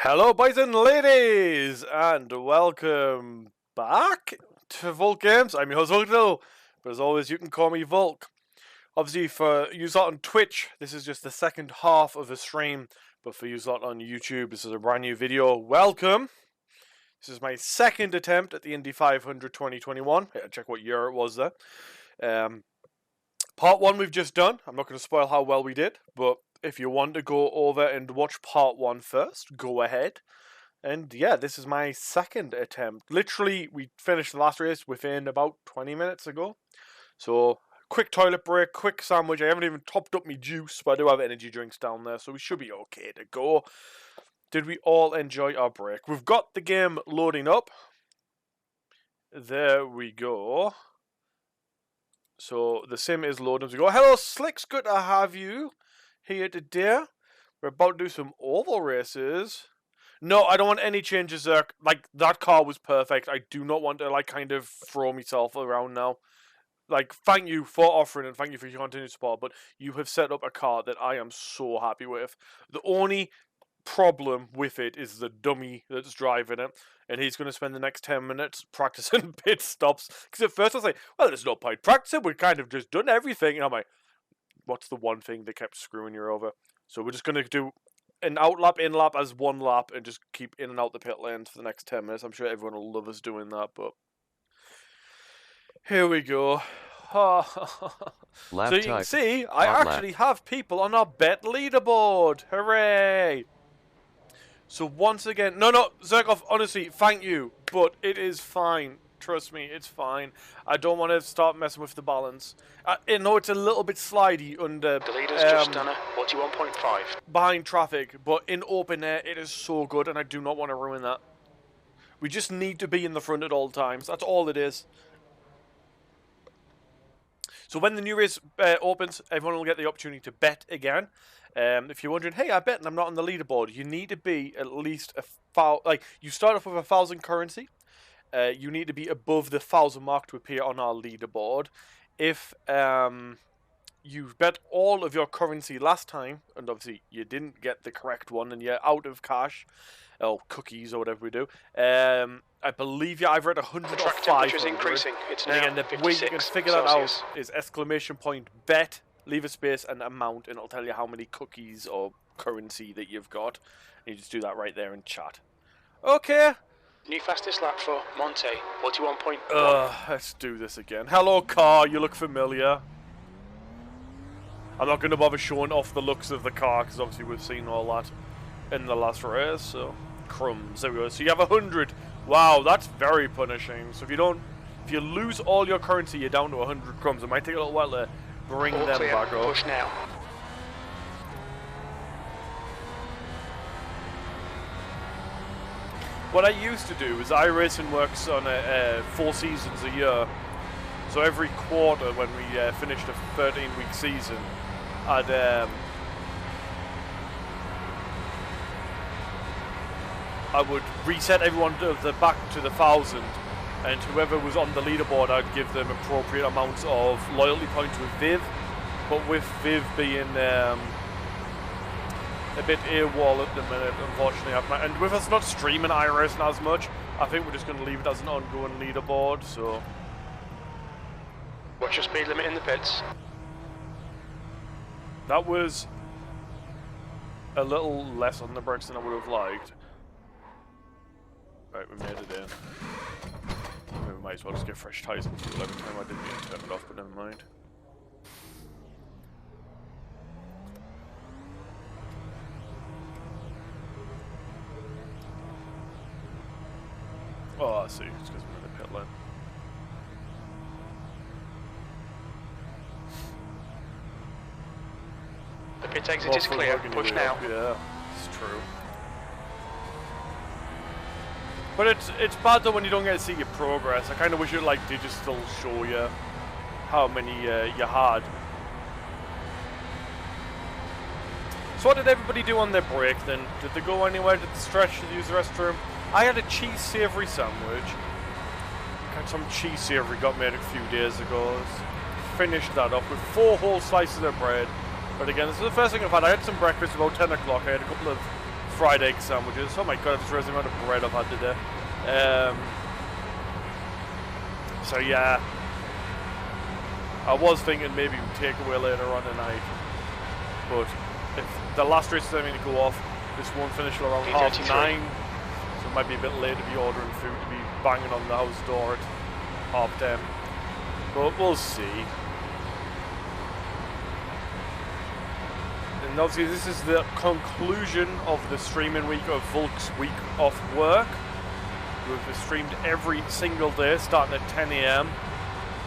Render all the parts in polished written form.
Hello, boys and ladies, and welcome back to VulcGames. I'm your host, VulcGames, but as always, you can call me Vulc. Obviously, for you lot on Twitch, this is just the second half of a stream, but for you lot on YouTube, this is a brand new video. Welcome! This is my second attempt at the Indy 500 2021. Check what year it was there. Part 1 we've just done. I'm not going to spoil how well we did, but if you want to go over and watch part 1 first, go ahead. And yeah, this is my second attempt. Literally, we finished the last race within about 20 minutes ago. So, quick toilet break, quick sandwich. I haven't even topped up my juice, but I do have energy drinks down there, so we should be okay to go. Did we all enjoy our break? We've got the game loading up. There we go. So, the sim is loading. We go, hello, Slicks, good to have you here today. We're about to do some oval races. No, I don't want any changes there. Like, that car was perfect. I do not want to, like, kind of throw myself around now. Like, thank you for offering and thank you for your continued support, but you have set up a car that I am so happy with. The only problem with it is the dummy that's driving it, and he's going to spend the next 10 minutes practicing pit stops. Because at first I was like, well, there's no point practicing. We've kind of just done everything. And I'm like, what's the one thing that kept screwing you over? So we're just going to do an out lap, in lap as one lap and just keep in and out the pit lanes for the next 10 minutes. I'm sure everyone will love us doing that, but here we go. So you can see, I actually have people on our bet leaderboard. Hooray! So once again, no, Zerkov, honestly, thank you, but it is fine. Trust me, it's fine. I don't want to start messing with the balance. I know it's a little bit slidey under the leader's just done a 41.5 behind traffic, but in open air it is so good, and I do not want to ruin that. We just need to be in the front at all times. That's all it is. So when the new race opens, everyone will get the opportunity to bet again. If you're wondering, hey, I bet and I'm not on the leaderboard, you need to be at least you start off with 1,000 currency. You need to be above the 1,000 mark to appear on our leaderboard. If you've bet all of your currency last time, and obviously you didn't get the correct one, and you're out of cash, or cookies, or whatever we do, I believe you're either at 100 or 500. Increasing. It's and now again, the way you can figure that out is exclamation point bet, leave a space, and amount, and it'll tell you how many cookies or currency that you've got. And you just do that right there in chat. Okay. New fastest lap for Monte, 41.1. Let's do this again. Hello, car. You look familiar. I'm not going to bother showing off the looks of the car, because obviously we've seen all that in the last race, so crumbs. There we go. So you have 100. Wow, that's very punishing. So if you lose all your currency, you're down to 100 crumbs. It might take a little while to bring them back up. Push now. What I used to do is iRacing works on 4 seasons a year. So every quarter when we finished a 13-week season, I would reset everyone back to the 1,000, and whoever was on the leaderboard, I'd give them appropriate amounts of loyalty points with Viv. But with Viv being a bit AWOL at the minute, unfortunately, and with us not streaming iRacing as much, I think we're just going to leave it as an ongoing leaderboard. So watch your speed limit in the pits. That was a little less on the brakes than I would have liked. Right, we made it in. We might as well just get fresh tyres and fuel every time. I didn't mean to turn it off, but never mind. Oh, I see. It's because we're in the pit lane. The pit exit is clear. Push now. Yeah, it's true. But it's bad though when you don't get to see your progress. I kind of wish it did just still show you how many you had. So what did everybody do on their break then? Did they go anywhere? Did they stretch? Did they use the restroom? I had a cheese savoury sandwich. Got some cheese savoury got made a few days ago. Finished that up with 4 whole slices of bread. But again, this is the first thing I've had. I had some breakfast about 10 o'clock. I had a couple of fried egg sandwiches. Oh my god, I just realized the amount of bread I've had today. So yeah, I was thinking maybe we'd take away later on tonight, but if the last race is only to go off, this won't finish till around 9:30, so it might be a bit late to be ordering food, to be banging on the house door at 10:30. But we'll see. And obviously this is the conclusion of the streaming week of Vulc's week off work. We've streamed every single day starting at 10 AM.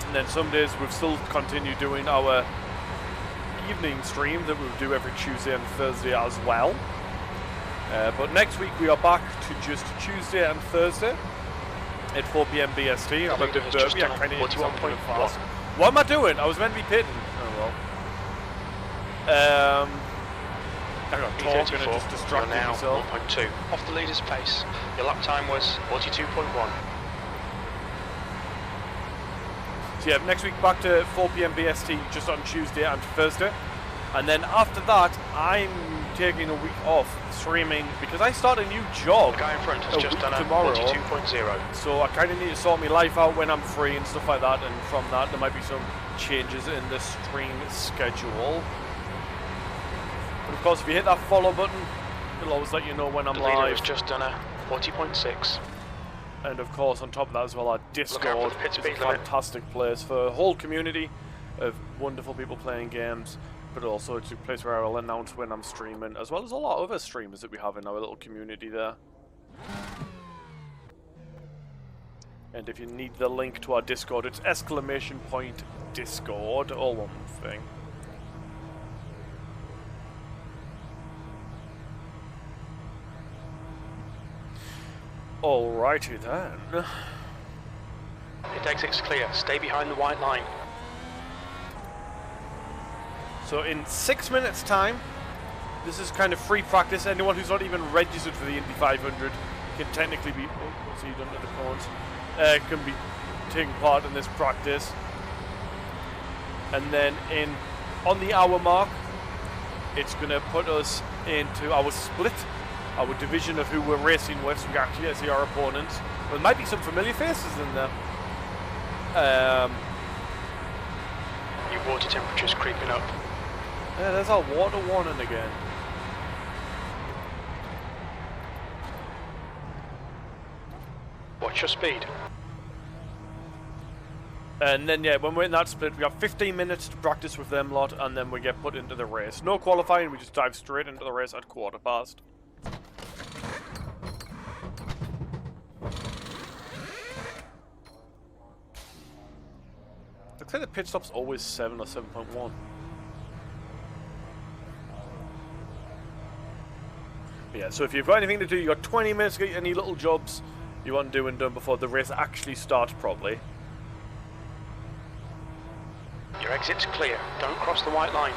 And then some days we've still continued doing our evening stream that we'll do every Tuesday and Thursday as well. But next week we are back to just Tuesday and Thursday at 4 PM BST. I'm a bit burpy, I kind of need something fast. What am I doing? I was meant to be pitting. Oh well. I got talking and just distracted myself. 1.2 off the leader's pace. Your lap time was 42.1. So yeah, next week back to 4 PM BST just on Tuesday and Thursday. And then after that, I'm taking a week off streaming because I start a new job. The guy in front has just done a tomorrow. 42.0. So I kind of need to sort my life out when I'm free and stuff like that. And from that, there might be some changes in the stream schedule. But of course, if you hit that follow button, it'll always let you know when I'm the leader live. has just done a 40.6. And of course, on top of that as well, our Discord is a fantastic place for a whole community of wonderful people playing games. But also it's a place where I'll announce when I'm streaming, as well as a lot of other streamers that we have in our little community there. And if you need the link to our Discord, it's !Discord, all one thing. Alrighty then. Pit exit's clear. Stay behind the white line. So in 6 minutes time, this is kind of free practice. Anyone who's not even registered for the Indy 500 can technically be, what's he done to the cones? Can be taking part in this practice. And then on the hour mark, it's going to put us into our split, our division of who we're racing with, so we can actually get to see our opponents. There might be some familiar faces in there. Your water temperature's creeping up. Yeah, there's our water warning again. Watch your speed. And then, yeah, when we're in that split, we have 15 minutes to practice with them lot, and then we get put into the race. No qualifying, we just dive straight into the race at 15:15. Looks like the pit stop's always 7 or 7.1. Yeah, so if you've got anything to do, you've got 20 minutes to get any little jobs you want to do and done before the race actually starts properly. Your exit's clear. Don't cross the white line.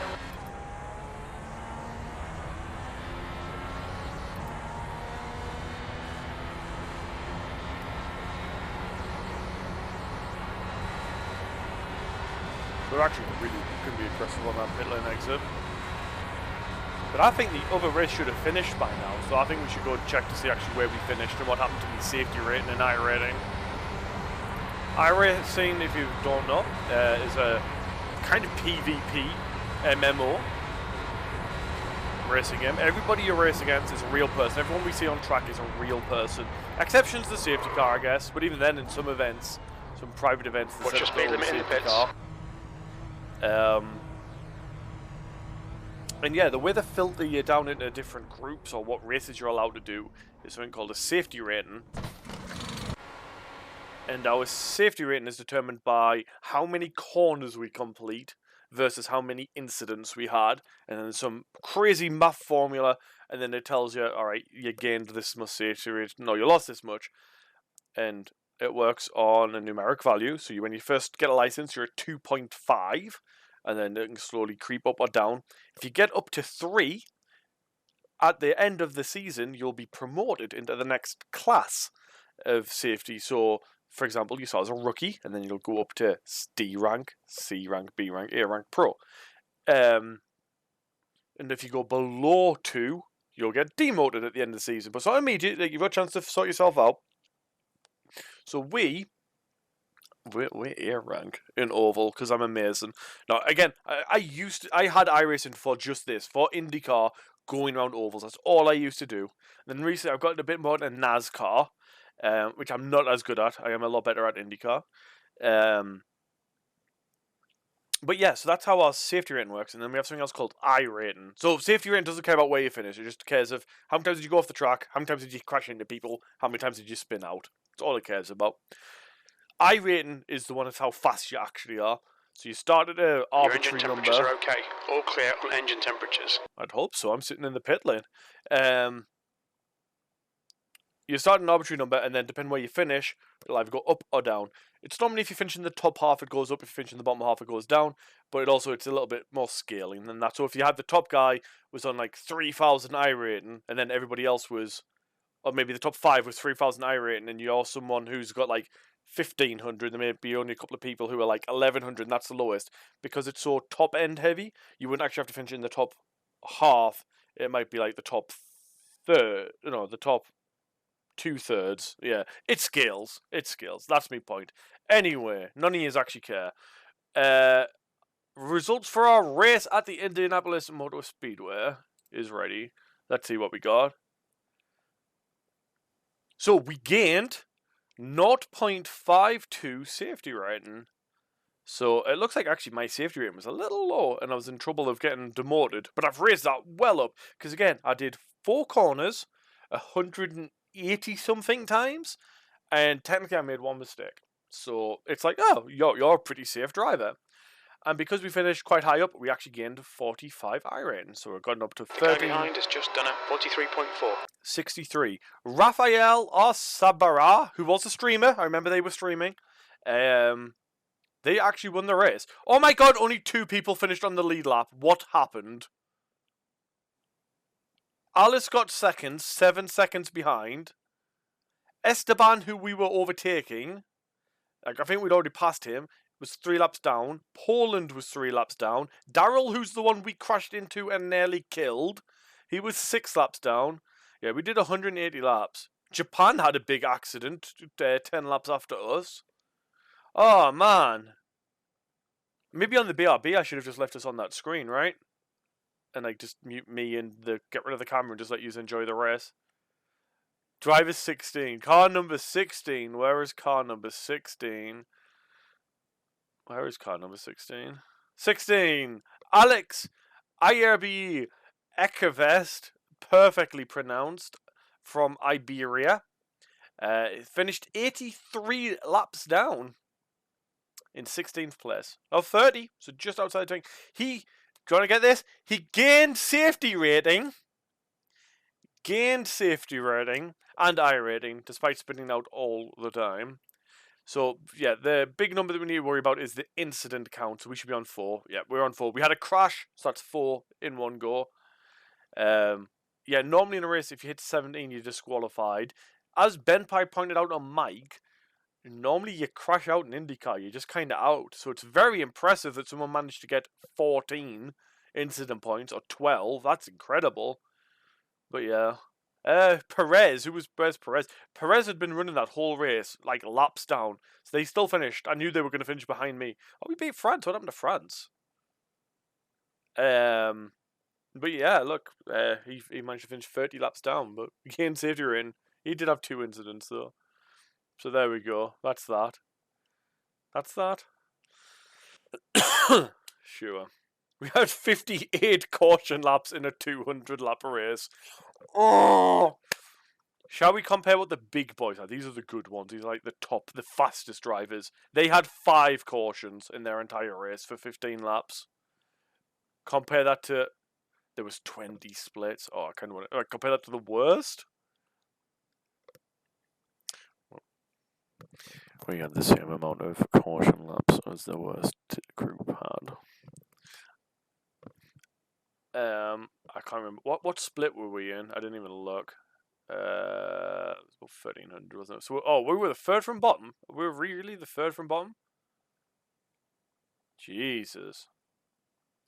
We're actually really going to be aggressive on that pit lane exit. But I think the other race should have finished by now, so I think we should go check to see actually where we finished and what happened to the safety rating and I rating. iRacing, if you don't know, is a kind of PvP MMO racing game. Everybody you race against is a real person. Everyone we see on track is a real person. Exceptions the safety car, I guess, but even then in some events, some private events, what's your speed limit in the pits? And yeah, the way they filter you down into different groups or what races you're allowed to do is something called a safety rating. And our safety rating is determined by how many corners we complete versus how many incidents we had. And then some crazy math formula, and then it tells you, alright, you gained this much safety rating, no, you lost this much. And it works on a numeric value. So when you first get a license, you're at 2.5. And then it can slowly creep up or down. If you get up to 3, at the end of the season, you'll be promoted into the next class of safety. So, for example, you start as a rookie, and then you'll go up to D rank, C rank, B rank, A rank, Pro. And if you go below 2, you'll get demoted at the end of the season. But it's not immediate. Like, you've got a chance to sort yourself out. So we're A rank in Oval because I'm amazing. Now again, I had iRacing for just this, for IndyCar, going around ovals. That's all I used to do. And then recently I've gotten a bit more into NASCAR, which I'm not as good at. I am a lot better at IndyCar. But yeah, so that's how our safety rating works. And then we have something else called I rating. So safety rating doesn't care about where you finish. It just cares of how many times did you go off the track, how many times did you crash into people, how many times did you spin out. That's all it cares about. I rating is the one that's how fast you actually are. So you start at an arbitrary Your engine number. temperatures are okay. All clear on engine temperatures. I'd hope so. I'm sitting in the pit lane. You start an arbitrary number, and then depending where you finish, it'll either go up or down. It's normally if you finish in the top half, it goes up. If you finish in the bottom half, it goes down. But it's a little bit more scaling than that. So if you had the top guy was on like 3,000 I rating, and then everybody else was, or maybe the top 5 was 3,000 I rating, and you're someone who's got like 1,500, there may be only a couple of people who are like 1,100, and that's the lowest. Because it's so top end heavy, you wouldn't actually have to finish in the top half. It might be like the top third, the top 2/3. Yeah, it scales. It scales. That's my point. Anyway, none of you actually care. Results for our race at the Indianapolis Motor Speedway is ready. Let's see what we got. So we gained 0.52 safety rating. So it looks like actually my safety rating was a little low and I was in trouble of getting demoted. But I've raised that well up. Because again, I did 4 corners, 180 something times. And technically I made 1 mistake. So it's like, oh, you're a pretty safe driver. And because we finished quite high up, we actually gained 45 I rating. So we've gotten up to 13. The guy behind has just done a 43.4. 63. Rafael Sabara, who was a streamer. I remember they were streaming. They actually won the race. Oh my god, only 2 people finished on the lead lap. What happened? Alice got second, 7 seconds behind. Esteban, who we were overtaking, I think we'd already passed him, was 3 laps down. Poland was 3 laps down. Daryl, who's the one we crashed into and nearly killed, he was 6 laps down. Yeah, we did 180 laps. Japan had a big accident 10 laps after us. Oh, man. Maybe on the BRB I should have just left us on that screen, right? And like just mute me and get rid of the camera and just let you enjoy the race. Driver 16. Car number 16. Where is car number 16? Where is car number 16? 16! Alex IRB Ekavest, perfectly pronounced, from Iberia. Finished 83 laps down in 16th place. Oh, 30, so just outside the tank. Do you want to get this? He gained safety rating. And I rating, despite spinning out all the time. So, yeah, the big number that we need to worry about is the incident count. So we should be on 4. Yeah, we're on 4. We had a crash, so that's 4 in one go. Yeah, normally in a race, if you hit 17, you're disqualified. As Ben Pye pointed out on Mike, normally you crash out in IndyCar, you're just kind of out. So it's very impressive that someone managed to get 14 incident points, or 12. That's incredible. But yeah. Perez, where's Perez? Perez had been running that whole race, like, laps down. So they still finished. I knew they were going to finish behind me. Oh, we beat France. What happened to France? But yeah, look, he managed to finish 30 laps down, but he gained safety rating. He did have 2 incidents, though. So there we go. That's that. Sure. We had 58 caution laps in a 200 lap race. Oh! Shall we compare what the big boys are? These are the good ones. These are like the fastest drivers. They had 5 cautions in their entire race for 15 laps. Compare that to... There was 20 splits. Oh, I kind of want to... compare that to the worst. We had the same amount of caution laps as the worst group had. I can't remember. What split were we in? I didn't even look. It was about 1,300, wasn't it? So, we were the 3rd from bottom. We were really the 3rd from bottom? Jesus.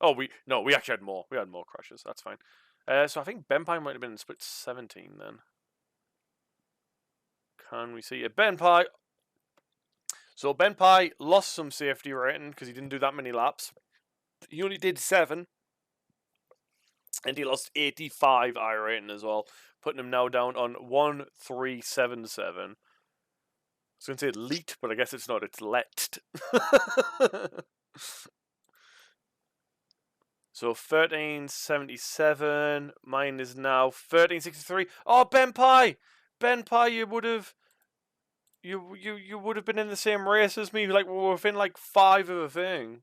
Oh, we actually had more. We had more crashes. That's fine. So I think Benpai might have been in split 17 then. Can we see it? Benpai. So Benpai lost some safety rating because he didn't do that many laps. He only did 7. And he lost 85 I rating as well, putting him now down on 1377. I was going to say leet, but I guess it's not. It's let. So 1377. Mine is now 1363. Oh, Benpai! Benpai, you would have been in the same race as me. Like, we're within like 5 of a thing.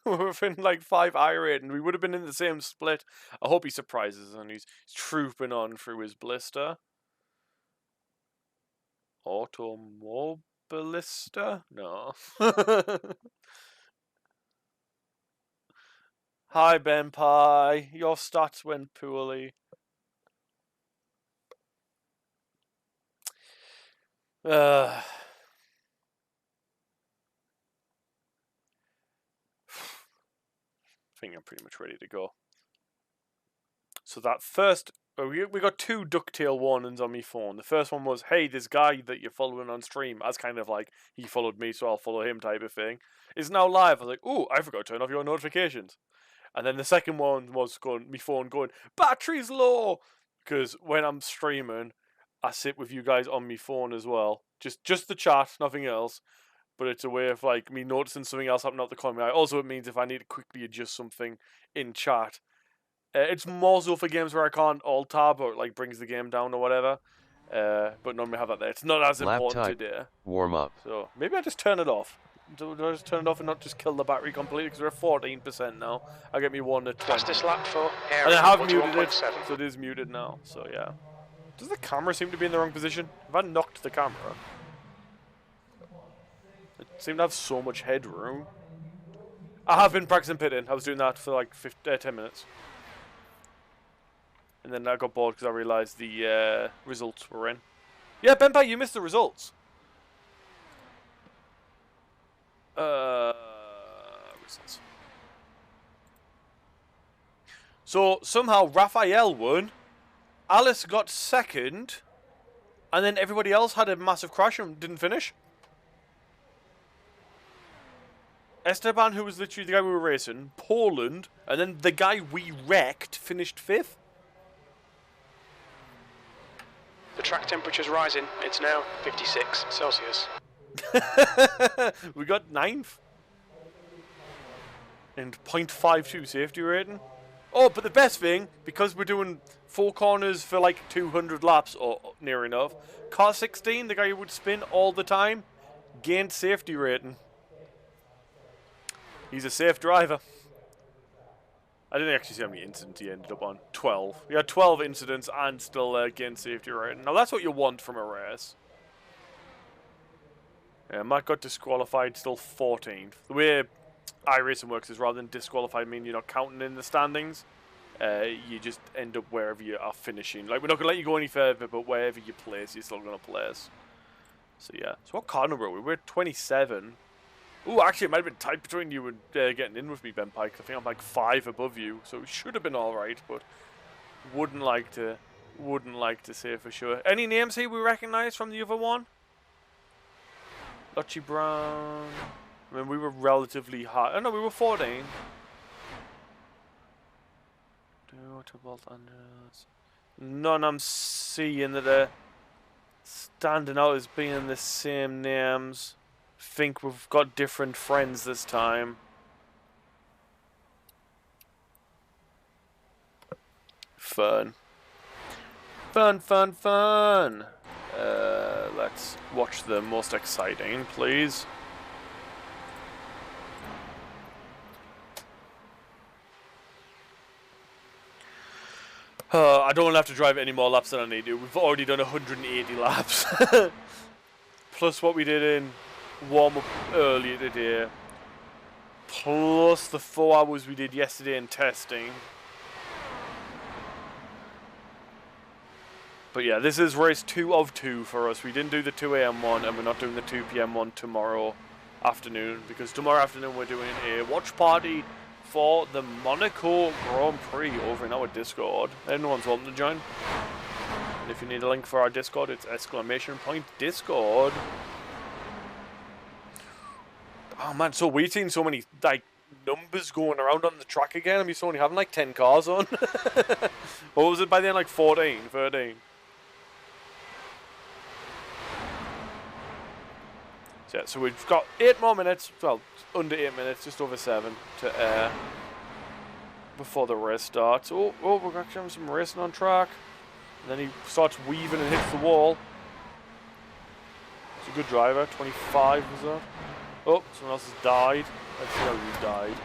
We're within like 5 I rating. We would have been in the same split. I hope he surprises and he's trooping on through his blister. Automobilista? No. Hi, Benpai. Your stats went poorly. I think I'm pretty much ready to go. So that first, we got 2 ducktail warnings on my phone. The first one was, hey, this guy that you're following on stream, as kind of like, he followed me, so I'll follow him type of thing, is now live. I was like, ooh, I forgot to turn off your notifications. And then the second one was my phone going, battery's low! Because when I'm streaming, I sit with you guys on my phone as well. Just the chat, nothing else. But it's a way of like me noticing something else happening out the corner. Also, it means if I need to quickly adjust something in chat, it's more so for games where I can't alt tab or like brings the game down or whatever. But normally I have that there. It's not as important today. Warm up. So maybe I just turn it off. Do I just turn it off and not just kill the battery completely? Because we're at 14% now. I get me one at 20. Fastest lap for And I have muted 41.7. it, so it is muted now. So yeah. Does the camera seem to be in the wrong position? Have I knocked the camera? It seemed to have so much headroom. I have been practicing pitting. I was doing that for like 10 minutes. And then I got bored because I realised the results were in. Yeah, Benpai, you missed the results. Results. So somehow Raphael won. Alice got second. And then everybody else had a massive crash and didn't finish. Esteban, who was literally the guy we were racing, Poland, and then the guy we wrecked finished 5th. The track temperature's rising. It's now 56 Celsius. We got 9th. And 0.52 safety rating. Oh, but the best thing, because we're doing 4 corners for like 200 laps or near enough, car 16, the guy who would spin all the time, gained safety rating. He's a safe driver. I didn't actually see how many incidents he ended up on. 12. He had 12 incidents and still gained safety rating. Now that's what you want from a race. Yeah, Matt got disqualified, still 14th. The way iRacing works is rather than disqualified mean you're not counting in the standings. You just end up wherever you are finishing. Like, we're not going to let you go any further, but wherever you place, you're still going to place. So yeah. So what car number are we? We're at 27. Ooh, actually, it might have been tight between you and getting in with me, Ben Pike. I think I'm like 5 above you, so it should have been all right. But wouldn't like to say for sure. Any names here we recognise from the other one? Lotchie Brown. I mean, we were relatively high. Oh no, we were 14. None I'm seeing that are standing out as being the same names. Think we've got different friends this time. Fun. Fun, fun, fun. Let's watch the most exciting, please. I don't want to have to drive any more laps than I need to. We've already done 180 laps. Plus what we did in warm-up earlier today. Plus the 4 hours we did yesterday in testing. But yeah, this is race 2 of 2 for us. We didn't do the 2 AM one, and we're not doing the 2 PM one tomorrow afternoon, because tomorrow afternoon we're doing a watch party for the Monaco Grand Prix over in our Discord. Anyone's welcome to join. And if you need a link for our Discord, it's !Discord. Oh man, so we've seen so many like numbers going around on the track again. I'm used to only having like 10 cars on. What was it by then? Like 14, 13. So, yeah, so we've got 8 more minutes. Well, under 8 minutes, just over 7 to air before the race starts. Oh, we're actually having some racing on track. And then he starts weaving and hits the wall. He's a good driver. 25 is that? Oh, someone else has died. Let's see how you died.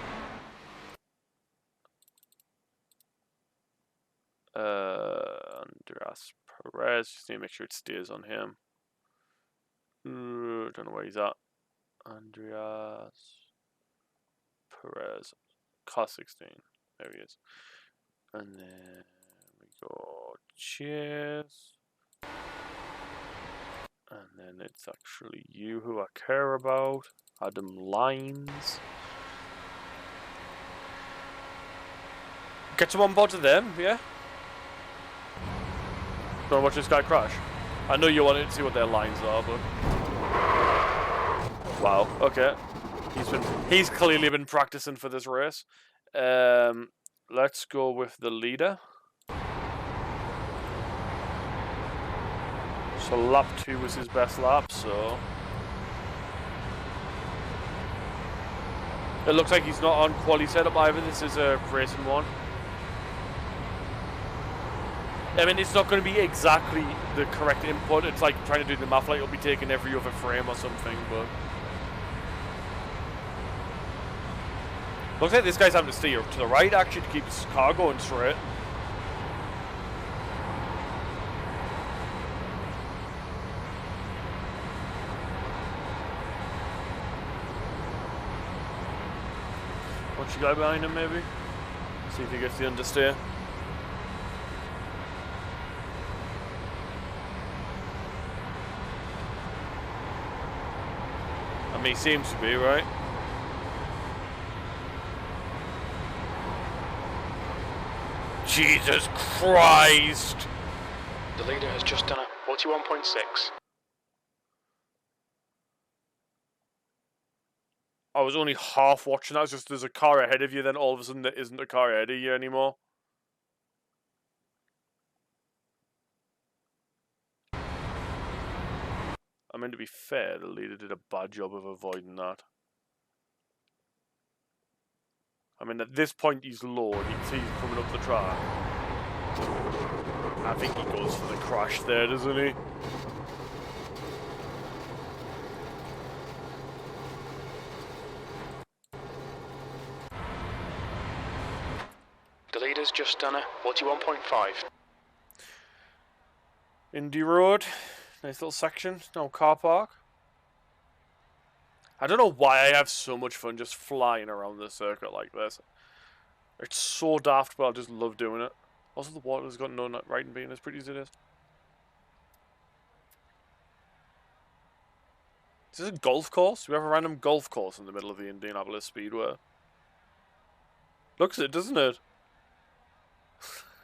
Andreas Perez. Just need to make sure it stays on him. Don't know where he's at. Andreas Perez. Car 16. There he is. And then we go cheers. And then it's actually you who I care about. Adam Lines. Get some on board to them, yeah? Don't watch this guy crash. I know you wanted to see what their lines are, but wow, okay. He's clearly been practicing for this race. Let's go with the leader. So lap 2 was his best lap, so it looks like he's not on quali setup either. This is a racing one. I mean, it's not going to be exactly the correct input. It's like trying to do the math like it'll be taking every other frame or something, but looks like this guy's having to steer to the right actually to keep his car going straight. Watch the guy behind him maybe. See if he gets the understeer. I mean, he seems to be, right? Jesus Christ! The leader has just done a 41.6. I was only half watching that. It's just there's a car ahead of you, then all of a sudden there isn't a car ahead of you anymore. I mean, to be fair, the leader did a bad job of avoiding that. I mean, at this point he's low, and you can see he's coming up the track. I think he goes for the crash there, doesn't he? The leader's just done a 41.5. Indy Road. Nice little section. No car park. I don't know why I have so much fun just flying around the circuit like this. It's so daft, but I just love doing it. Also, the water's got no right in being as pretty as it is. Is this a golf course? We have a random golf course in the middle of the Indianapolis Speedway. Looks it, doesn't it?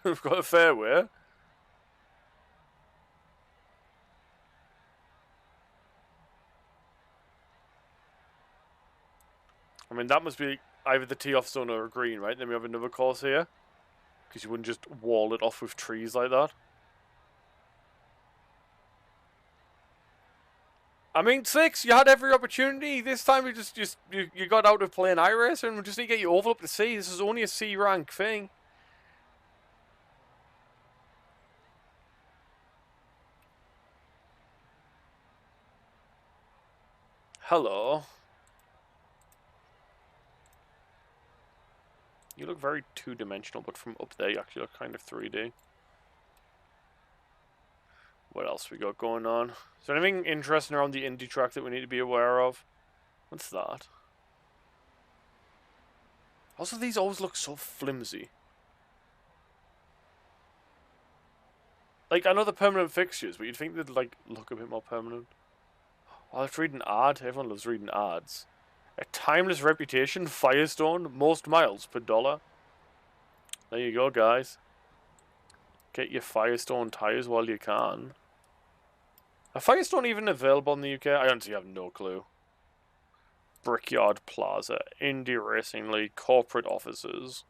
We've got a fairway. I mean, that must be either the tee-off zone or a green, right? Then we have another course here. Because you wouldn't just wall it off with trees like that. I mean, 6, you had every opportunity. This time you got out of playing iRacer and we just need to get you over up to C. This is only a C rank thing. Hello. You look very two-dimensional, but from up there you actually look kind of 3D. What else we got going on? Is there anything interesting around the Indy track that we need to be aware of? What's that? Also, these always look so flimsy. Like, I know the permanent fixtures, but you'd think they'd, like, look a bit more permanent. Oh, let's read an ad. Everyone loves reading ads. A timeless reputation, Firestone, most miles per dollar. There you go, guys. Get your Firestone tires while you can. Are Firestone even available in the UK? I honestly have no clue. Brickyard Plaza, Indy Racing League, corporate offices.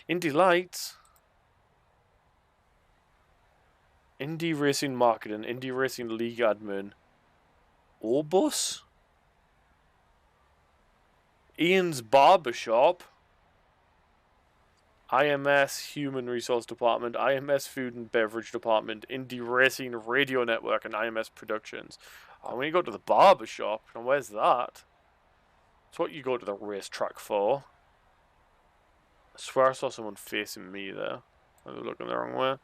Indy Lights. Indy Racing Marketing, Indy Racing League Admin. Orbus? Ian's Barbershop. IMS Human Resource Department, IMS Food and Beverage Department, Indy Racing Radio Network, and IMS Productions. Oh, when you go to the barbershop, and where's that? It's what you go to the racetrack for. I swear I saw someone facing me there. I was looking the wrong way.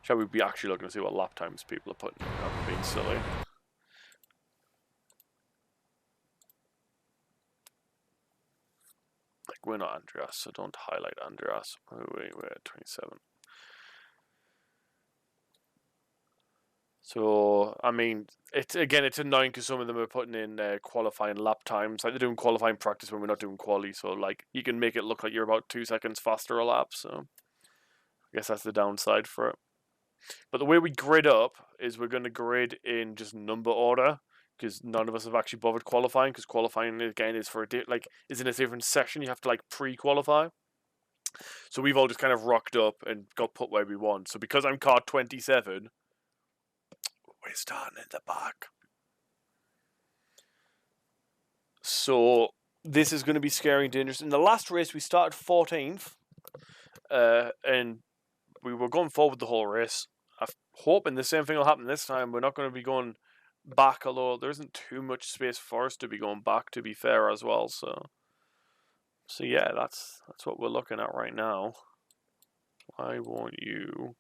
Shall we be actually looking to see what lap times people are putting in? I'm being silly. Like, we're not Andreas, so don't highlight Andreas. Wait, we're at 27. So, I mean, it's annoying because some of them are putting in qualifying lap times. Like, they're doing qualifying practice when we're not doing quali. So, like, you can make it look like you're about 2 seconds faster a lap. So, I guess that's the downside for it. But the way we grid up is we're going to grid in just number order. Because none of us have actually bothered qualifying. Because qualifying, again, is for is in a different session. You have to, like, pre-qualify. So, we've all just kind of rocked up and got put where we want. So, because I'm car 27... we're starting in the back. So this is going to be scary and dangerous. In the last race, we started 14th, and we were going forward the whole race. I'm hoping the same thing will happen this time. We're not going to be going back, although there isn't too much space for us to be going back, to be fair, as well. So yeah, that's what we're looking at right now. Why won't you...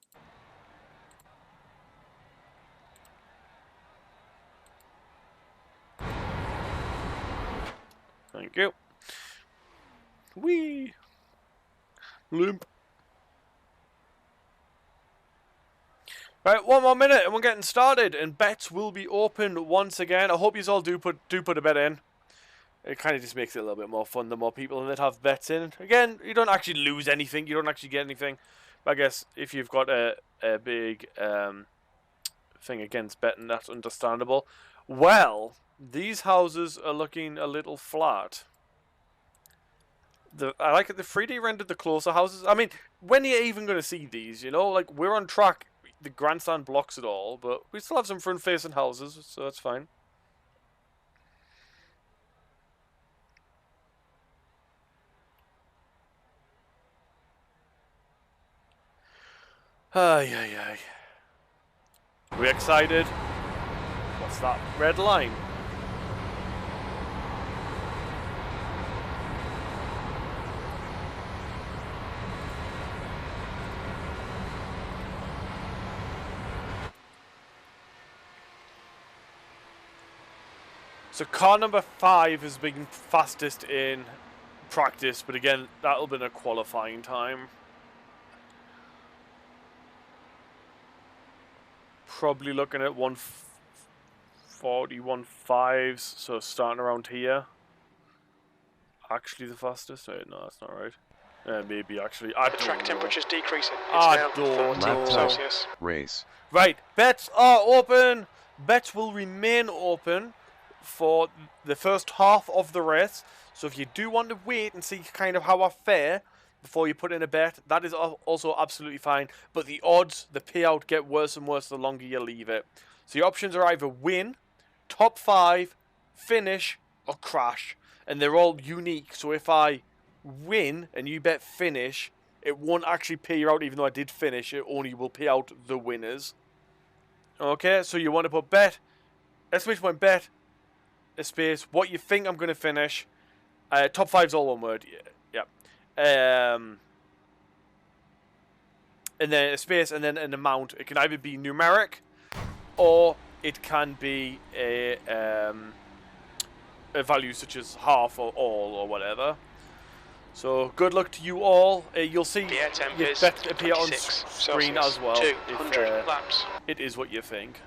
Thank you. Whee! Limp. Right, one more minute and we're getting started, and bets will be open once again. I hope you all do put a bet in. It kind of just makes it a little bit more fun the more people that have bets in. Again, you don't actually lose anything. You don't actually get anything. But I guess if you've got a big thing against betting, that's understandable. Well, these houses are looking a little flat. I like it. The 3D rendered the closer houses. I mean, when are you even going to see these? You know, like, we're on track. The grandstand blocks it all, but we still have some front-facing houses, so that's fine. Ay, ay, ay. Are we excited? What's that red line? So car number 5 has been fastest in practice, but again, that'll be a qualifying time. Probably looking at 140, 1.5s, so starting around here. Actually the fastest? Wait, no, that's not right. Maybe actually. I don't know. Track temperature's decreasing. It's now 14 Celsius. Race. Right, bets are open. Bets will remain open for the first half of the race. So if you do want to wait and see kind of how I fare before you put in a bet, that is also absolutely fine. But the odds, the payout, get worse and worse the longer you leave it. So your options are either win, top 5, finish, or crash. And they're all unique. So if I win and you bet finish, it won't actually pay you out even though I did finish. It only will pay out the winners. Okay, so you want to put bet, exclamation point bet, a space, what you think I'm going to finish. Top 5's all one word. Yeah. And then a space and then an amount. It can either be numeric or it can be a value such as half or all or whatever. So good luck to you all. You'll see The air temp your is bet appear on 26 screen Celsius, as well. 200 laps. It is what you think.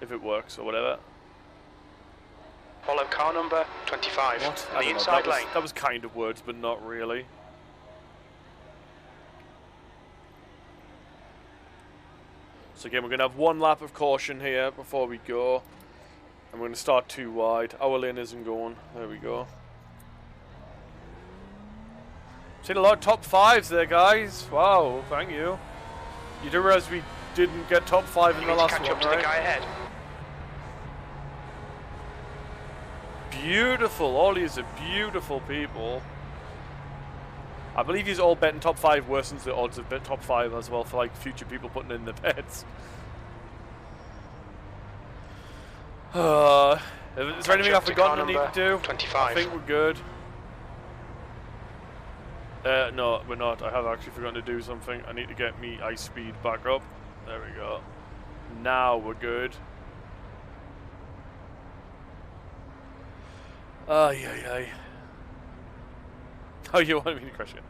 If it works or whatever. Follow car number 25 What? in I the don't know. inside lane. That was kind of words, but not really. So again, we're going to have one lap of caution here before we go. And we're going to start too wide. Our lane isn't going. There we go. Seen a lot of top fives there, guys. Wow, thank you. You do realize we didn't get top five in the last one, catch up to right? the guy ahead. Beautiful. All these are beautiful people. I believe he's all betting top five worsens the odds of bet top five as well for like future people putting in the bets. Is there anything I've forgotten I need to do? 25. I think we're good. No, we're not. I have actually forgotten to do something. I need to get me ice speed back up. There we go. Now we're good. Ay, ay, ay. Oh, you want me to crush it?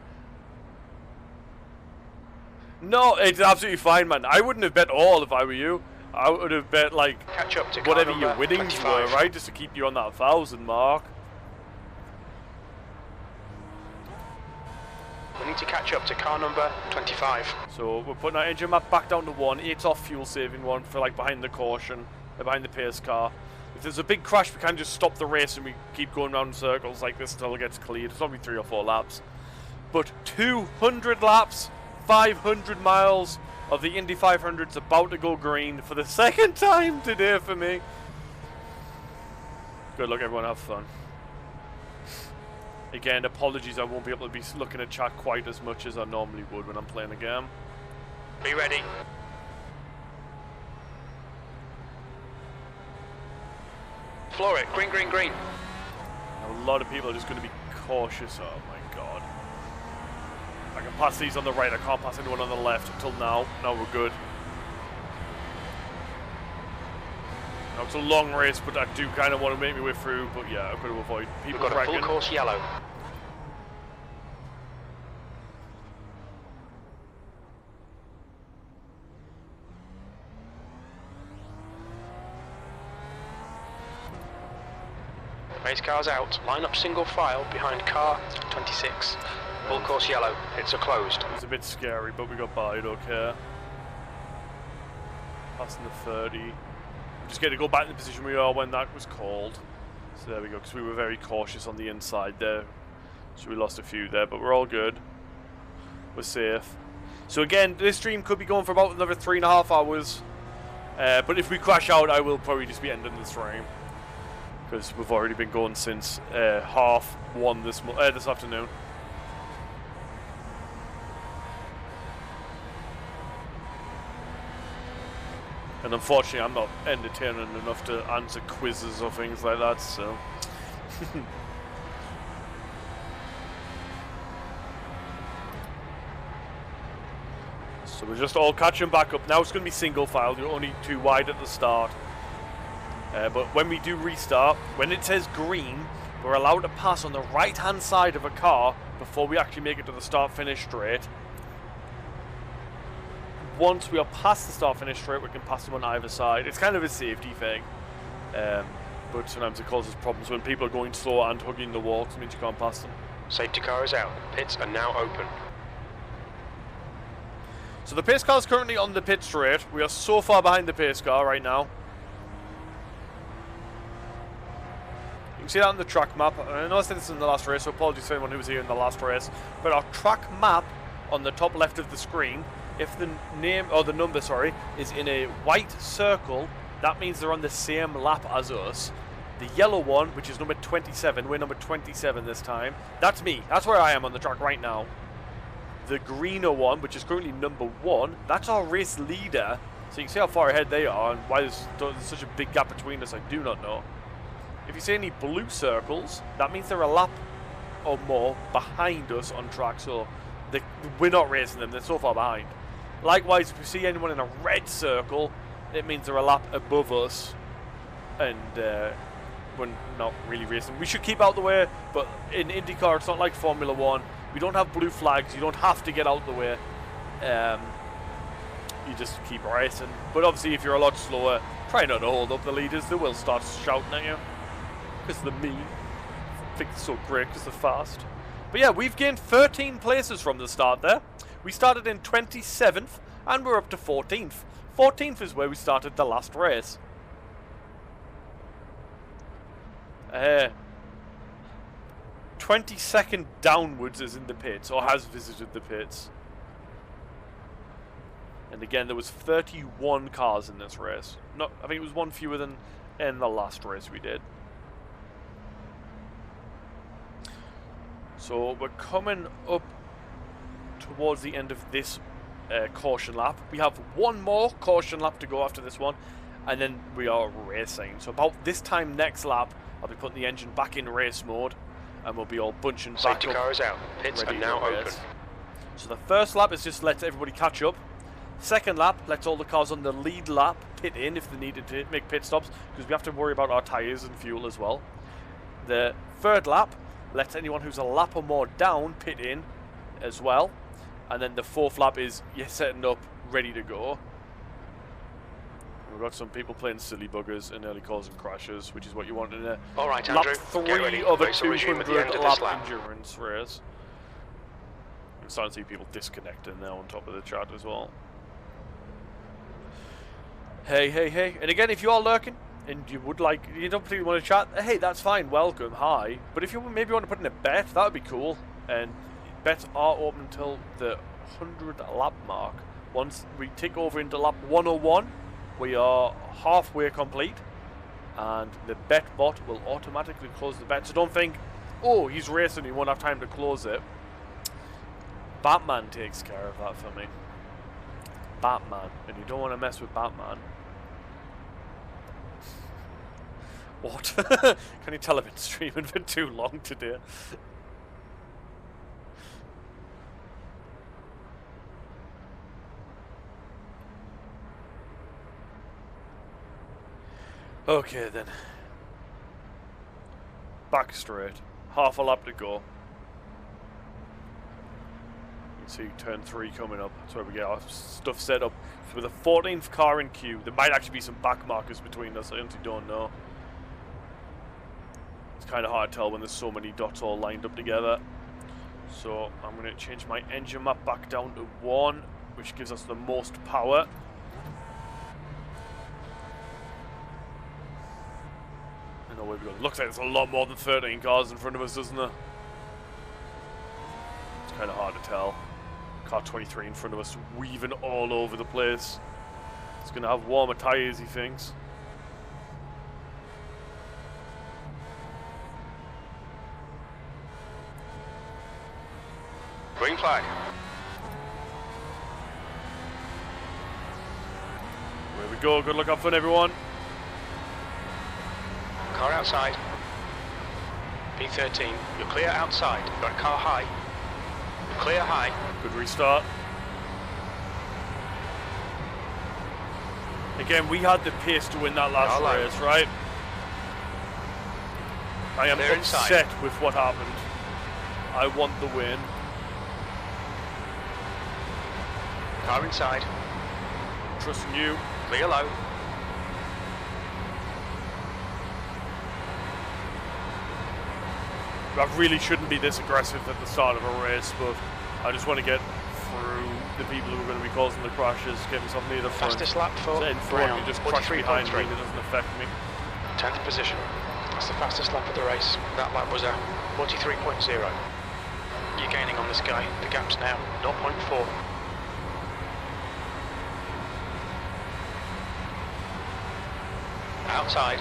No, it's absolutely fine, man. I wouldn't have bet all if I were you. I would have bet, like, catch up to whatever car your number winnings 25. were, right? Just to keep you on that 1,000 mark. We need to catch up to car number 25. So we're putting our engine map back down to 1. It's off fuel saving 1 for, like, behind the caution, behind the pace car. If there's a big crash, we can just stop the race and we keep going round in circles like this until it gets cleared. It's probably 3 or 4 laps. But 200 laps, 500 miles of the Indy 500's about to go green for the second time today for me. Good luck, everyone. Have fun. Again, apologies, I won't be able to be looking at chat quite as much as I normally would when I'm playing a game. Be ready. Floor it. Green, green, green. A lot of people are just going to be cautious. Oh my god. I can pass these on the right, I can't pass anyone on the left until now. Now we're good. Now it's a long race, but I do kind of want to make my way through. But yeah, I've got to avoid people We've got a full wrecking. course yellow. Race cars out. Line up single file behind car 26. Full course yellow. Pits are closed. It was a bit scary, but we got by it okay. Passing the 30. We just get to go back to the position we were when that was called. So there we go, because we were very cautious on the inside there. So we lost a few there, but we're all good. We're safe. So again, this stream could be going for about another 3.5 hours. But if we crash out, I will probably just be ending the stream. Because we've already been going since 1:30 this afternoon. And unfortunately, I'm not entertaining enough to answer quizzes or things like that, so... So we're just all catching back up. Now it's going to be single file. You're only 2 wide at the start. But when we do restart, when it says green, we're allowed to pass on the right-hand side of a car before we actually make it to the start-finish straight. Once we are past the start-finish straight, we can pass them on either side. It's kind of a safety thing. But sometimes it causes problems when people are going slow and hugging the wall, because it means you can't pass them. Safety car is out. Pits are now open. So the pace car is currently on the pit straight. We are so far behind the pace car right now. You can see that on the track map. I know I said this in the last race, so apologies to anyone who was here in the last race. But our track map on the top left of the screen, if the name, or the number, sorry, is in a white circle, that means they're on the same lap as us. The yellow one, which is number 27, we're number 27 this time. That's me. That's where I am on the track right now. The greener one, which is currently number 1, that's our race leader. So you can see how far ahead they are and why there's such a big gap between us, I do not know. If you see any blue circles, that means they're a lap or more behind us on track, so we're not racing them, they're so far behind. Likewise, if you see anyone in a red circle, it means they're a lap above us, and when not really racing. We should keep out the way, but in IndyCar, it's not like Formula 1. We don't have blue flags. You don't have to get out the way. You just keep racing. But obviously, if you're a lot slower, try not to hold up the leaders. They will start shouting at you because they're mean. I think they're so great because they're fast. But yeah, we've gained 13 places from the start there. We started in 27th, and we're up to 14th. 14th is where we started the last race. 22nd downwards is in the pits, or has visited the pits. And again, there was 31 cars in this race. I think it was one fewer than in the last race we did. So we're coming up towards the end of this caution lap. We have one more caution lap to go after this one, and then we are racing. So about this time next lap, I'll be putting the engine back in race mode, and we'll be all bunching back up. Safety car is out. Pits are now open. So the first lap is just let everybody catch up. Second lap lets all the cars on the lead lap pit in if they needed to make pit stops, because we have to worry about our tyres and fuel as well. The third lap lets anyone who's a lap or more down pit in as well. And then the fourth lap is you're setting up, ready to go. We've got some people playing silly buggers and nearly causing crashes, which is what you want in a lap Andrew, 3 of a race will resume at the end 200 of lap this lap. endurance race. I'm starting to see people disconnecting now on top of the chat as well. Hey. And again, if you are lurking and you would like, you don't particularly want to chat, hey, that's fine, welcome, hi. But if you maybe want to put in a bet, that would be cool. And bets are open until the 100 lap mark. Once we tick over into lap 101, we are halfway complete. And the bet bot will automatically close the bet. So don't think, oh, he's racing, he won't have time to close it. Batman takes care of that for me. Batman. And you don't want to mess with Batman. What? Can you tell I've been streaming for too long today? Okay then. Back straight. Half a lap to go. You can see turn 3 coming up. That's where we get our stuff set up. So with the 14th car in queue, there might actually be some back markers between us. I honestly don't know. It's kind of hard to tell when there's so many dots all lined up together. So I'm going to change my engine map back down to 1, which gives us the most power. I know where we go. Looks like there's a lot more than 13 cars in front of us, doesn't there? It's kind of hard to tell. Car 23 in front of us, weaving all over the place. It's going to have warmer tyres, he thinks. Green flag. There we go. Good luck, have fun, everyone. Car outside. P13. You're clear outside. You've got a car high. You're clear high. Good restart. Again, we had the pace to win that last race, right? I am upset with what happened. I want the win. Car inside. Trusting you. Clear low. I really shouldn't be this aggressive at the start of a race, but I just want to get through the people who are going to be causing the crashes, get myself near the front. Fastest lap for Brown, you just crash behind me, it doesn't affect me. 10th position. That's the fastest lap of the race. That lap was a 43.0. You're gaining on this guy. The gap's now 0.4. Outside.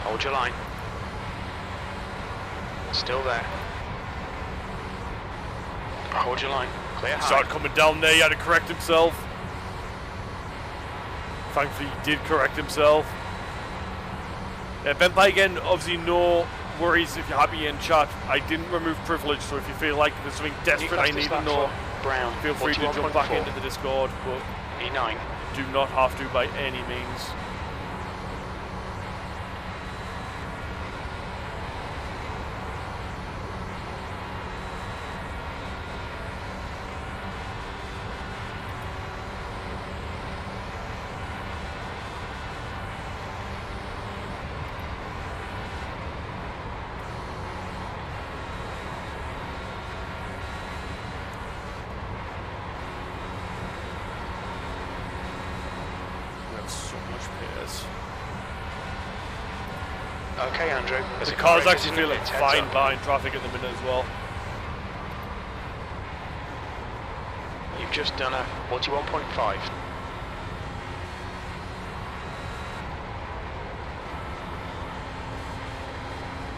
Hold your line. Still there. Hold your line. Clear high. Started coming down there, he had to correct himself. Thankfully he did correct himself. Yeah, Benpai again, obviously no worries if you're happy in chat. I didn't remove privilege, so if you feel like there's something desperate I need to know, Brown, feel free to jump back into the Discord, but E9. do not have to by any means. much pace. Okay, Andrew. The car's actually feeling fine behind traffic at the minute as well. You've just done a 41.5.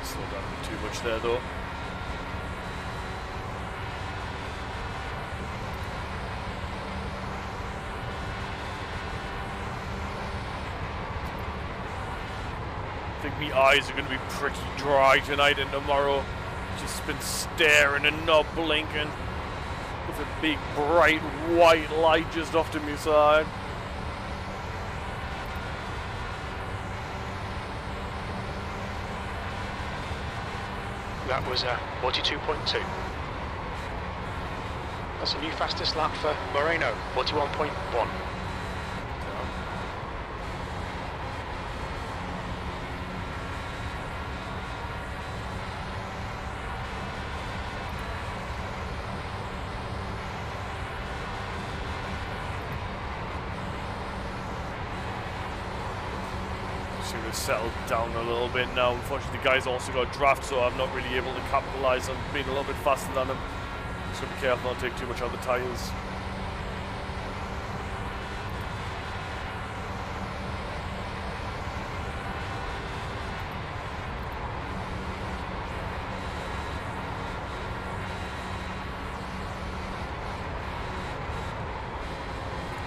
Slow down a bit too much there though. I think my eyes are going to be pretty dry tonight and tomorrow. Just been staring and not blinking with a big bright white light just off to my side. That was a 42.2. That's a new fastest lap for Moreno, 41.1. Settled down a little bit now. Unfortunately, the guy's also got a draft, so I'm not really able to capitalise on being a little bit faster than him. Just gotta be careful not to take too much on the tyres.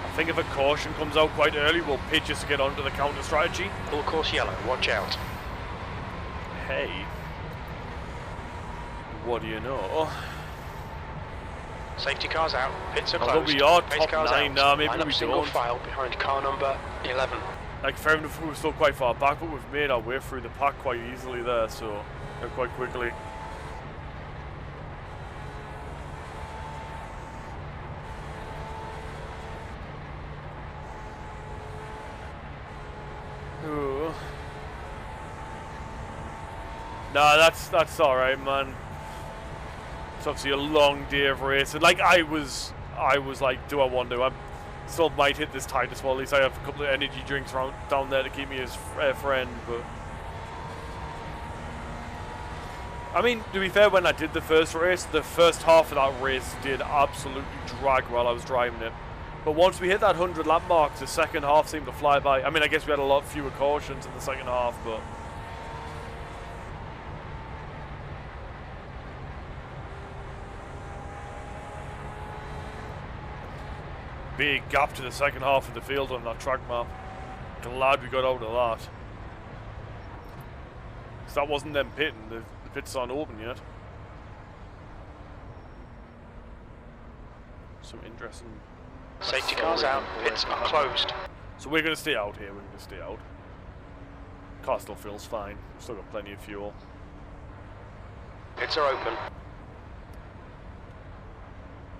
I think if a caution comes out quite early, we'll pitch just to get onto the counter strategy. Full course yellow, watch out. Hey. What do you know? Safety cars out, pits are Although closed. we are Pace top cars 9 out. now, maybe Line up we single don't. file behind car number 11. Like, fair enough, we're still quite far back, but we've made our way through the pack quite easily there, so quite quickly. Ooh. Nah, that's all right, man. It's obviously a long day of racing. Like I was like, do I want to? I still might hit this Titus. Well, at least I have a couple of energy drinks down there to keep me as friend. But I mean, to be fair, when I did the first race, the first half of that race did absolutely drag while I was driving it. But once we hit that 100 lap mark, the second half seemed to fly by. I mean, I guess we had a lot fewer cautions in the second half, but big gap to the second half of the field on that track map. Glad we got out of that. Because that wasn't them pitting. The pits aren't open yet. Some interesting... Safety cars out, pits are closed. So we're going to stay out here, we're going to stay out. Car still feels fine, we've still got plenty of fuel. Pits are open.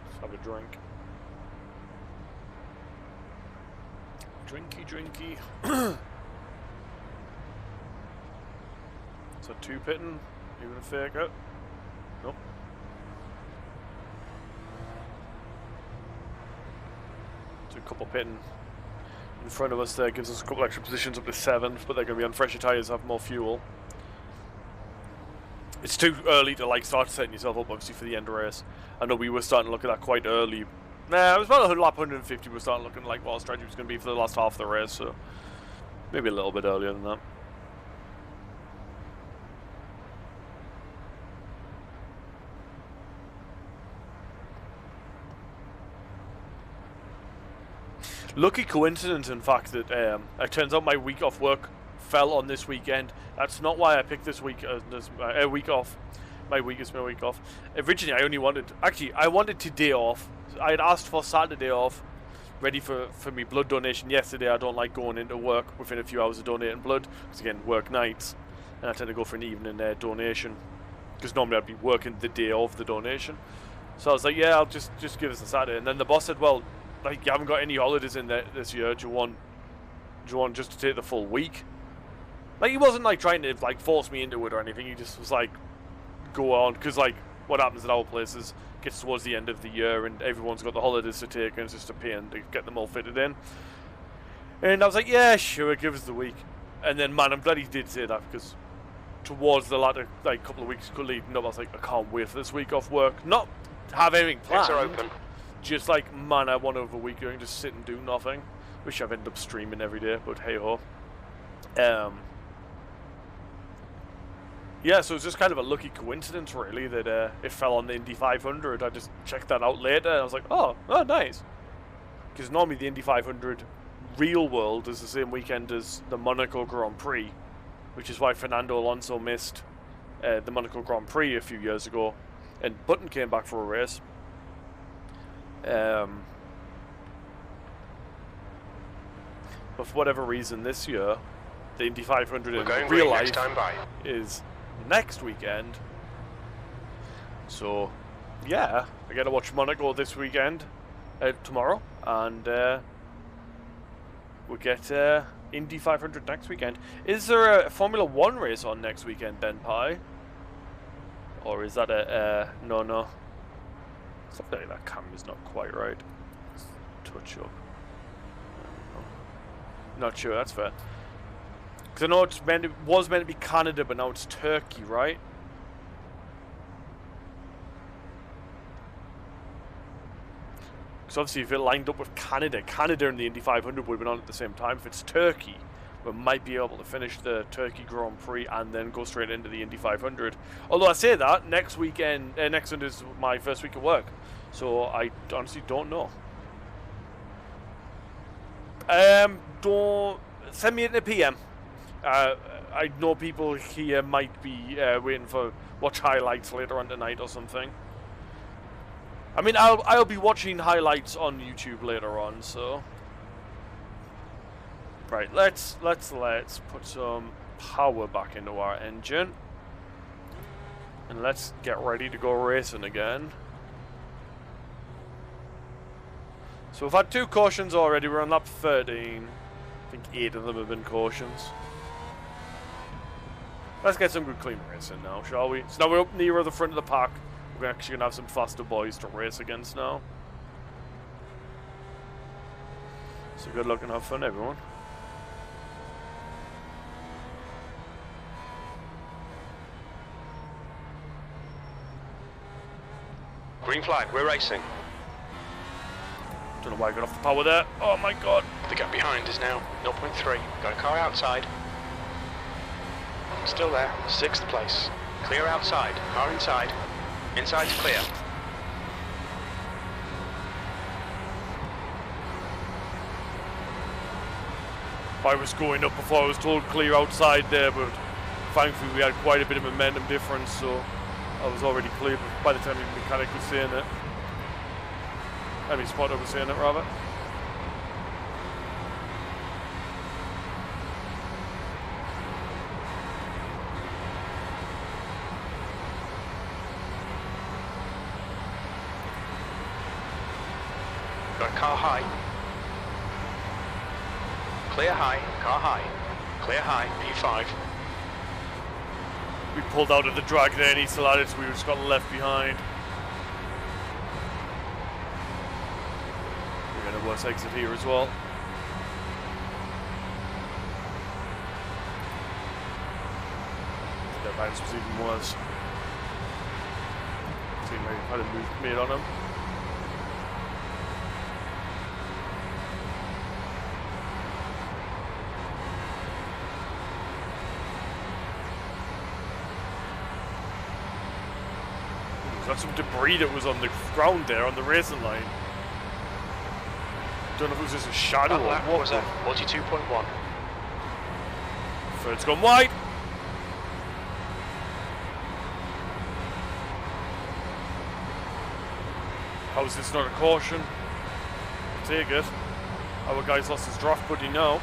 Let's have a drink. Drinky. So 2 pitting, you gonna fake it? Nope. So a couple pitting in front of us there gives us a couple extra positions up to 7th, but they're gonna be on fresher tyres, have more fuel. It's too early to like start setting yourself up obviously for the end of the race. I know we were starting to look at that quite early. Nah, it was about lap 150 we were starting looking like what our strategy was going to be for the last half of the race, so maybe a little bit earlier than that. Lucky coincidence, in fact, that it turns out my week off work fell on this weekend. That's not why I picked this week as a week off. My week is my week off. Originally, I wanted today off. I had asked for Saturday off, ready for me blood donation yesterday. I don't like going into work within a few hours of donating blood, because again, work nights, and I tend to go for an evening donation, because normally I'd be working the day of the donation. So I was like, yeah, I'll just give us a Saturday. And then the boss said, well, like, you haven't got any holidays in there this year. Do you want just to take the full week? Like, he wasn't like trying to like force me into it or anything. He just was like, go on, because like what happens at our place is gets towards the end of the year and everyone's got the holidays to take and it's just a pain to get them all fitted in. And I was like, yeah, sure, give us the week. And then, man, I'm glad he did say that, because towards the latter couple of weeks leading up, I was like, I can't wait for this week off work. Not have anything planned. Gates are open. Just like, man, I want to have a week going, just sit and do nothing. Wish I've ended up streaming every day, but hey ho. Yeah, so it's just kind of a lucky coincidence, really, that it fell on the Indy 500. I just checked that out later, and I was like, oh, nice. Because normally the Indy 500 real world is the same weekend as the Monaco Grand Prix, which is why Fernando Alonso missed the Monaco Grand Prix a few years ago, and Button came back for a race. But for whatever reason this year, the Indy 500 in real life is next weekend. So, yeah, I get to watch Monaco this weekend, tomorrow, and we get Indy 500 next weekend. Is there a Formula 1 race on next weekend then, Pi? Or is that a no? Something like that camera's not quite right. Let's touch up. Not sure, that's fair. Because I know it was meant to be Canada, but now it's Turkey, right? Because obviously if it lined up with Canada and the Indy 500 would have been on at the same time. If it's Turkey, we might be able to finish the Turkey Grand Prix and then go straight into the Indy 500. Although I say that, next weekend is my first week of work. So I honestly don't know. Don't send me in a PM. I know people here might be waiting for watch highlights later on tonight or something. I mean, I'll be watching highlights on YouTube later on. So, right, let's put some power back into our engine, and let's get ready to go racing again. So we've had 2 cautions already. We're on lap 13. I think 8 of them have been cautions. Let's get some good clean racing now, shall we? So now we're up nearer the front of the pack. We're actually going to have some faster boys to race against now. So good luck and have fun, everyone. Green flag, we're racing. Don't know why I got off the power there. Oh my god. The gap behind is now 0.3. Got a car outside. Still there, 6th place. Clear outside, car inside. Inside's clear. I was going up before I was told clear outside there, but thankfully we had quite a bit of momentum difference, so I was already clear by the time the mechanic was saying it. I mean, spotter was saying it, rather. Got a car high. Clear high, car high. Clear high, P5. We pulled out of the drag there and East Lattice, so we just got left behind. We're going to worse exit here as well. That bounce was even worse. Teammate had a move made on him. Got some debris that was on the ground there on the racing line. Don't know if it was just a shadow or what. Was that 42.1? Third's gone wide. How is this not a caution? I'll take it. Our guy's lost his draft buddy now.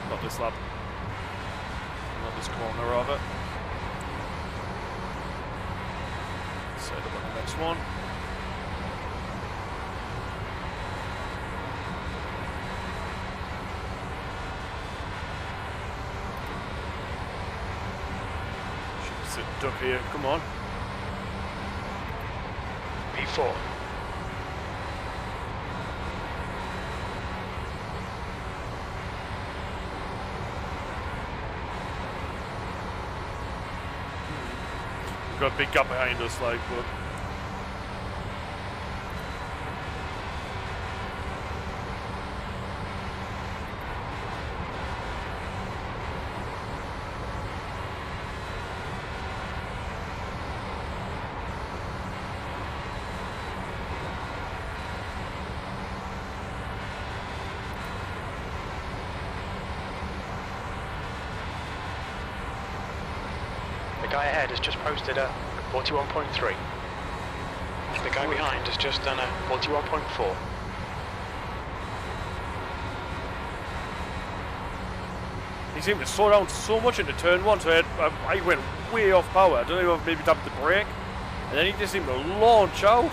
Not this lap. Not this corner, rather. Set up on the next one. Should sit duck here, come on. P4. We've got a big gap behind us, like, but... The guy ahead has just posted a 41.3. The guy behind has just done a 41.4. He seemed to slow down so much into turn 1, so I went way off power. I don't know if maybe tapped the brake, and then he just seemed to launch out.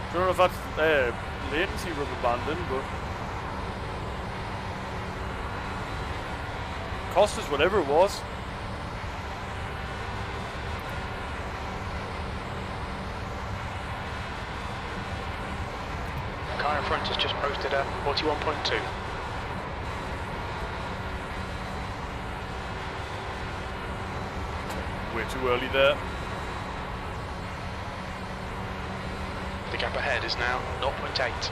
I don't know if that's latency rubber banding, but cost us whatever it was. The car in front has just posted a 41.2. Way too early there. The gap ahead is now 0.8.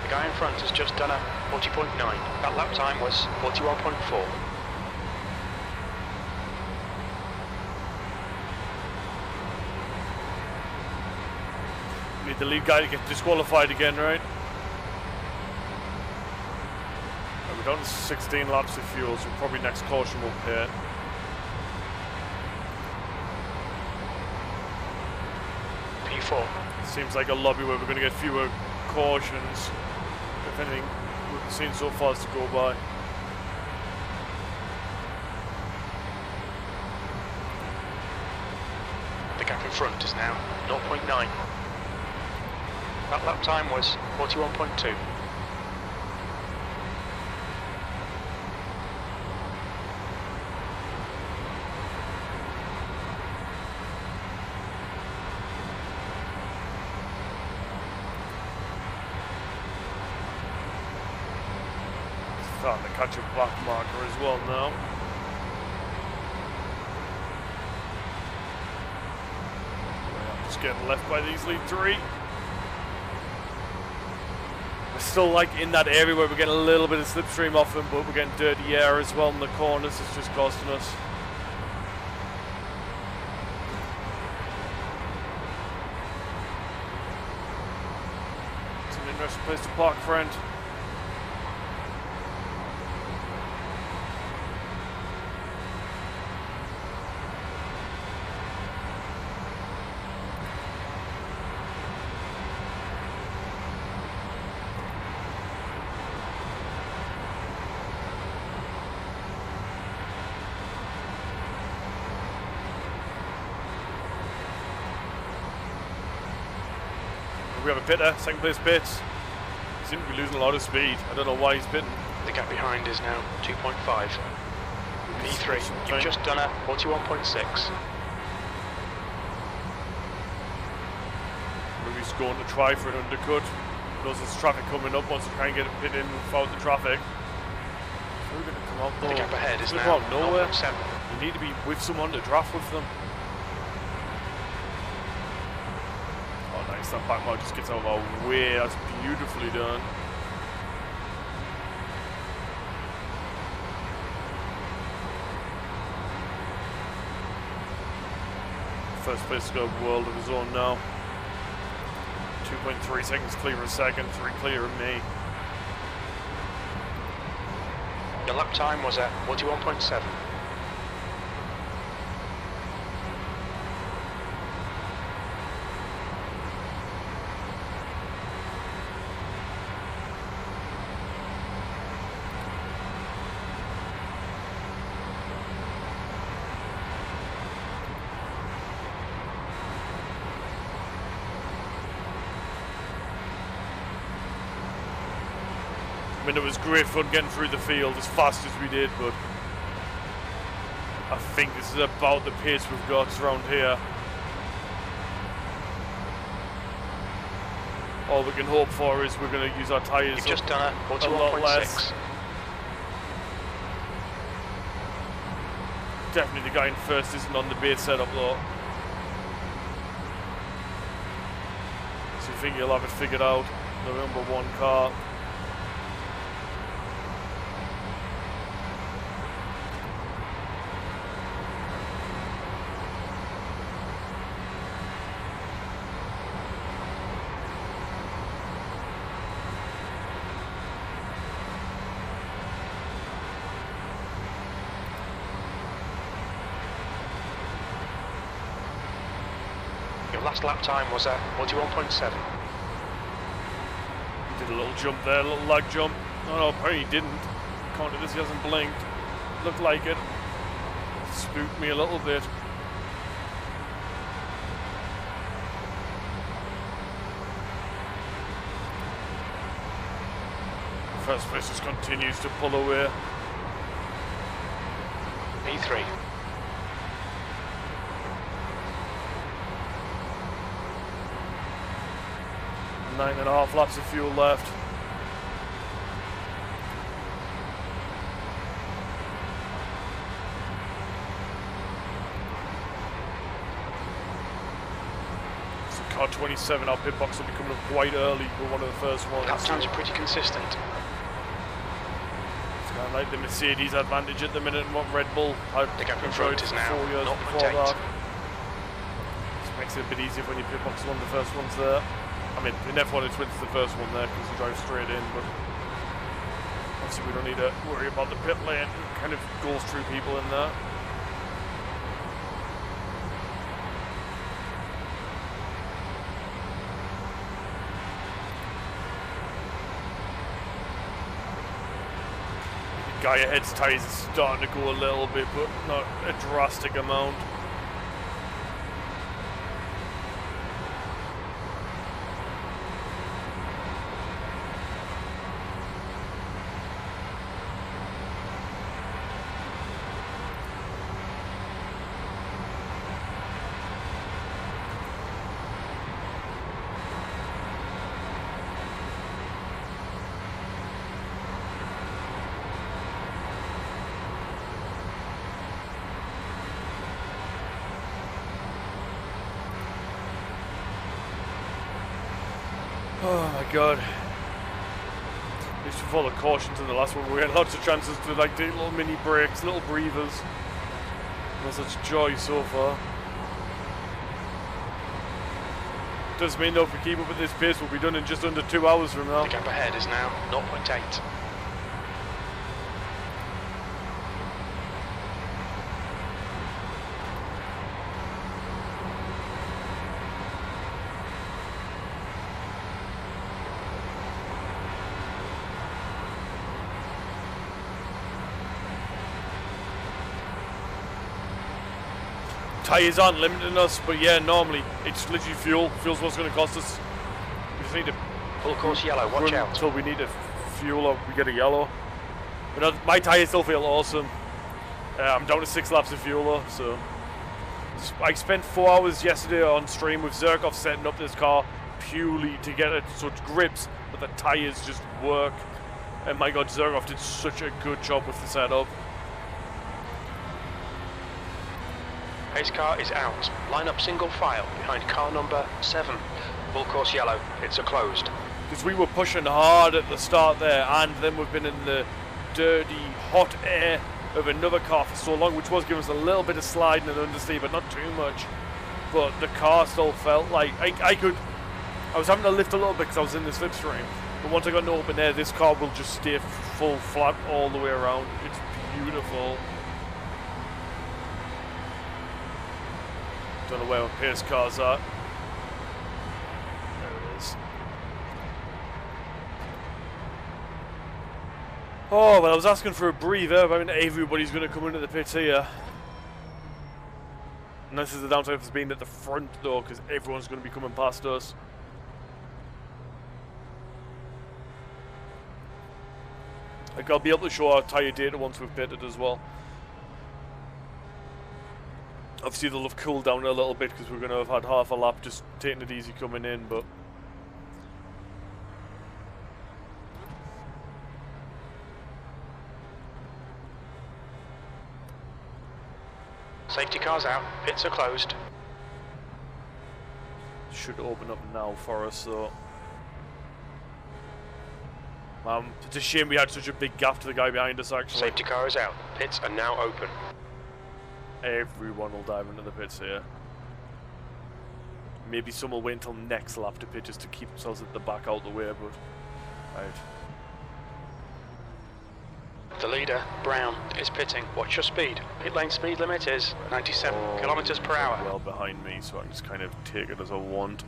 The guy in front has just done a 40.9. That lap time was 41.4. Need the lead guy to get disqualified again, right? We're down to 16 laps of fuel, so probably next caution will pit. P4. Seems like a lobby where we're going to get fewer cautions. If anything, we've seen so far as to go by. The gap in front is now 0.9. That lap time was 41.2. Starting to catch a black marker as well now. Just getting left by these lead 3. We're still like in that area where we're getting a little bit of slipstream off them, but we're getting dirty air as well in the corners. It's just costing us. It's an interesting place to park, friend. We have a pitter, second place pits. He seems to be losing a lot of speed. I don't know why he's pitting. The gap behind is now 2.5. P3, you've just done a 41.6. Maybe he's going to try for an undercut. Knows there's traffic coming up, wants to try and get a pit in without the traffic. So we're going to come out though. The gap ahead is We're now out nowhere. 0.7. You need to be with someone to draft with them. Oh nice, that back mark just gets out of our way. That's beautifully done. First place has got a world of his own now. 2.3 seconds clear of second, 3 clear of me. Your lap time was at 41.7. I mean, it was great fun getting through the field as fast as we did, but I think this is about the pace we've got around here. All we can hope for is we're going to use our tyres You've just done a a lot less. 41.6. Definitely the guy in first isn't on the base setup though. So you think you'll have it figured out, the number one car. Your last lap time was at 41.7. Did a little jump there, a little lag jump. Oh no, apparently he didn't. Counted as he hasn't blinked. Looked like it. Spooked me a little bit. First place just continues to pull away. P3. Nine and a half laps of fuel left. So car 27, our pit box will be coming up quite early. We're one of the first ones. Lap times are pretty consistent. It's kind of like the Mercedes advantage at the minute and what Red Bull had The gap in enjoyed front is now 4 years 0.8. before that. This makes it a bit easier when your pit box is one of the first ones there. I mean, in F1 it's the first one there because you drive straight in, but obviously we don't need to worry about the pit lane. It kind of goes through people in there. The guy ahead's tyres is starting to go a little bit, but not a drastic amount. Oh my god. At least with all the cautions in the last one, we had lots of chances to like take little mini breaks, little breathers. No such joy so far. Does mean though if we keep up at this pace we'll be done in just under 2 hours from now. The gap ahead is now 0.8. Tyres aren't limiting us, but yeah, normally it's literally fuel. Fuel's what's going to cost us. We just need to Full course yellow, watch run out. until we need a fuel or we get a yellow. But my tyres still feel awesome. I'm down to 6 laps of fuel though, so I spent 4 hours yesterday on stream with Zerkov setting up this car purely to get it so it grips, but the tyres just work. And my god, Zerkov did such a good job with the setup. Pace car is out. Line up single file behind car number 7. Full course yellow. It's a closed. Because we were pushing hard at the start there, and then we've been in the dirty, hot air of another car for so long, which was giving us a little bit of sliding and understeer, but not too much. But the car still felt like I was having to lift a little bit because I was in the slipstream. But once I got into open air, this car will just stay full flat all the way around. It's beautiful. Don't know where my pace car's at. There it is. Oh, well, I was asking for a breather, but I mean, everybody's going to come into the pits here. And this is the downside of being at the front, though, because everyone's going to be coming past us. Like, I'll be able to show our tyre data once we've pitted as well. Obviously, they'll have cooled down a little bit because we're going to have had half a lap just taking it easy coming in, but... Safety car's out, pits are closed. Should open up now for us, though. It's a shame we had such a big gap to the guy behind us, actually. Safety car is out, pits are now open. Everyone will dive into the pits here. Maybe some will wait until next lap to pit just to keep themselves at the back out the way, but... Right. The leader, Brown, is pitting. Watch your speed. Pit lane speed limit is 97 kilometers per hour. Well behind me, so I can just kind of take it as I want.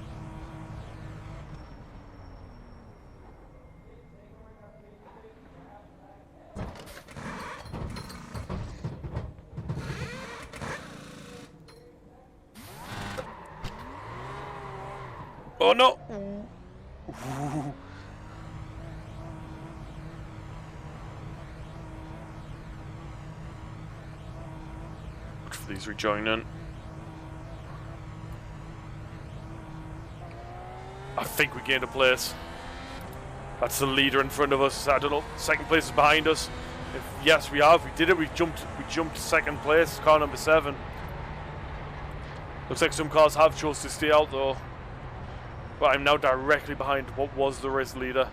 Oh no! Look for these rejoining. I think we gained a place. That's the leader in front of us. I don't know. Second place is behind us. Yes, we have. We did it. We jumped second place. Car number 7. Looks like some cars have chose to stay out though. But I'm now directly behind what was the race leader.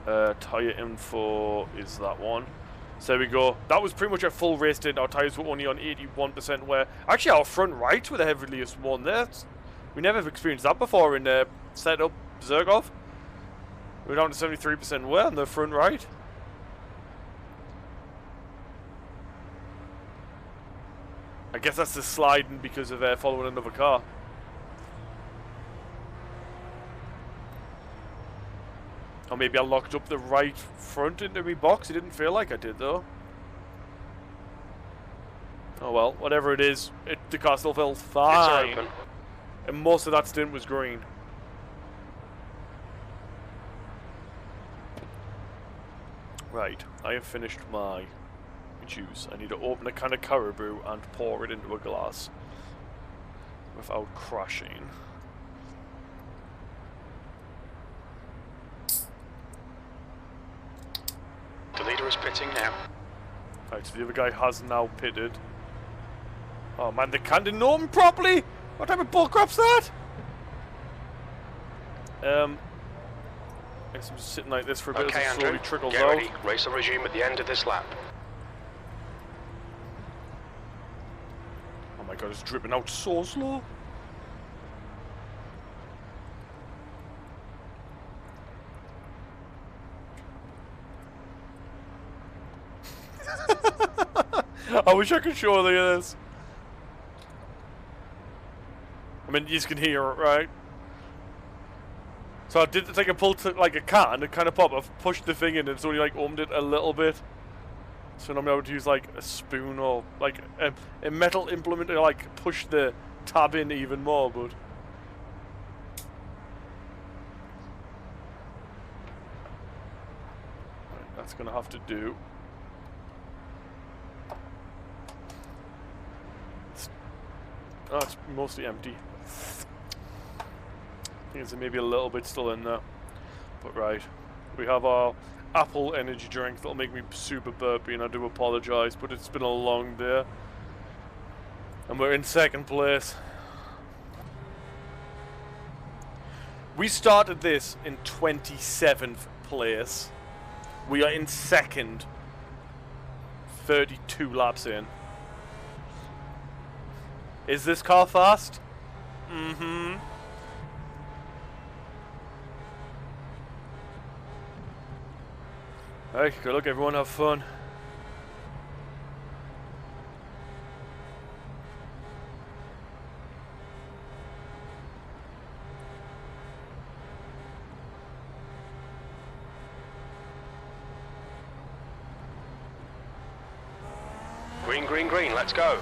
Tyre info is that one. So there we go. That was pretty much a full race day. Our tyres were only on 81% wear. Actually, our front right were the heaviest one there. We never have experienced that before in setup Zergov. We're down to 73% wear on the front right. I guess that's the sliding because of following another car. Or maybe I locked up the right front into my box. It didn't feel like I did though. Oh well, whatever it is, the car still felt fine. And most of that stint was green. Right, I have finished my juice. I need to open a can of caribou and pour it into a glass without crashing. The leader is pitting now. Right, so the other guy has now pitted. Oh man, the can didn't open properly! What type of bullcrap's that? I guess I'm just sitting like this for a bit as it slowly trickles out. Ready. Race will resume at the end of this lap. Oh my god, it's dripping out so slow. I wish I could show you this. I mean, you can hear it, right? So I did take a pull to like a can and kind of pop. I've pushed the thing in and it's only like opened it a little bit. So now I'm able to use like a spoon or like a metal implement to like push the tab in even more, but... Right, that's gonna have to do. Oh, it's mostly empty. I think there's maybe a little bit still in there. But right, we have our apple energy drink that'll make me super burpy, and I do apologise, but it's been a long day. And we're in second place. We started this in 27th place. We are in second, 32 laps in. Is this car fast? Mm-hmm. Alright, good luck everyone, have fun. Green, green, green, let's go.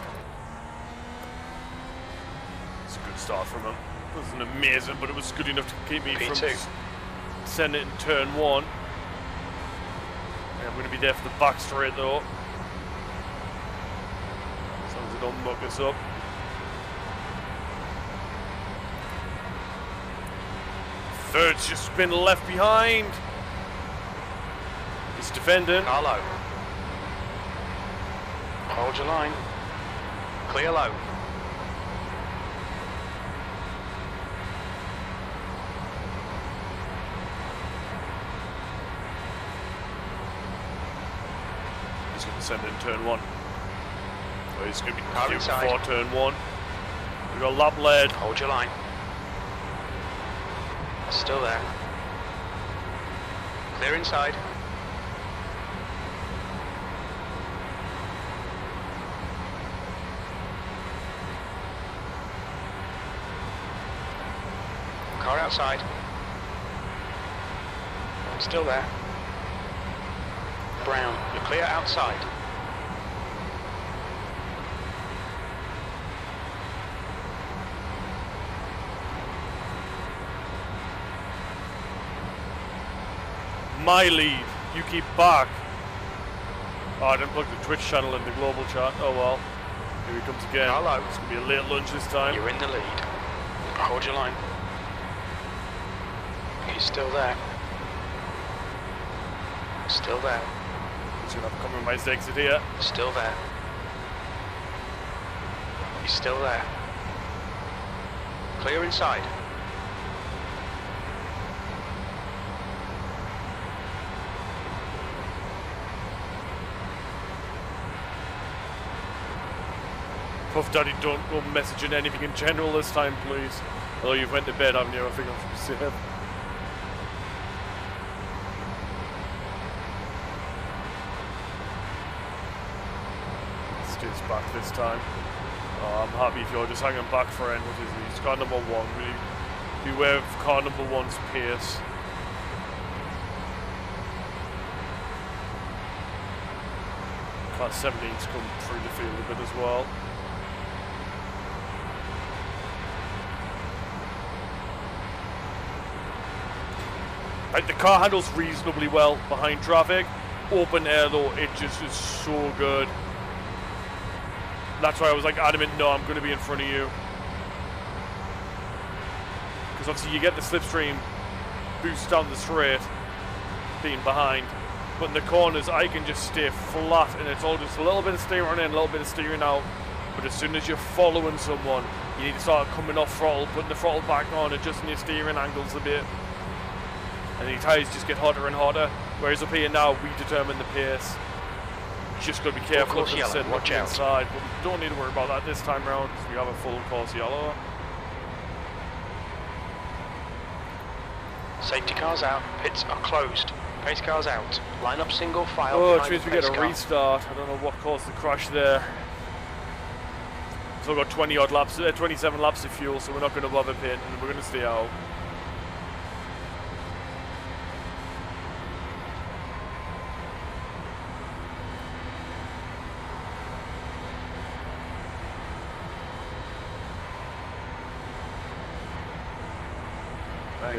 It's a good start from him. It wasn't amazing, but it was good enough to keep me P2. from send it in turn 1. And I'm going to be there for the back straight though. As long as it don't muck us up. Third's just been left behind. He's defending. Car low. Hold your line. Clear low. He's going to send it in turn 1. So he's going to be Car due inside. before turn 1. We've got lap lead. Hold your line. Still there. Clear inside. Car outside. Still there. Brown, you're clear outside. My lead. You keep back. Oh, I didn't plug the Twitch channel in the global chat. Oh well. Here he comes again. Hello. It's going to be a late lunch this time. You're in the lead. Hold your line. He's still there. Still there. He's going to have a compromised exit here. Still there. He's still there. Clear inside. Puff Daddy, don't go messaging anything in general this time, please. Although you've went to bed, haven't you? I think I'm safe. Stays back this time. Oh, I'm happy if you're just hanging back for end. What is he? He's car number 1. Really beware of car number 1's pace. Car 17's come through the field a bit as well. Like, the car handles reasonably well behind traffic. Open air though, it just is so good. That's why I was like adamant, no, I'm going to be in front of you. Because obviously you get the slipstream boost down the straight, being behind. But in the corners, I can just stay flat, and it's all just a little bit of steering in, a little bit of steering out. But as soon as you're following someone, you need to start coming off throttle, putting the throttle back on, adjusting your steering angles a bit. And the tyres just get hotter and hotter. Whereas up here now, we determine the pace. Just got to be careful of the setting up the inside. But we don't need to worry about that this time round because we have a full course yellow. Safety cars out. Pits are closed. Pace cars out. Line up single file. Oh, it means we get a restart. I don't know what caused the crash there. So we've got 20 odd laps, 27 laps of fuel, so we're not going to bother pitting. We're going to stay out.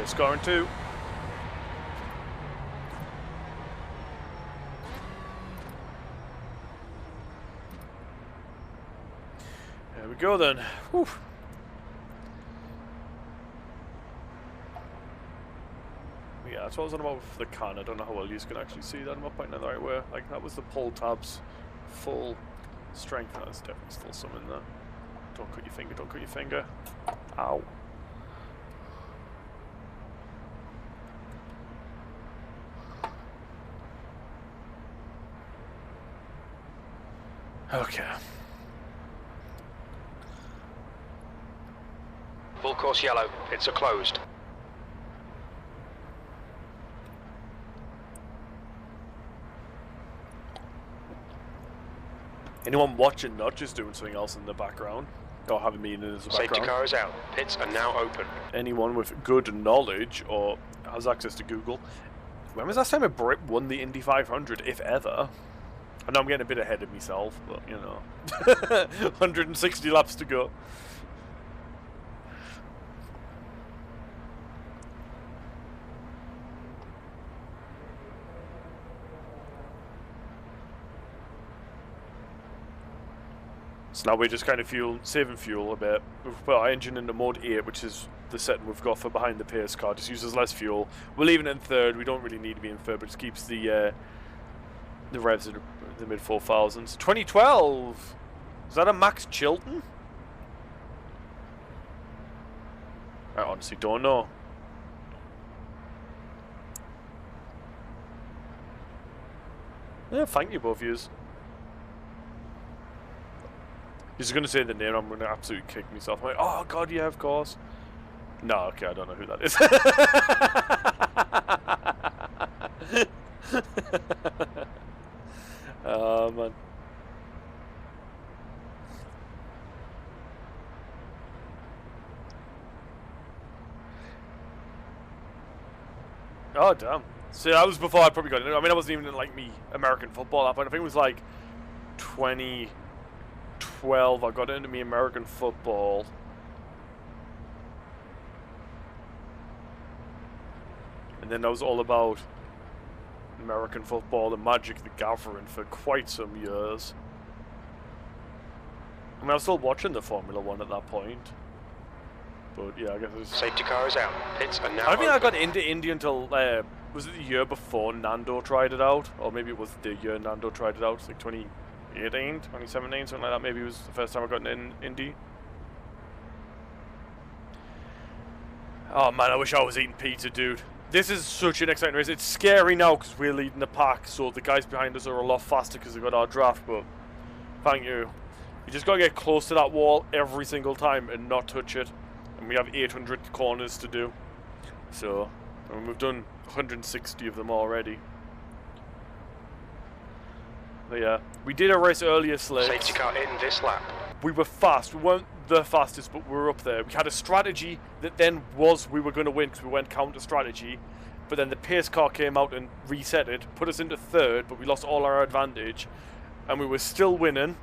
Scoring 2. There we go then. Whew. Yeah, that's what I was on about with the can. I don't know how well you can actually see that. I'm not pointing the right way. Like, that was the pull tabs full strength. There's definitely still some in there. Don't cut your finger, don't cut your finger. Ow. Okay. Full course yellow. Pits are closed. Anyone watching not just doing something else in the background or having me in as a background? Safety car is out. Pits are now open. Anyone with good knowledge or has access to Google. When was the last time a Brit won the Indy 500, if ever? I know I'm getting a bit ahead of myself, but you know. 160 laps to go. So now we're just kind of saving fuel a bit. We've put our engine into mode 8, which is the setting we've got for behind the pace car. Just uses less fuel. We're leaving it in third. We don't really need to be in third, but it just keeps the revs in the mid 4000s. 2012. Is that a Max Chilton? I honestly don't know. Yeah, thank you both yous. He's going to say the name, I'm going to absolutely kick myself. I'm like, oh god, yeah, of course. No, okay, I don't know who that is. Oh, man. Oh, damn. See, that was before I probably got into it. I mean, I wasn't even in, like, me American football at that point. I think it was, like, 2012 I got into me American football. And then that was all about American football and Magic the Gathering for quite some years. I mean, I was still watching the Formula 1 at that point. But yeah, I guess it was... Safety car is out. Pits are now I think I open. got into Indy until, was it the year before Nando tried it out? Or maybe it was the year Nando tried it out, it's like 2018, 2017, something like that. Maybe it was the first time I got in Indy. Oh man, I wish I was eating pizza, dude. This is such an exciting race. It's scary now because we're leading the pack, so the guys behind us are a lot faster because they've got our draft, but thank you. You just got to get close to that wall every single time and not touch it. And we have 800 corners to do. So, and we've done 160 of them already. But yeah, we did a race earlier, Slate. Safety car in this lap. We were fast. We weren't the fastest, but we were up there. We had a strategy that then was we were going to win because we went counter strategy. But then the pace car came out and reset it, put us into third, but we lost all our advantage. And we were still winning.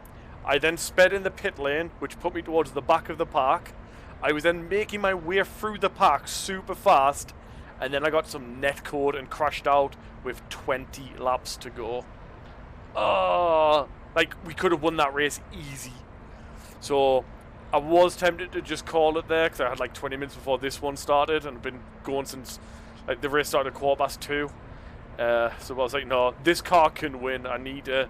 I then sped in the pit lane, which put me towards the back of the park. I was then making my way through the park super fast. And then I got some net code and crashed out with 20 laps to go. Oh, like we could have won that race easy. So I was tempted to just call it there because I had like 20 minutes before this one started and I've been going since like the race started at 2:15. So I was like, no, this car can win. I need to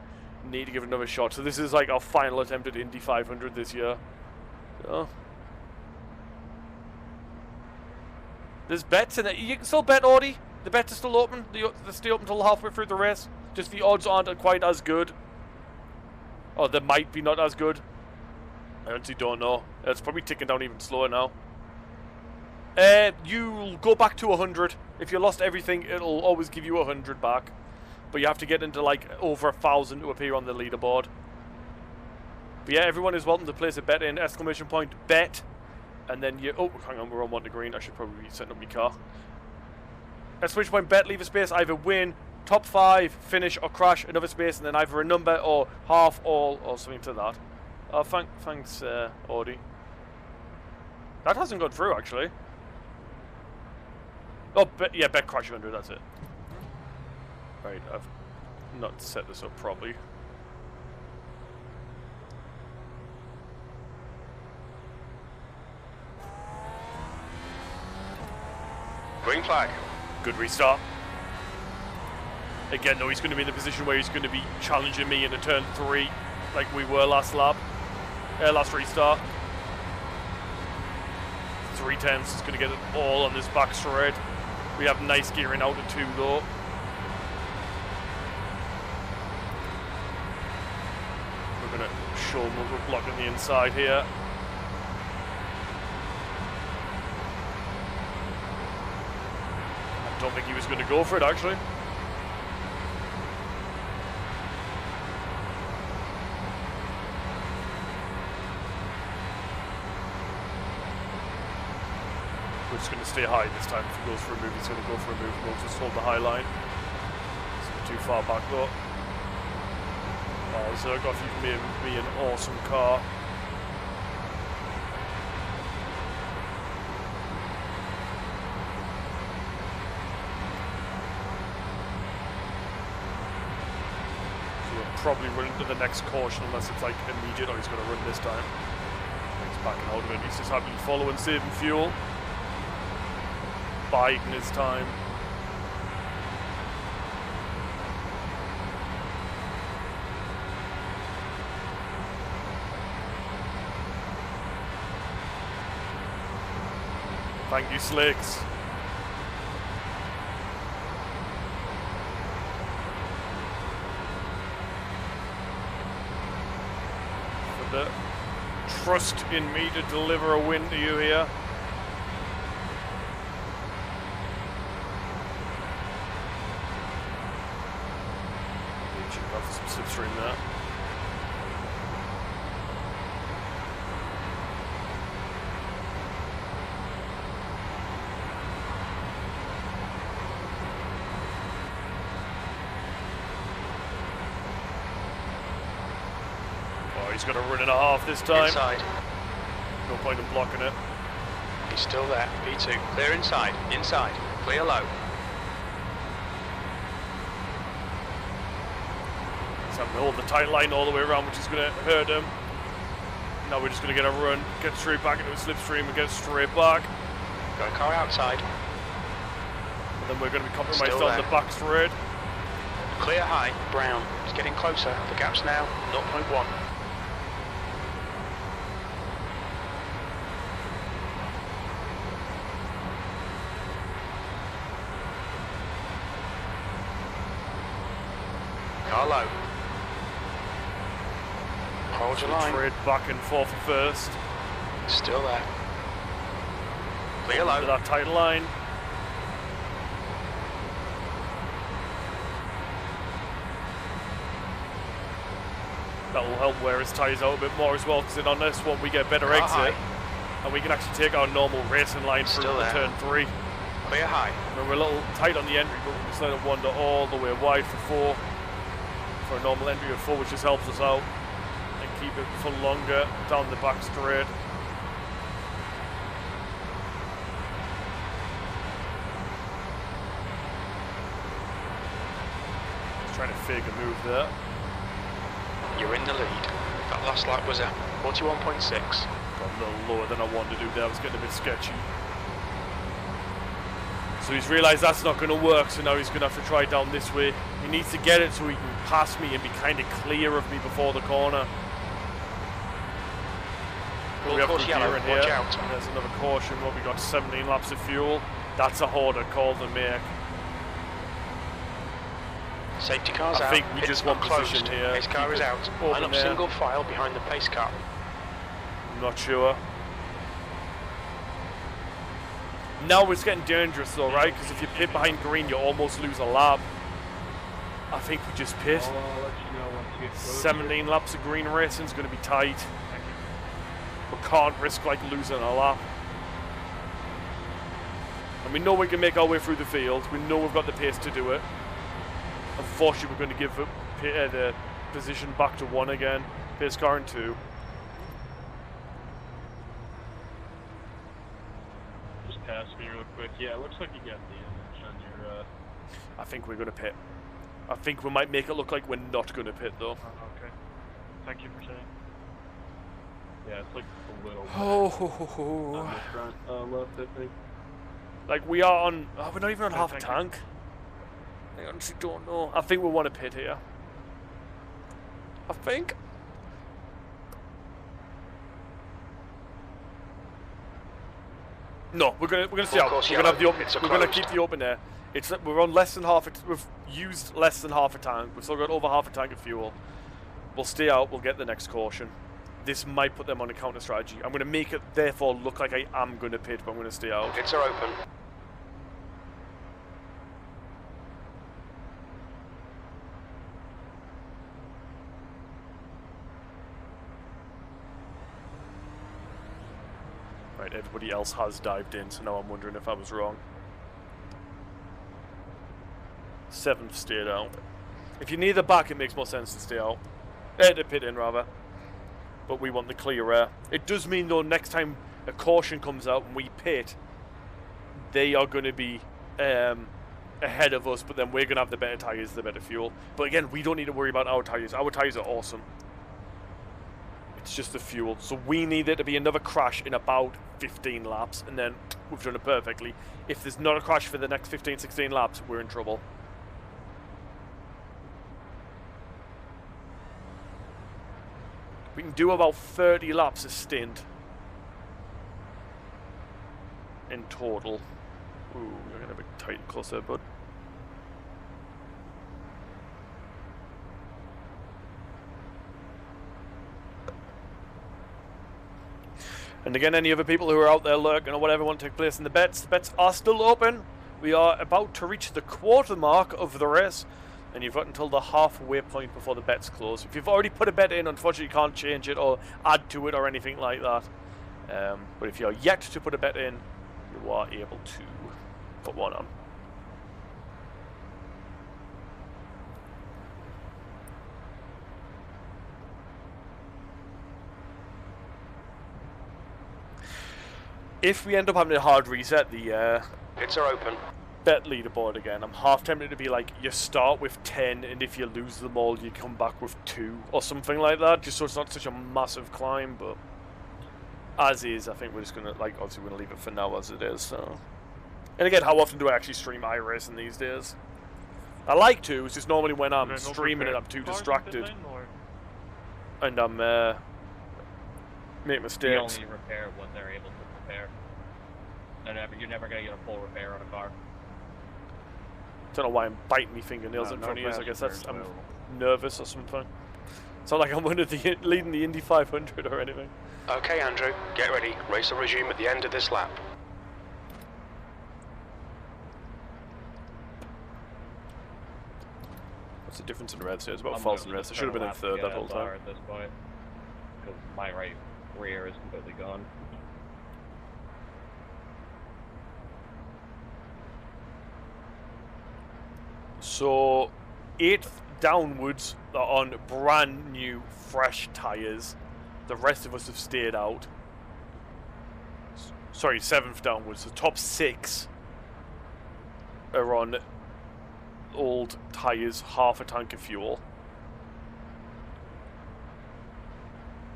give it another shot. So this is like our final attempt at Indy 500 this year. So there's bets in it. You can still bet, Audi. The bets are still open. They stay open until halfway through the race. Just the odds aren't quite as good. Or they might be not as good. I honestly don't know. It's probably ticking down even slower now. You'll go back to 100. If you lost everything, it'll always give you 100 back. But you have to get into like over 1,000 to appear on the leaderboard. But yeah, everyone is welcome to place a bet in. Exclamation point, bet. And then you... Oh, hang on, we're on 1 to green. I should probably be setting up my car. Exclamation point, bet, leave a space, either win, top 5, finish, or crash, another space, and then either a number, or half, all, or something to that. Thanks, Audi. That hasn't gone through, actually. Oh, yeah, bet crash 100, that's it. Right, I've not set this up properly. Green flag. Good restart. Again, though, he's going to be in a position where he's going to be challenging me in a turn 3, like we were last lap. Last restart. 3/10 is going to get it all on this back straight. We have nice gearing out at 2 though. We're going to show him we're blocking the inside here. I don't think he was going to go for it actually. We're just going to stay high this time. If he goes for a move, he's going to go for a move. We'll just hold the high line. It's too far back though. Oh, Zergoff, you've made me an awesome car. So we'll probably run into the next caution unless it's like immediate. Oh, he's going to run this time. He's backing out of it. He's just happily following, saving fuel. Biding his time. Thank you, Slicks. For the trust in me to deliver a win to you here. Should have some slipstream there. He's got a run and a half this time. Inside. No point in blocking it. He's still there. P2. Clear inside. Inside. Clear low. He's having to hold the tight line all the way around, which is going to hurt him. Now we're just going to get a run, get straight back into a slipstream and get straight back. Got a car outside. And then we're going to be compromised on the back straight. Clear high. Brown. It's getting closer. The gap's now 0.1. Car low. Hold your line. Trade back and forth at first. Still there. Clear low. Into that tight line. That will help wear his tyres out a bit more as well, because on this one we get better exit. And we can actually take our normal racing line through turn 3. Clear high. We're a little tight on the entry, but we just let it wander all the way wide for 4. For a normal entry of 4, which just helps us out. And keep it for longer down the back straight. Just trying to fake a move there. You're in the lead. That last lap was at 41.6. Got a little lower than I wanted to do there. I was getting a bit sketchy. So he's realised that's not going to work, so now he's going to have to try down this way. He needs to get it so he can pass me and be kind of clear of me before the corner. We have course yellow, in here. watch out. There's another caution. Well, we got 17 laps of fuel. That's a harder call to make. Safety car's out. I think we just want closed. position here. Pace car is out. Line up single file behind the pace car. I'm not sure. Now it's getting dangerous though, right? Because if you pit behind green, you almost lose a lap. I think we just pit. I'll let you know once you get closer. 17 laps of green racing is going to be tight. We can't risk like losing a lap. And we know we can make our way through the field. We know we've got the pace to do it. Unfortunately, we're going to give the position back to 1 again. Pace car in 2. Just pass me real quick. Yeah, it looks like you got the image on your. I think we're going to pit. I think we might make it look like we're not going to pit though. Okay. Thank you for saying. Yeah, it's like a little. Oh. On the front left, I think. Like we are on. Oh, we're not even on half a thank you. tank. I honestly don't know. I think we want to pit here. I think. No, we're gonna stay out. We're gonna have the open. We're gonna keep the open air. It's we're on less than half. We've used less than half a tank. We've still got over half a tank of fuel. We'll stay out. We'll get the next caution. This might put them on a counter strategy. I'm gonna make it therefore look like I am gonna pit, but I'm gonna stay out. Pits are open. Right, everybody else has dived in, so now I'm wondering if I was wrong. 7th stayed out. If you're near the back, it makes more sense to stay out. To pit in, rather. But we want the clear air. It does mean, though, next time a caution comes out and we pit, they are going to be ahead of us, but then we're going to have the better tyres, the better fuel. But again, we don't need to worry about our tyres. Our tyres are awesome. It's just the fuel. So we need there to be another crash in about 15 laps, and then we've done it perfectly. If there's not a crash for the next 15, 16 laps, we're in trouble. We can do about 30 laps a stint in total. Ooh, we're going to be tight and close there, bud. And again, any other people who are out there lurking or whatever want to take place in the bets are still open. We are about to reach the quarter mark of the race, and you've got until the halfway point before the bets close. If you've already put a bet in, unfortunately you can't change it or add to it or anything like that. But if you're yet to put a bet in, you are able to put one on. If we end up having a hard reset, the Pits are open. bet leaderboard again, I'm half tempted to be like, you start with 10, and if you lose them all, you come back with 2, or something like that, just so it's not such a massive climb, but as is, I think we're just going to, like, obviously we're going to leave it for now as it is, so. And again, how often do I actually stream iRacing these days? I like to, it's just normally when I'm streaming and I'm too distracted, and I'm, make mistakes. We only repair what they're able to repair. You're never going to get a full repair on a car. Don't know why I'm biting my fingernails in front of you. I guess that's I'm nervous or something. It's not like I'm leading the Indy 500 or anything. Okay, Andrew, get ready. Race will resume at the end of this lap. What's the difference in the revs here? It's about false in revs. I should have been in third that whole time. At this point, because my right rear is completely gone. So, 8th downwards are on brand new, fresh tyres. The rest of us have stayed out. Sorry, 7th downwards. The top 6 are on old tyres, half a tank of fuel.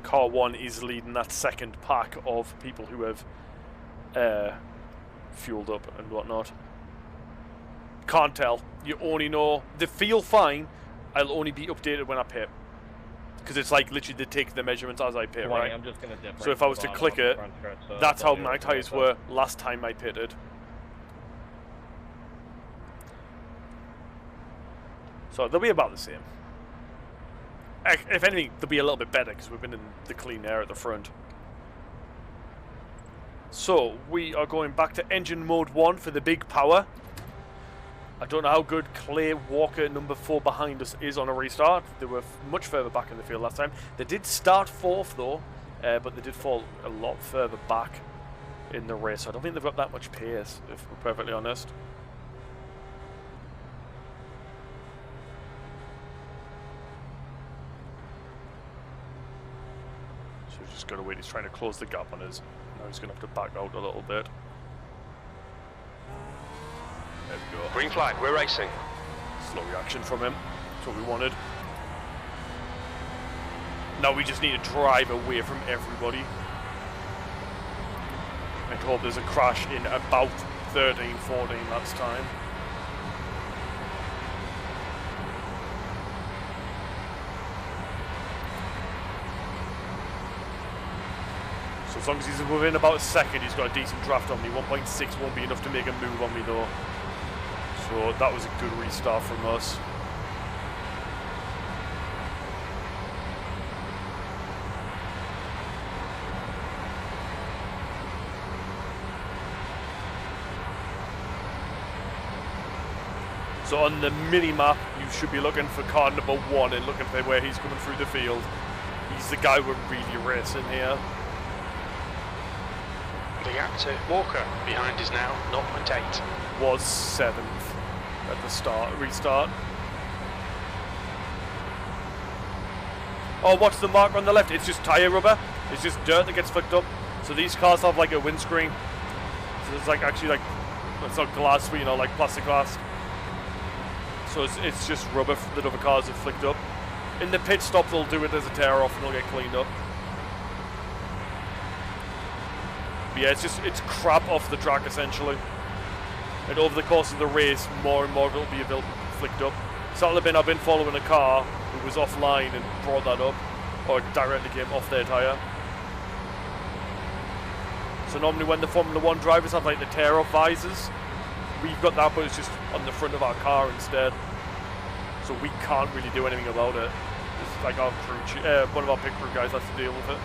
Car 1 is leading that second pack of people who have fueled up and whatnot. Can't tell. You only know. They feel fine. I'll only be updated when I pit. Because it's like literally they take the measurements as I pit, right? I'm just gonna dip so if I was to click it, that's how my tyres were last time I pitted. So they'll be about the same. If anything, they'll be a little bit better because we've been in the clean air at the front. So we are going back to engine mode 1 for the big power. I don't know how good Clay Walker number 4 behind us is on a restart. They were much further back in the field last time. They did start 4th though, but they did fall a lot further back in the race. So I don't think they've got that much pace, if we're perfectly honest. So we've just got to wait. He's trying to close the gap on us. Now he's going to have to back out a little bit. There we go. Green flag, we're racing. Slow reaction from him. That's what we wanted. Now we just need to drive away from everybody. And hope there's a crash in about 13, 14 laps time. So as long as he's within about a second, he's got a decent draft on me. 1.6 won't be enough to make a move on me though. So that was a good restart from us. So on the mini-map, you should be looking for car number 1 and looking for where he's coming through the field. He's the guy we're really racing here. The gap to Walker behind is now 0.8. Was 7th at the restart. Oh, what's the mark on the left? It's just tyre rubber. It's just dirt that gets flicked up. So these cars have like a windscreen. So it's like actually like, it's not glass, but you know, like plastic glass. So it's just rubber that other cars have flicked up. In the pit stop, they'll do it as a tear-off and it'll get cleaned up. But yeah, it's crap off the track, essentially. And over the course of the race, more and more of it will be flicked up. So I've been following a car who was offline and brought that up, or directly came off their tyre. So normally when the Formula 1 drivers have like the tear-off visors, we've got that, but it's just on the front of our car instead. So we can't really do anything about it. It's like our crew, one of our pit crew guys has to deal with it.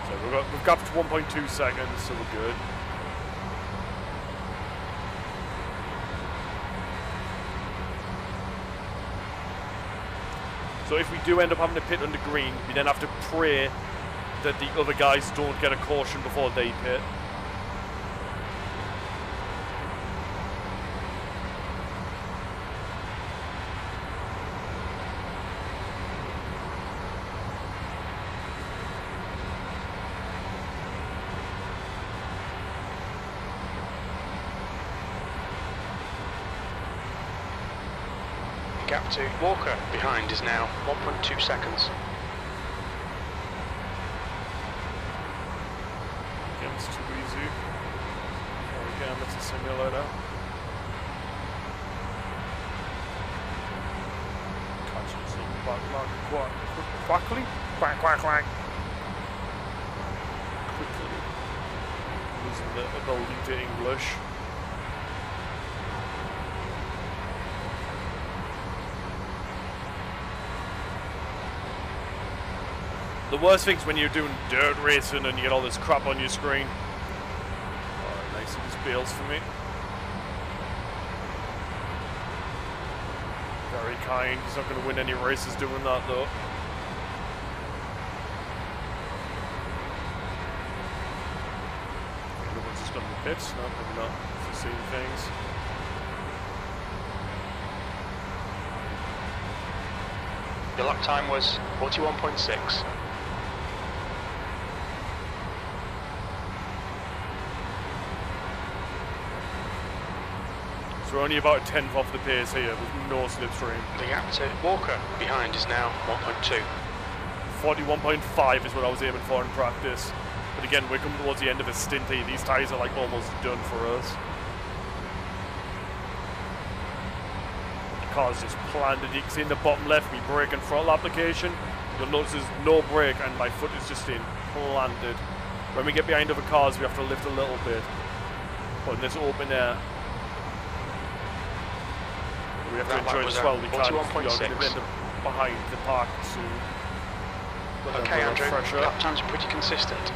So we've got 1.2 seconds, so we're good. So if we do end up having to pit under green, we then have to pray that the other guys don't get a caution before they pit. Gap to Walker behind is now 1.2 seconds. It's too easy. Again, it's a simulator. Catching some quickly. Losing the ability to English. The worst thing's when you're doing dirt racing and you get all this crap on your screen. Alright, nice, he just bails for me. Very kind, he's not going to win any races doing that though. Everyone's just done the pits, no, maybe not, for seeing things. Your lap time was 41.6. So we're only about a tenth off the pace here with no slipstream. The gap to Walker behind is now 1.2. 41.5 is what I was aiming for in practice. But again, we're coming towards the end of a stint here. These tyres are like almost done for us. The car's just planted. You can see in the bottom left, me brake and throttle application. You'll notice there's no brake and my foot is just in planted. When we get behind other cars, we have to lift a little bit. But in this open air, we have to enjoy it as well. We can't, we are going to end up behind the park soon. But okay, Andrew, lap times are pretty consistent.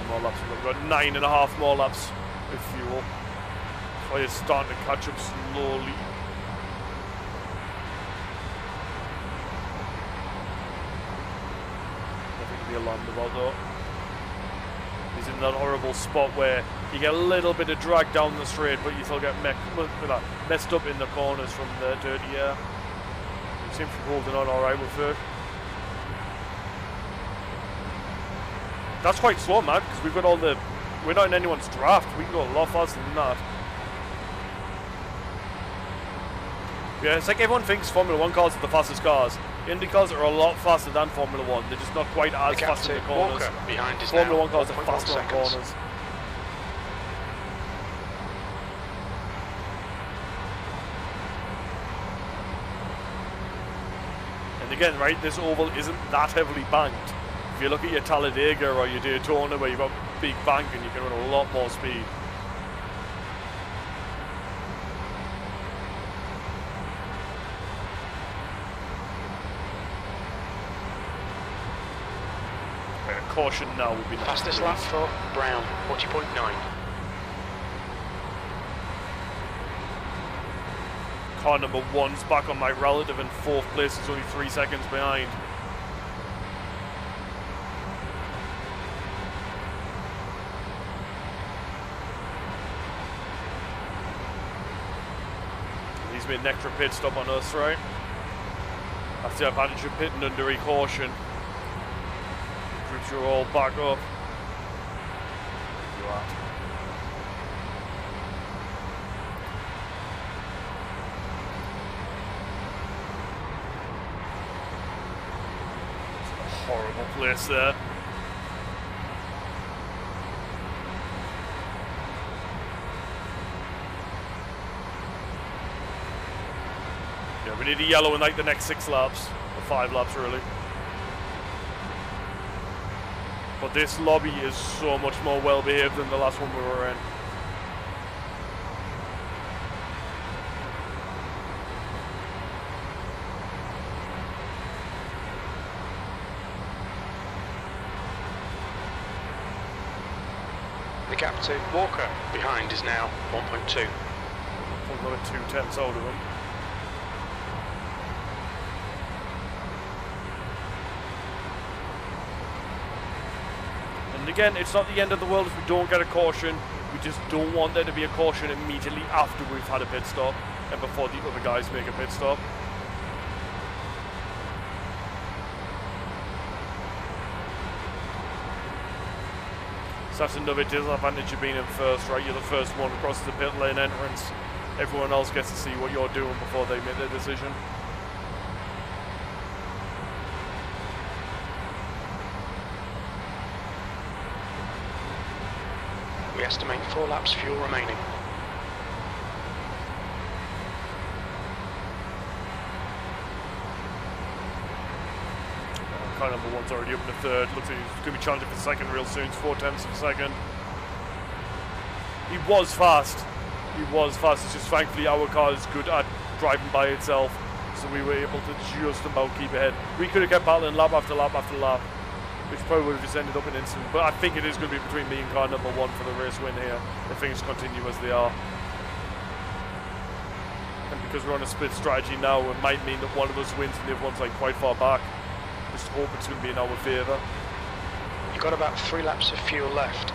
More laps. We've got 9.5 more laps with fuel. So it's starting to catch up slowly. Nothing to be alarmed about though. He's in that horrible spot where you get a little bit of drag down the straight, but you still get messed up in the corners from the dirty air. You seem to be holding on alright with it. That's quite slow, man, because we've got all the... We're not in anyone's draft. We can go a lot faster than that. Yeah, it's like everyone thinks Formula 1 cars are the fastest cars. Indy cars are a lot faster than Formula 1. They're just not quite as fast in the corners. Behind is Formula now 1 cars are faster in corners. And again, right, this oval isn't that heavily banked. If you look at your Talladega or your Daytona where you've got big banking, you can run a lot more speed. Caution now would be nice. Fastest lap for Brown, 40.9. Car number 1's back on my relative in 4th place. It's only 3 seconds behind. He's made an extra pit stop on us, right? That's the advantage of pitting under a caution. Groups are all back up. horrible place there. Yeah, we need a yellow in like the next 6 laps, or 5 laps really. But this lobby is so much more well behaved than the last one we were in. The gap to Walker behind is now 1.2. Another 2/10 out of them. And again, it's not the end of the world if we don't get a caution. We just don't want there to be a caution immediately after we've had a pit stop and before the other guys make a pit stop. So that's another disadvantage of being in first, right? You're the first one across the pit lane entrance. Everyone else gets to see what you're doing before they make their decision. We estimate 4 laps fuel remaining. Car number 1's already up in the third. Looks like he's going to be challenging for second real soon. It's 4/10 of a second. He was fast. He was fast. It's just thankfully our car is good at driving by itself. So we were able to just about keep ahead. We could have kept battling lap after lap after lap, which probably would have just ended up in instant. But I think it is going to be between me and car number 1 for the race win here, if things continue as they are. And because we're on a split strategy now, it might mean that one of us wins and the other one's like quite far back. Just hope it's going to be in our favour. You've got about 3 laps of fuel left.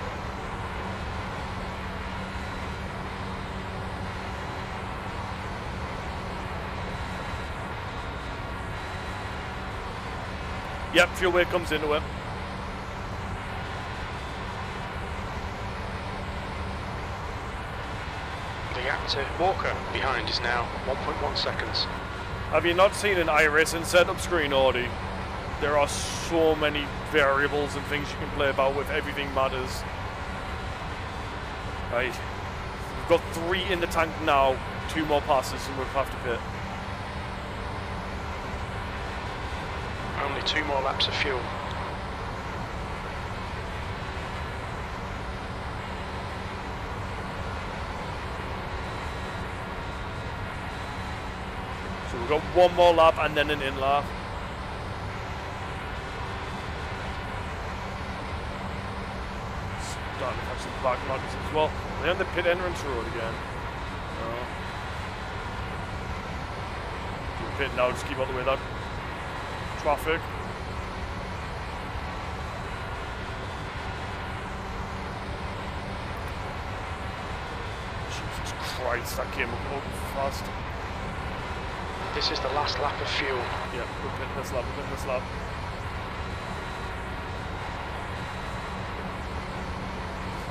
Yep, fuel weight comes into it. The gap to Walker behind is now 1.1 seconds. Have you not seen an iRacing setup screen, Audi? There are so many variables and things you can play about with. Everything matters. Right. We've got 3 in the tank now. 2 more passes and we'll have to pit. Only 2 more laps of fuel. So we've got 1 more lap and then an in lap. Starting to have some black markers as well. They're on the pit entrance road again. No. Do the pit now, just keep all the way down. Traffic. Jesus Christ, that came up fast. This is the last lap of fuel. Yeah, we're pitting this lap, we're pitting this lap.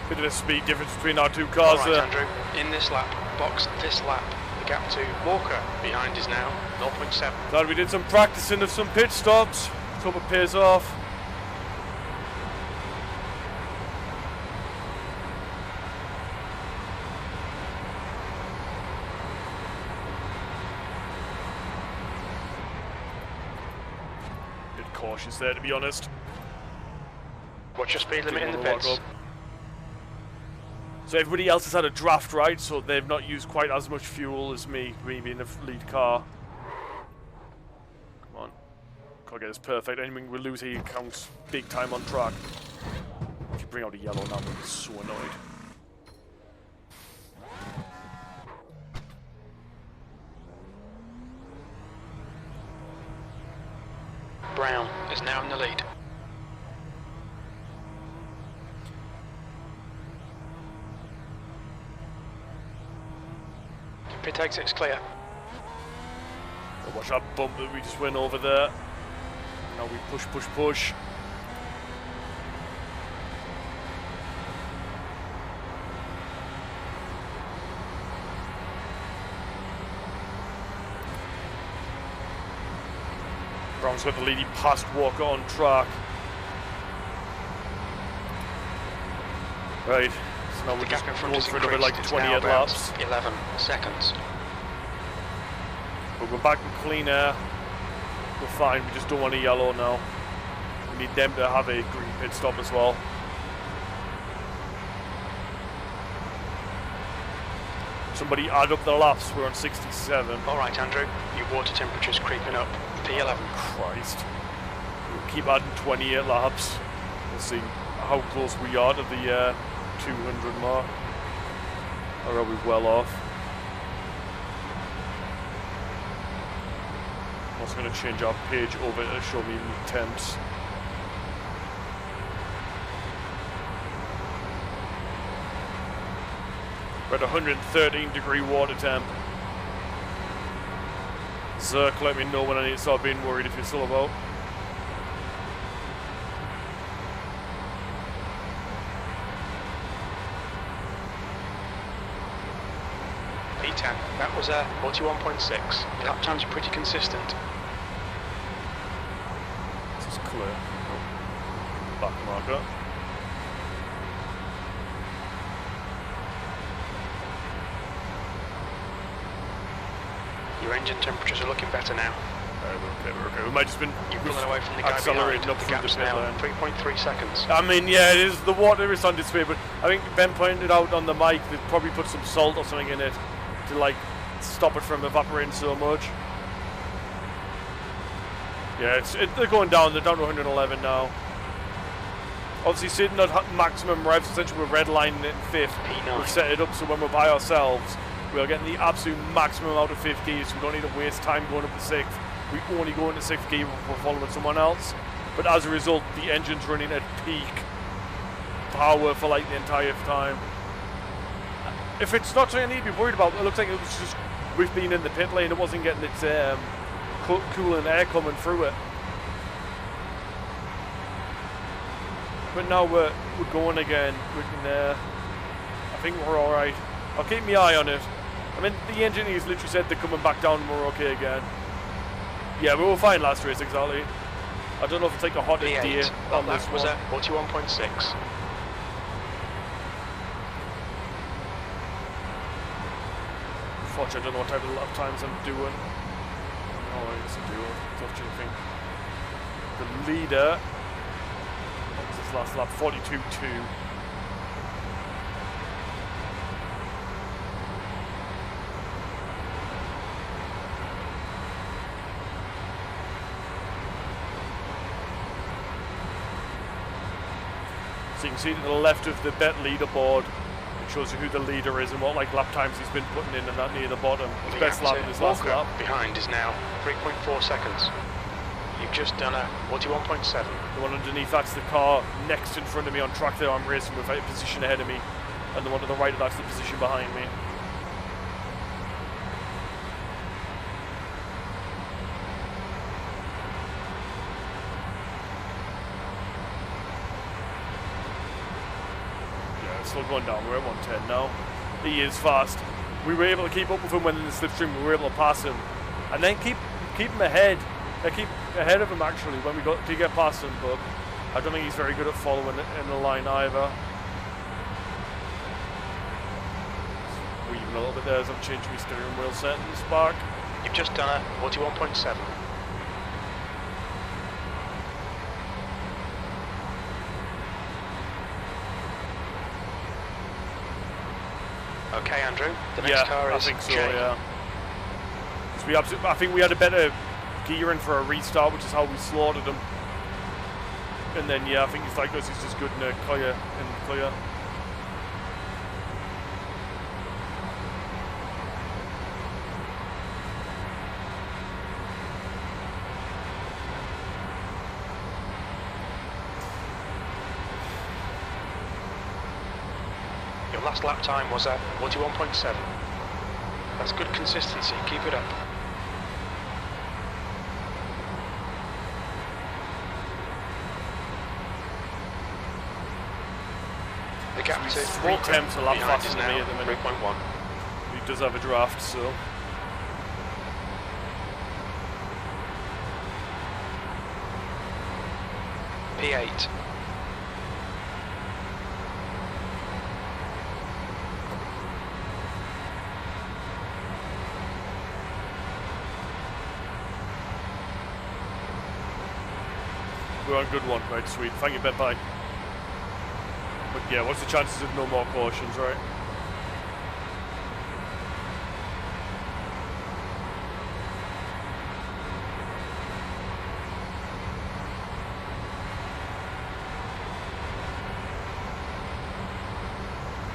Bit of a speed difference between our 2 cars All right, there. Andrew, in this lap, box this lap. The gap to Walker behind is now 0.7. Glad we did some practicing of some pit stops. Hope it pays off. Bit cautious there, to be honest. What's your speed limit in the Didn't wanna pits? lock up. So everybody else has had a draft, right? So they've not used quite as much fuel as me being the lead car. Come on. Gotta get this perfect. Anything we lose here counts big time on track. If you bring out a yellow now, I'm so annoyed. Brown is now in the lead. Pit exit's clear. Oh, watch that bump that we just went over there. Now we push, push, push. Brown's got the lead. He passed Walker on track. Right. So now we're The just gap in front going is for another like increased. It's 28 now about laps. 11 seconds. But we're back in clean air. We're fine. We just don't want a yellow now. We need them to have a green pit stop as well. Somebody add up the laps. We're on 67. All right, Andrew. Your water temperature's creeping up. P11. Christ. We'll keep adding 28 laps. We'll see how close we are to the 200 mark. Or are we well off? I'm also going to change our page over to show me temps. We're at 113-degree water temp. Zerk, let me know when I need to start being worried if you're still about. P10. That was 41.6. Lap times are pretty consistent. This is clear. Back marker. Your engine temperatures are looking better now. We're okay. We might just been You're pulling away from the guy accelerating behind. up The through gap's the pit now lane. 3.3 seconds. I mean, yeah, it is. The water is on display, but I think Ben pointed out on the mic that probably put some salt or something in it to like stop it from evaporating so much. Yeah, they're going down. They're down to 111 now. Obviously, sitting at maximum revs, essentially we're redlining it in fifth. P9. We've set it up so when we're by ourselves, we are getting the absolute maximum out of fifth gear, so we don't need to waste time going up to sixth. We only go into sixth gear if we're following someone else. But as a result, the engine's running at peak power for like the entire time. If it's not something I need to be worried about, it looks like it was just with being in the pit lane, it wasn't getting its cooling air coming through it. But now we're going again. We can, I think we're all right. I'll keep my eye on it. I mean, the engineers literally said they're coming back down and we're okay again. Yeah, we were fine last race, exactly. I don't know if it's like a hot day on this was one. at 41.6. Fortunately, I don't know what type of lap times I'm doing. Oh, I guess I do. Tough to think. The leader, what was his last lap? 42.2. So you can see to the left of the bet leaderboard, it shows you who the leader is and what like lap times he's been putting in, and that near the bottom. His best lap in his last lap. Behind is now 3.4 seconds. You've just done a 41.7. The one underneath, that's the car next in front of me on track there I'm racing with, a position ahead of me. And the one to the right, that's the position behind me. Yeah, it's still going down. We're at 110 now. He is fast. We were able to keep up with him when in the slipstream. We were able to pass him. And then keep him ahead. Keep ahead of him actually when we got to get past him, but I don't think he's very good at following it in the line either. We're even a little bit there as I've changed my steering wheel settings back. You've just done a 41.7. Okay, Andrew. The next car is I think so. Jay. Yeah. 'Cause I think we had a better gearing for a restart, which is how we slaughtered him. And then yeah, I think he's like us. He's just good in a clear. Your last lap time was at 41.7. That's good consistency. Keep it up. The gap to 3 temps a lap behind faster is than me now at the minute. 3.1. He does have a draft, so. P8. We're on good one, right? Sweet. Thank you, Ben. Bye. But yeah, what's the chances of no more cautions, right?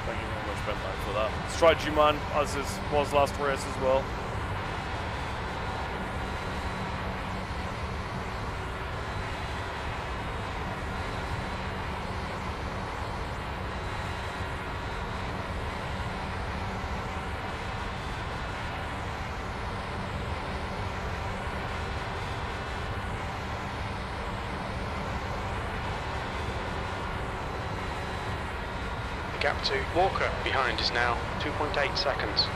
Thank you very much, Ben, Bye, for that. Strategy man, as is was last race as well. The gap to Walker behind is now 2.8 seconds.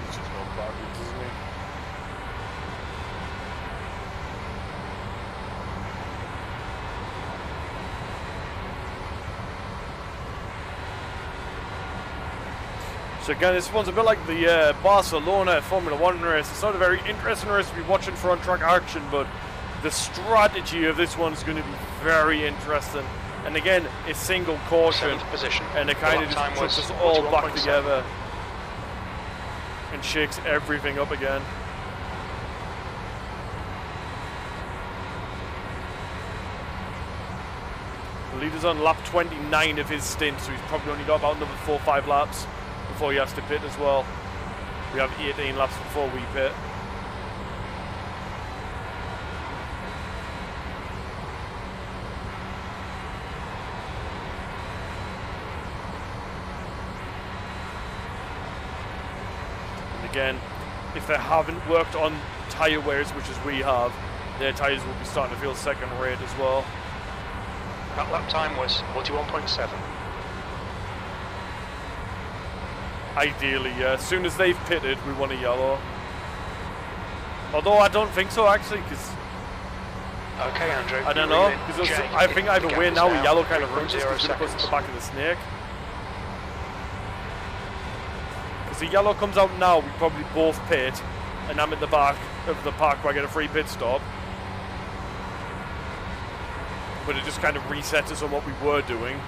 He's just going backwards, isn't he? So again, this one's a bit like the Barcelona Formula 1 race. It's not a very interesting race to be watching for on-track action, but the strategy of this one is going to be very interesting. And again, it's single caution, 7th position. and it kind of just puts us all back 41.7. together and shakes everything up again. The leader's on lap 29 of his stint, so he's probably only got about another 4 or 5 laps before he has to pit as well. We have 18 laps before we pit. And again, if they haven't worked on tyre wears, which as we have, their tyres will be starting to feel second rate as well. That lap time was 41.7. Ideally, yeah. As soon as they've pitted, we want a yellow. Although I don't think so, actually, because Okay, Andrew. I don't you're know. in. Because Jay, I think either the gap way is now, a now yellow kind of runs us 3.0 because it puts at the seconds. back of the snake. Because the yellow comes out now, we probably both pit, and I'm at the back of the park where I get a free pit stop. But it just kind of resets us on what we were doing.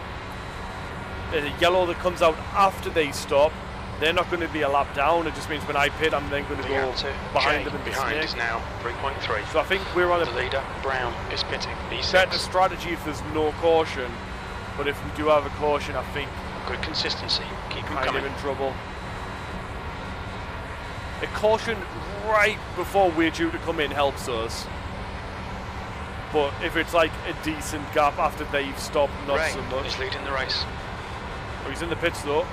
And the yellow that comes out after they stop, they're not going to be a lap down. It just means when I pit, I'm then going to The go gap to behind Jay them in the behind is snake. now 3.3. So I think we're on The a leader, Brown, is pitting. better B6. strategy if there's no caution. But if we do have a caution, I think Good consistency. Keep them kind of coming. in trouble. A caution right before we're due to come in helps us. But if it's like a decent gap after they've stopped, not Ray so much. is leading the race. Oh, he's in the pits though.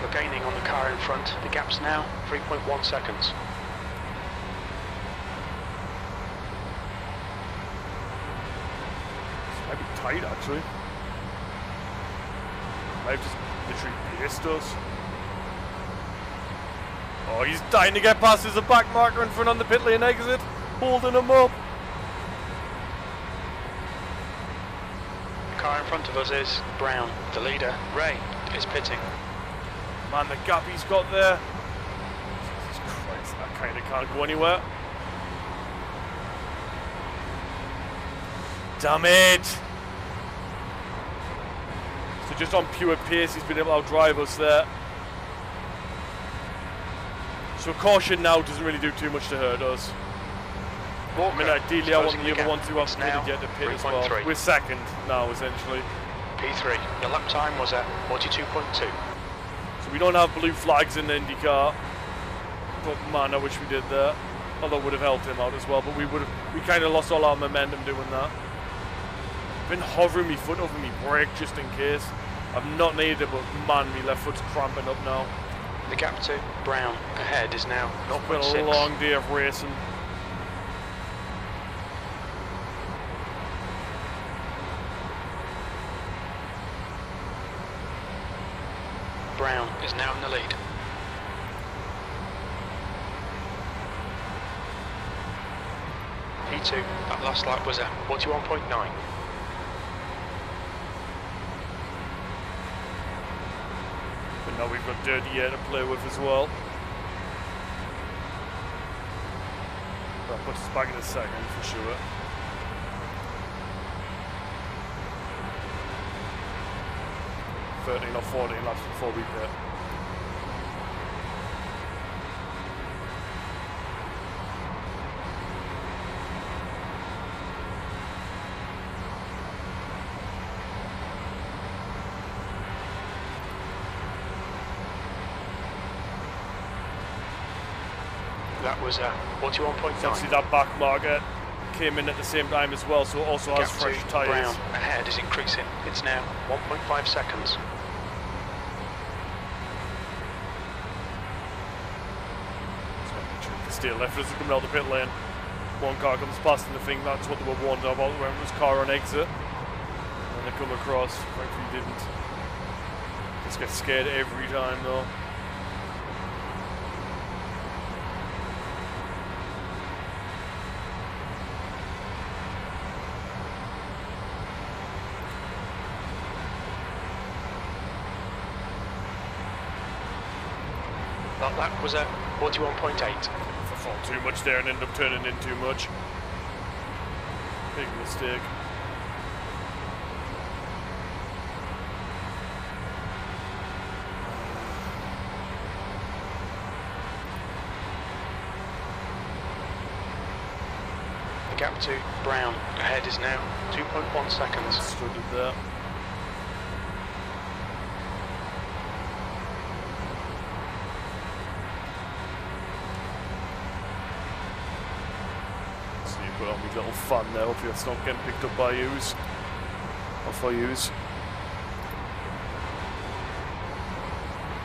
We're gaining on the car in front. The gap's now 3.1 seconds. Might be tight actually. Might have just literally paced us. Oh, he's dying to get past. There's a back marker in front on the pit lane exit, holding him up. The car in front of us is Brown. The leader, Ray, is pitting. Man, the gap he's got there. Jesus Christ, that kind of can't go anywhere. Damn it! So just on pure pace, he's been able to outdrive us there. So caution now doesn't really do too much to hurt us. I mean, ideally I want the other one to have pitted yet to pit as well. 3.3. We're second now, essentially. P3. The lap time was at 42.2. So we don't have blue flags in the IndyCar. But man, I wish we did that. Although it would have helped him out as well. But we kind of lost all our momentum doing that. Been hovering my foot over my brake just in case. I've not needed it, but man, my left foot's cramping up now. The gap to Brown ahead is now It's been a 0.6. long day of racing. P2, that last lap was a 41.9. But now we've got dirty air to play with as well. That puts us back in a second for sure. $13 or 14 laps before we pit. That was a 41.9. Obviously that back marker came in at the same time as well, so it also has Gap fresh to tyres. Brown ahead is increasing. It's now 1.5 seconds. Steel left as coming out the pit lane. One car comes past and I think that's what they were warned about when it was car on exit. And they come across, thankfully didn't. Just get scared every time though. That lap was a 41.8. If I thought too much there and ended up turning in too much. Big mistake. The gap to Brown ahead is now 2.1 seconds. Stood it there. Put on my little fan there, hopefully it's not getting picked up by yous. Or for yous.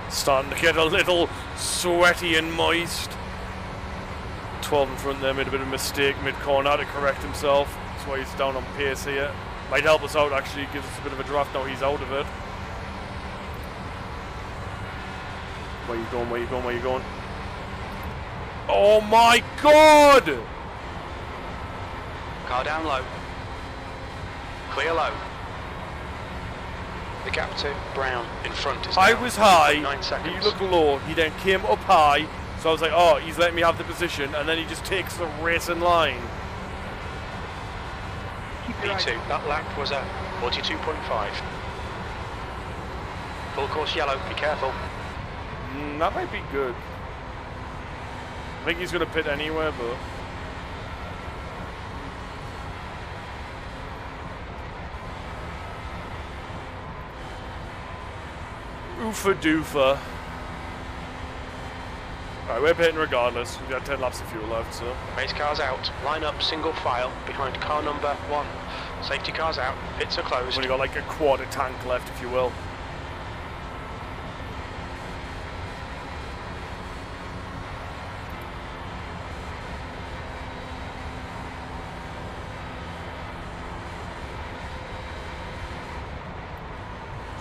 Starting to get a little sweaty and moist. 12 in front there, made a bit of a mistake mid-corner to correct himself. That's why he's down on pace here. Might help us out actually, gives us a bit of a draft now he's out of it. Where you going, where you going, where you going? Oh my god! Car down low. Clear low. The gap to Brown in front is I now was high, 9 seconds. he looked low, he then came up high, so I was like, oh, he's letting me have the position, and then he just takes the racing line. P2, that lap was a 42.5. Full course yellow, be careful. That might be good. I think he's going to pit anywhere, but... Oofa doofa. Alright, we're pitting regardless. We've got 10 laps of fuel left, so... Race cars out, line up single file behind car number 1. Safety cars out, pits are We've closed. only got like a quarter tank left, if you will.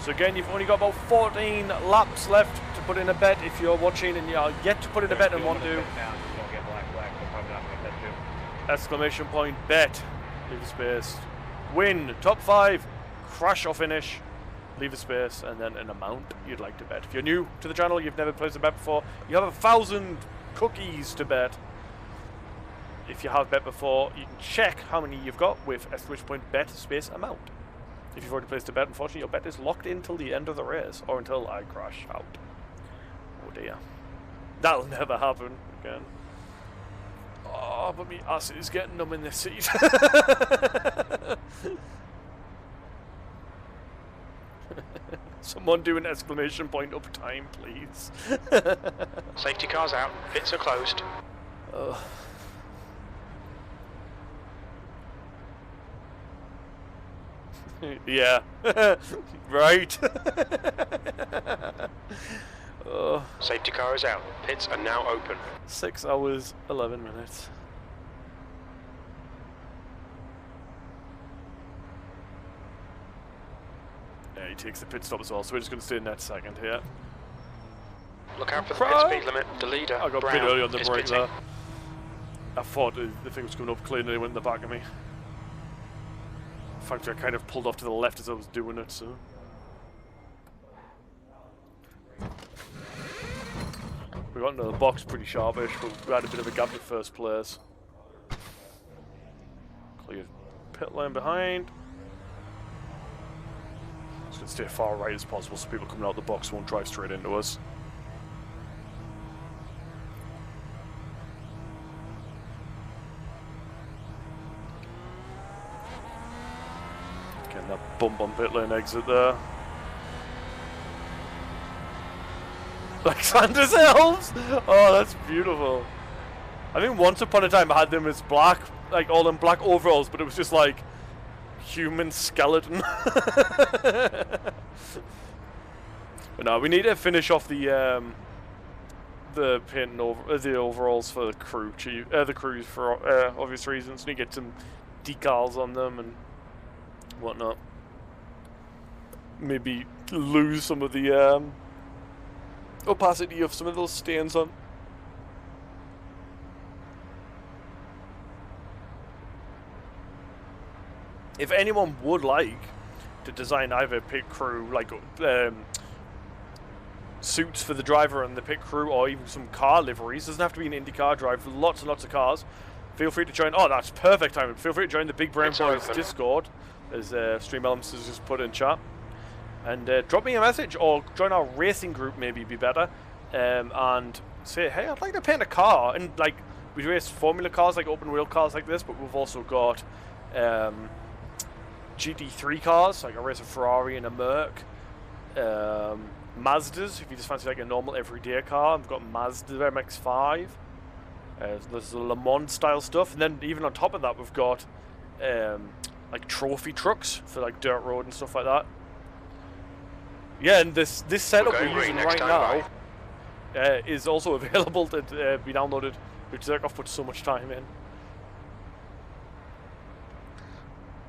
So again, you've only got about 14 laps left to put in a bet if you're watching and you're yet to put in a bet and want to. Exclamation point, bet, leave a space. Win, top 5, crash or finish, leave a space, and then an amount you'd like to bet. If you're new to the channel, you've never placed a bet before, you have 1,000 cookies to bet. If you have bet before, you can check how many you've got with exclamation point, bet, space, amount. If you've already placed a bet, unfortunately, your bet is locked in till the end of the race, or until I crash out. Oh dear. That'll never happen again. Oh, but me ass is getting numb in this seat. Someone do an exclamation point up time, please. Safety cars out, pits are closed. Yeah. Right. Safety car is out, pits are now open. 6 hours, 11 minutes. Yeah, he takes the pit stop as well, so we're just going to stay in that second here. Look out for the pit speed limit, the leader, I got Brown, pit early on the is brake pitting. there. I thought the thing was coming up clean and it went in the back of me. In fact, I kind of pulled off to the left as I was doing it, so... We got into the box pretty sharpish, but we had a bit of a gap in first place. Clear pit lane behind. Just gonna stay far right as possible so people coming out of the box won't drive straight into us. Getting that bump on pit lane exit there. Alexander's elves! Oh, that's beautiful. I think once upon a time I had them as black, like all in black overalls, but it was just like human skeleton. But no, we need to finish off the painting over the overalls for the crew chief, the crews for obvious reasons. We need to get some decals on them and whatnot. Maybe lose some of the opacity of some of those stains on. If anyone would like to design either pit crew, like suits for the driver and the pit crew, or even some car liveries, doesn't have to be an Indy car drive, lots and lots of cars, feel free to join. Oh, that's perfect timing. Feel free to join the Big Brain Boys Discord, as Stream Elements has just put in chat. And drop me a message, or join our racing group, maybe be better, and say, hey, I'd like to paint a car. And like, we race formula cars, like open wheel cars like this, but we've also got GT3 cars, like I race a Ferrari and a Merc. Mazdas, if you just fancy like a normal everyday car, I've got Mazda MX-5. There's the Le Mans style stuff, and then even on top of that, we've got like trophy trucks for like dirt road and stuff like that. Yeah, and this setup we're using right now is also available to be downloaded, which Zerkoff put so much time in.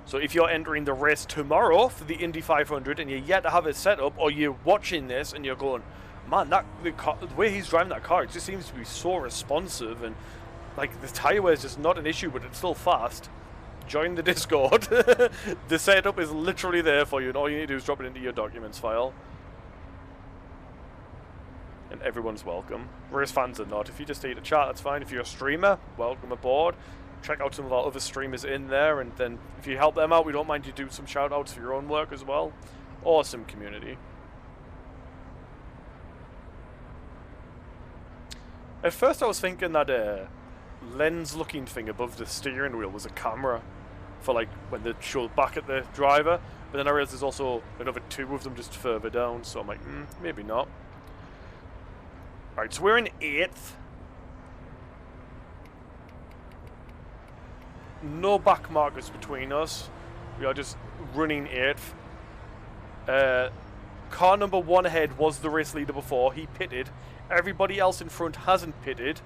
So if you're entering the race tomorrow for the Indy 500 and you're yet to have it set up, or you're watching this and you're going, man, the way he's driving that car, it just seems to be so responsive, and like the tire wear is just not an issue, but it's still fast. Join the Discord. The setup is literally there for you, and all you need to do is drop it into your documents file. And everyone's welcome. Race fans are not. If you just need to chat, that's fine. If you're a streamer, welcome aboard. Check out some of our other streamers in there, and then if you help them out, we don't mind you do some shout outs for your own work as well. Awesome community. At first I was thinking that lens looking thing above the steering wheel was a camera for like when they show back at the driver, but then I realized there's also another two of them just further down, so I'm like, maybe not. Alright, so we're in 8th. No back markers between us. We are just running 8th. Car number 1 ahead was the race leader before. He pitted. Everybody else in front hasn't pitted.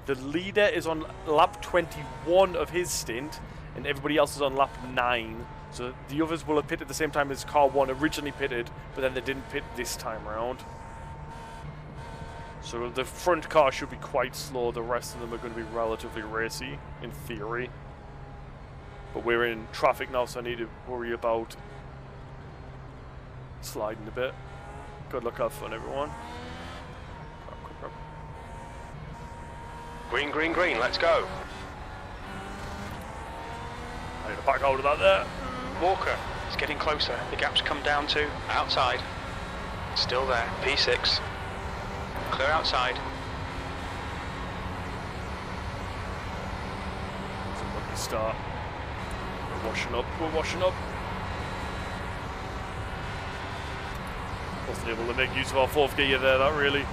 The leader is on lap 21 of his stint, and everybody else is on lap 9. So the others will have pitted at the same time as car 1 originally pitted, but then they didn't pit this time around. So the front car should be quite slow. The rest of them are going to be relatively racy, in theory. But we're in traffic now, so I need to worry about sliding a bit. Good luck, have fun, everyone. Green, green, green, let's go. I need to back out of that there. Walker, it's getting closer. The gap's come down to outside. Still there. P6. Clear outside. It's a lucky start. We're washing up. We're washing up. Wasn't able to make use of our 4th gear there, that really.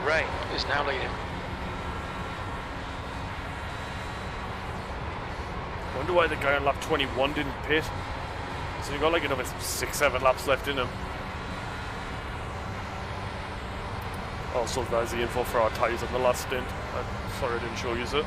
Ray is now leading. I wonder why the guy on lap 21 didn't pit. So you've got like another 6-7 laps left in him. Also, there's the info for our tyres on the last stint. Sorry I didn't show you it.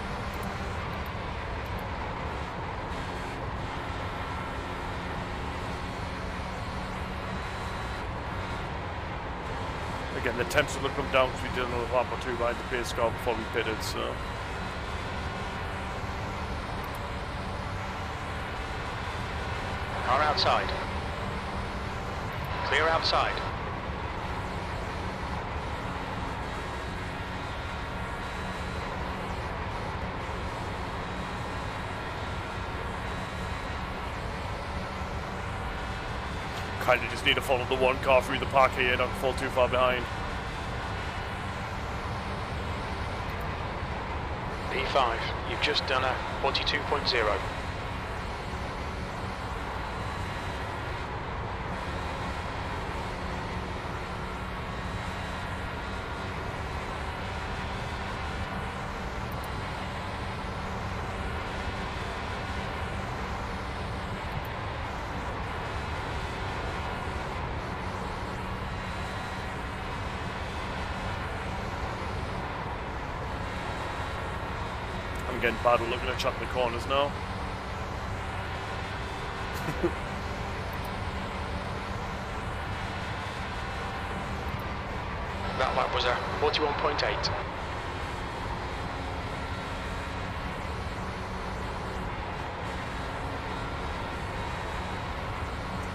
Again, the temps will come down because we did another lap or two behind the pace car before we pitted, so... Car outside. Clear outside. Kind of just need to follow the one car through the pack here, not fall too far behind. P5, you've just done a 42.0. I'm getting bad at looking at shot in the corners now. That lap was a 41.8.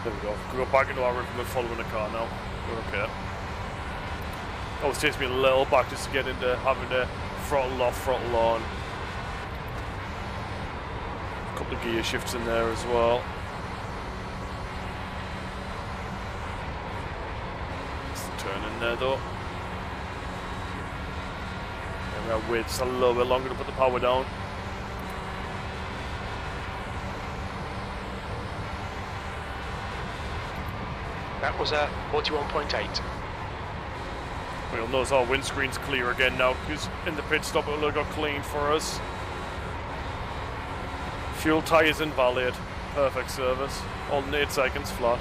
There we go. We go back into our rhythm and following the car now. We're okay. Always takes me a little back just to get into having to throttle off, throttle on. A couple of gear shifts in there as well. Just a turn in there though. And we have wait just a little bit longer to put the power down. That was a 41.8. We'll notice our windscreen's clear again now because in the pit stop it will have got clean for us. Fuel tyres invalid. Perfect service. All in 8 seconds flat.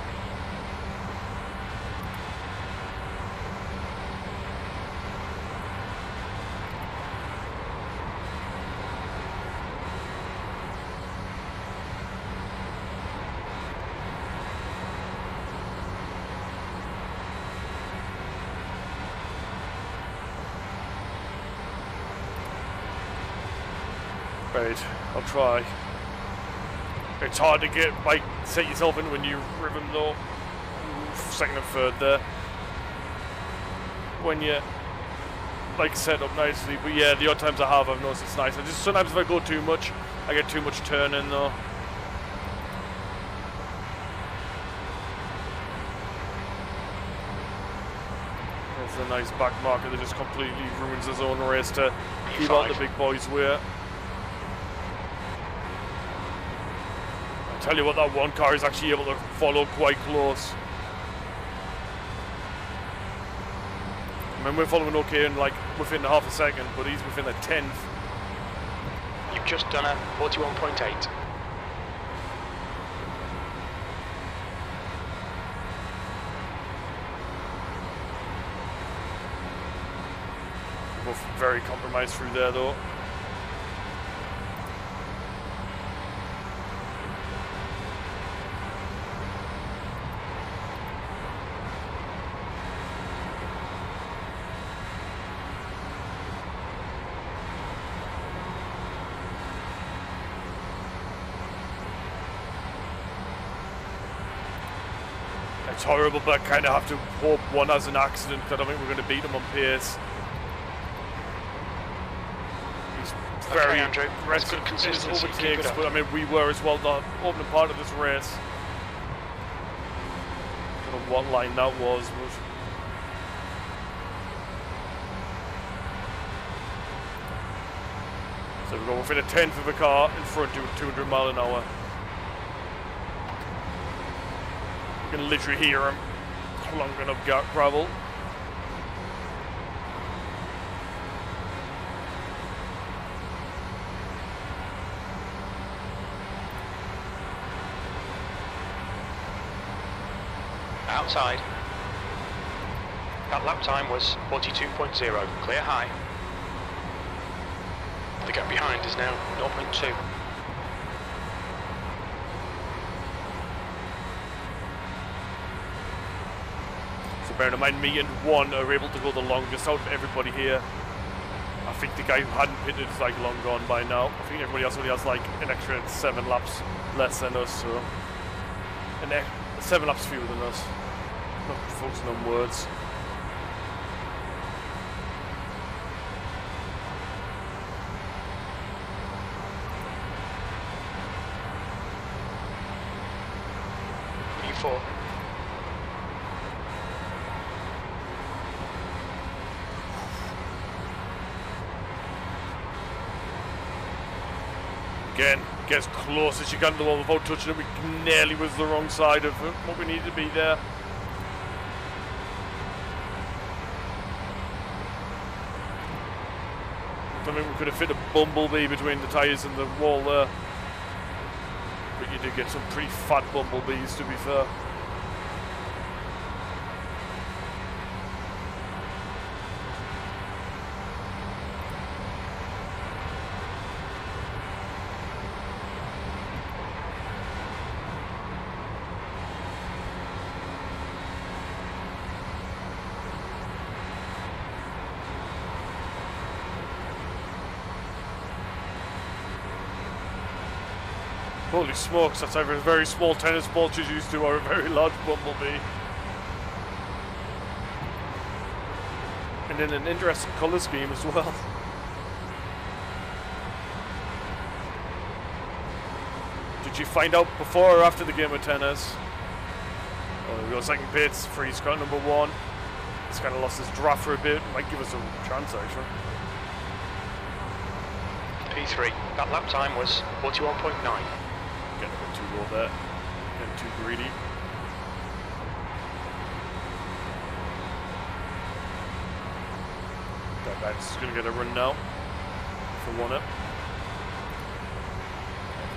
Right, I'll try. It's hard to get, like, set yourself into a new rhythm though. Second and third there. When you, like, set up nicely. But yeah, the odd times I have, I've noticed it's nice. I just, sometimes if I go too much, I get too much turning though. There's a nice back marker that just completely ruins his own race to keep out the big boys' way. Tell you what, that one car is actually able to follow quite close. I mean, we're following okay in like within half a second, but he's within a tenth. You've just done a 41.8. Both very compromised through there though. It's horrible, but I kind of have to hope one has an accident because I don't think we're going to beat him on pace. He's very Andrew. That's good aggressive in his consistency. Keep it overtakes, up. but I mean, we were as well the opening part of this race. I don't know what line that was, but... So we're going within a tenth of a car in front doing 200 mile an hour. You can literally hear him clunking up gravel. Outside. That lap time was 42.0. Clear high. The gap behind is now 0.2. So So bearing in mind, me and one are able to go the longest out of everybody here. I think the guy who hadn't pitted is like long gone by now. I think everybody else only has like an extra 7 laps less than us, so 7 laps fewer than us. Not focusing on words. P4. Again, get as close as you can to the wall without touching it. We nearly was the wrong side of what we needed to be there. I think we could have fit a bumblebee between the tyres and the wall there. But you did get some pretty fat bumblebees, to be fair. Holy smokes, that's either a very small tennis ball she's used to or a very large bumblebee. And in an interesting colour scheme as well. Did you find out before or after the game of tennis? Oh, we got second pits, freeze car number 1. He's kind of lost his draft for a bit, might give us a chance actually. P3. That lap time was 41.9. Getting a bit too low there. Getting too greedy. That guy's going to get a run now. For 1 up.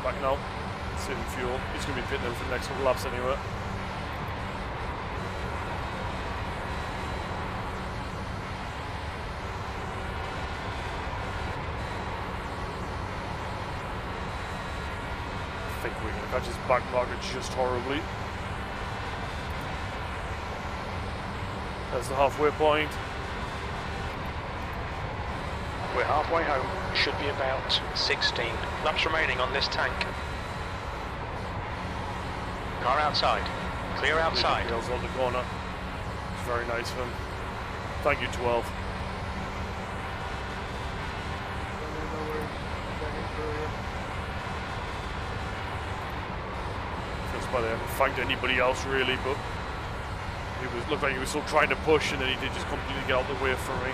Back now. Saving fuel. He's going to be pitting in for the next couple laps anyway. I think we're going to catch his back marker just horribly. There's the halfway point. We're halfway home. Should be about 16 laps remaining on this tank. Car outside. Clear outside. Wheels on the corner. It's very nice of him. Thank you, 12. Just by the haven't thanked anybody else really, but he looked like he was still trying to push, and then he did just completely get out of the way for me.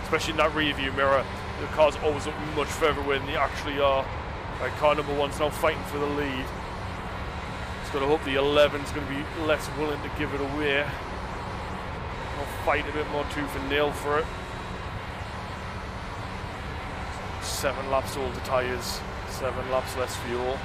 Especially in that rear view mirror, the cars always look much further away than they actually are. Right, car number 1's now fighting for the lead. Just got to hope the 11's going to be less willing to give it away. I'll fight a bit more tooth and nail for it. 7 laps all the tyres, 7 laps less fuel.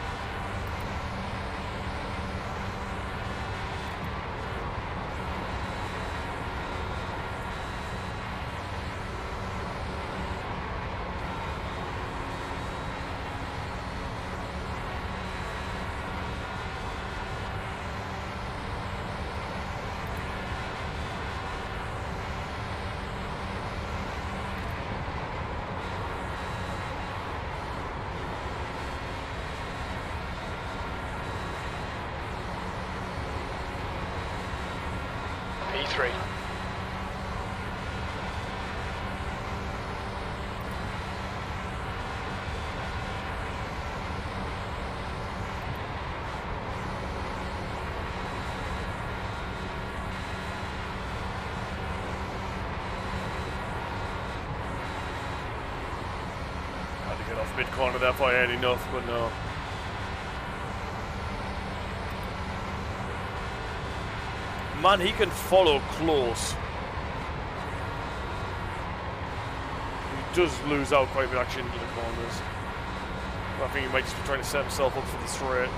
P3. Had to get off mid-corner there if I had enough, but no. Man, he can follow close. He does lose out quite a bit actually into the corners. But I think he might just be trying to set himself up for the straight.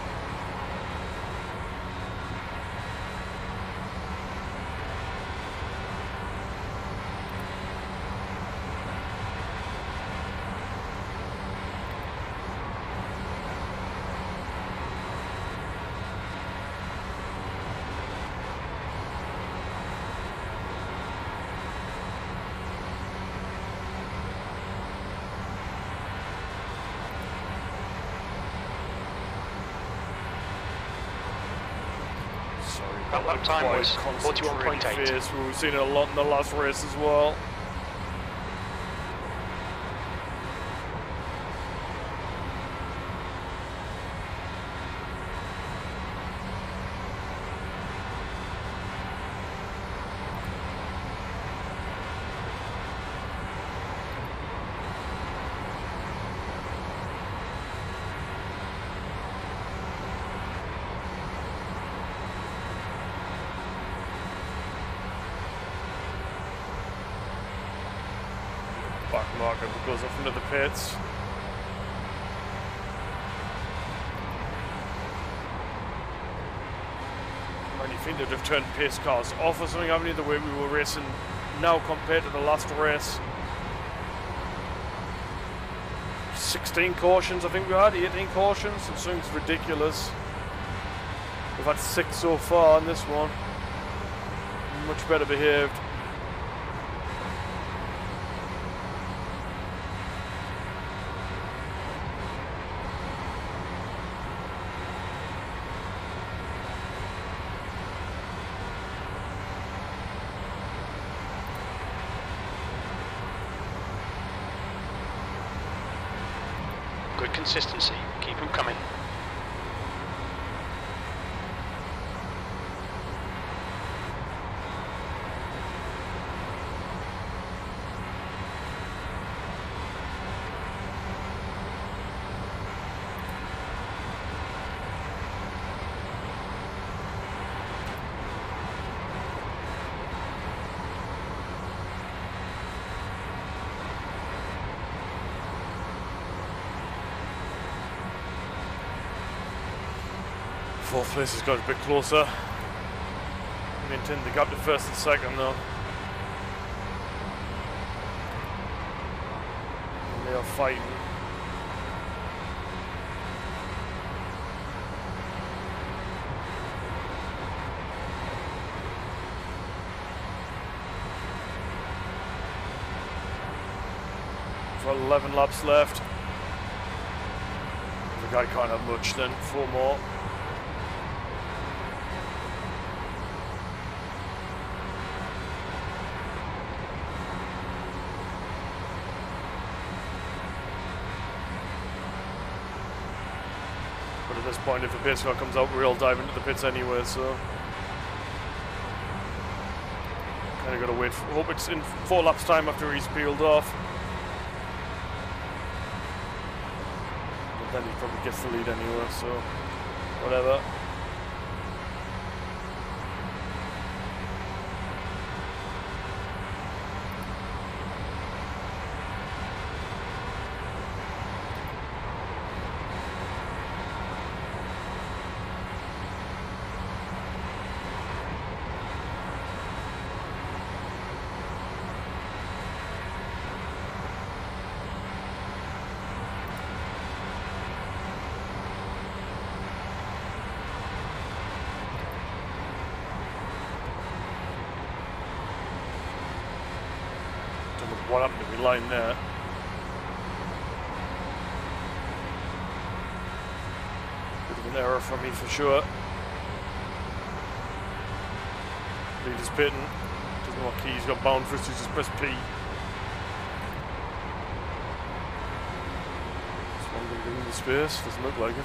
That lap time Quite was concentrated 41.8. phase. We've seen it a lot in the last race as well. Back marker goes off into the pits. And you think they'd have turned pace cars off or something, haven't you, the way we were racing now compared to the last race? 16 cautions I think we had, 18 cautions, something's ridiculous. We've had 6 so far in this one. Much better behaved. Good consistency. Keep them coming. Fourth place has got a bit closer. Maintain the gap to first and second though. And they are fighting. For 11 laps left. The guy can't have much then, 4 more. But at this point, if the pace car comes out, we'll dive into the pits anyway, so kind of got to wait. Hope it's in 4 laps time after he's peeled off. But then he probably gets the lead anyway, so whatever. What happened to me line there? Bit of an error from me for sure. Leader's pitting. Doesn't know what key he's got bound for us, so just press P. This one going to give him the space, doesn't look like it.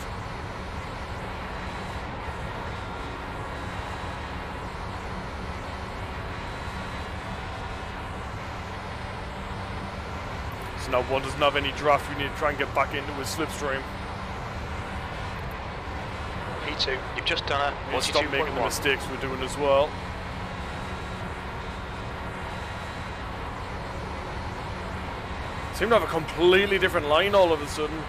So now one doesn't have any draft, we need to try and get back into his slipstream. P2, you've just done a And stop making the 42.1. mistakes we're doing as well. Seem to have a completely different line all of a sudden.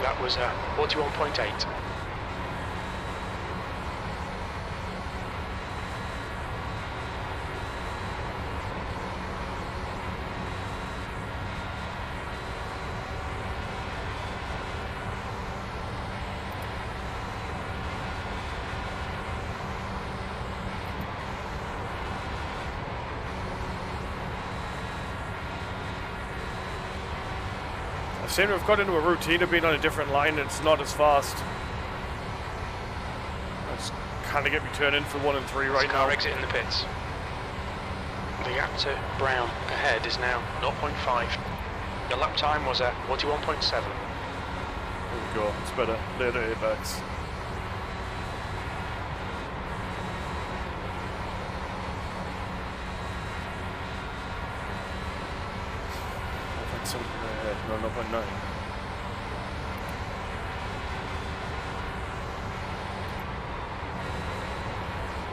That was 41.8. seem to have got into a routine of being on a different line and it's not as fast. That's kind of get me turning for 1 and 3 right now. Car exit in the pits. The gap to Brown ahead is now 0.5. Your lap time was at 41.7. There we go, it's better. Later apex. Something ahead. No, 0.9.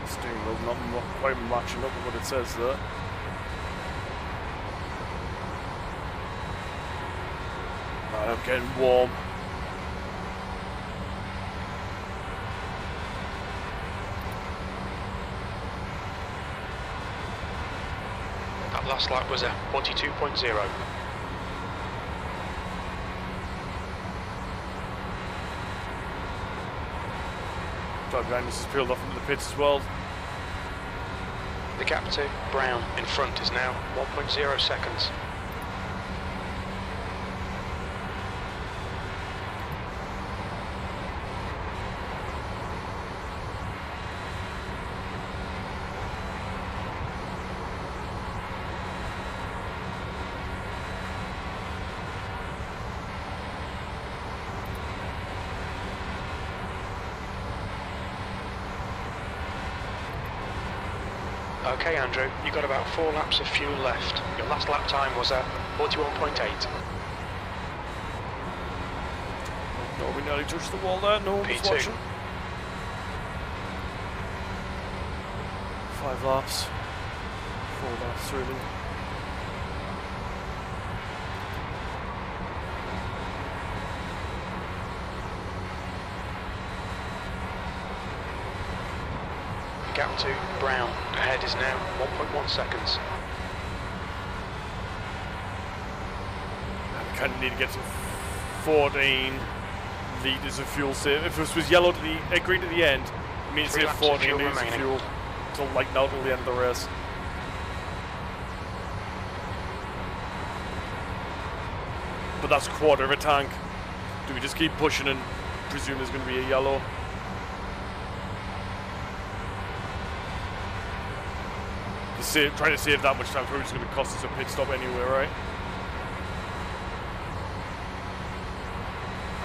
Steering wheel's not quite matching up with what it says there. Man, I'm getting warm. That last lap was a 42.0. Behind us has peeled off into the pits as well. The gap to Brown in front is now 1.0 seconds. Okay, Andrew, you've got about 4 laps of fuel left. Your last lap time was at 41.8. No, we nearly touched the wall there. No one was P2. watching. 5 laps. 4 laps through them. Gap to Brown ahead is now 1.1 seconds. We kind of need to get to 14 litres of fuel save. If this was yellow to the green to the end, it means 3 save laps of 14 fuel litres of remaining. fuel to lighten out till the end of the race. But that's a quarter of a tank. Do we just keep pushing and presume there's going to be a yellow? Trying to save that much time, probably just going to cost us a pit stop anyway, right?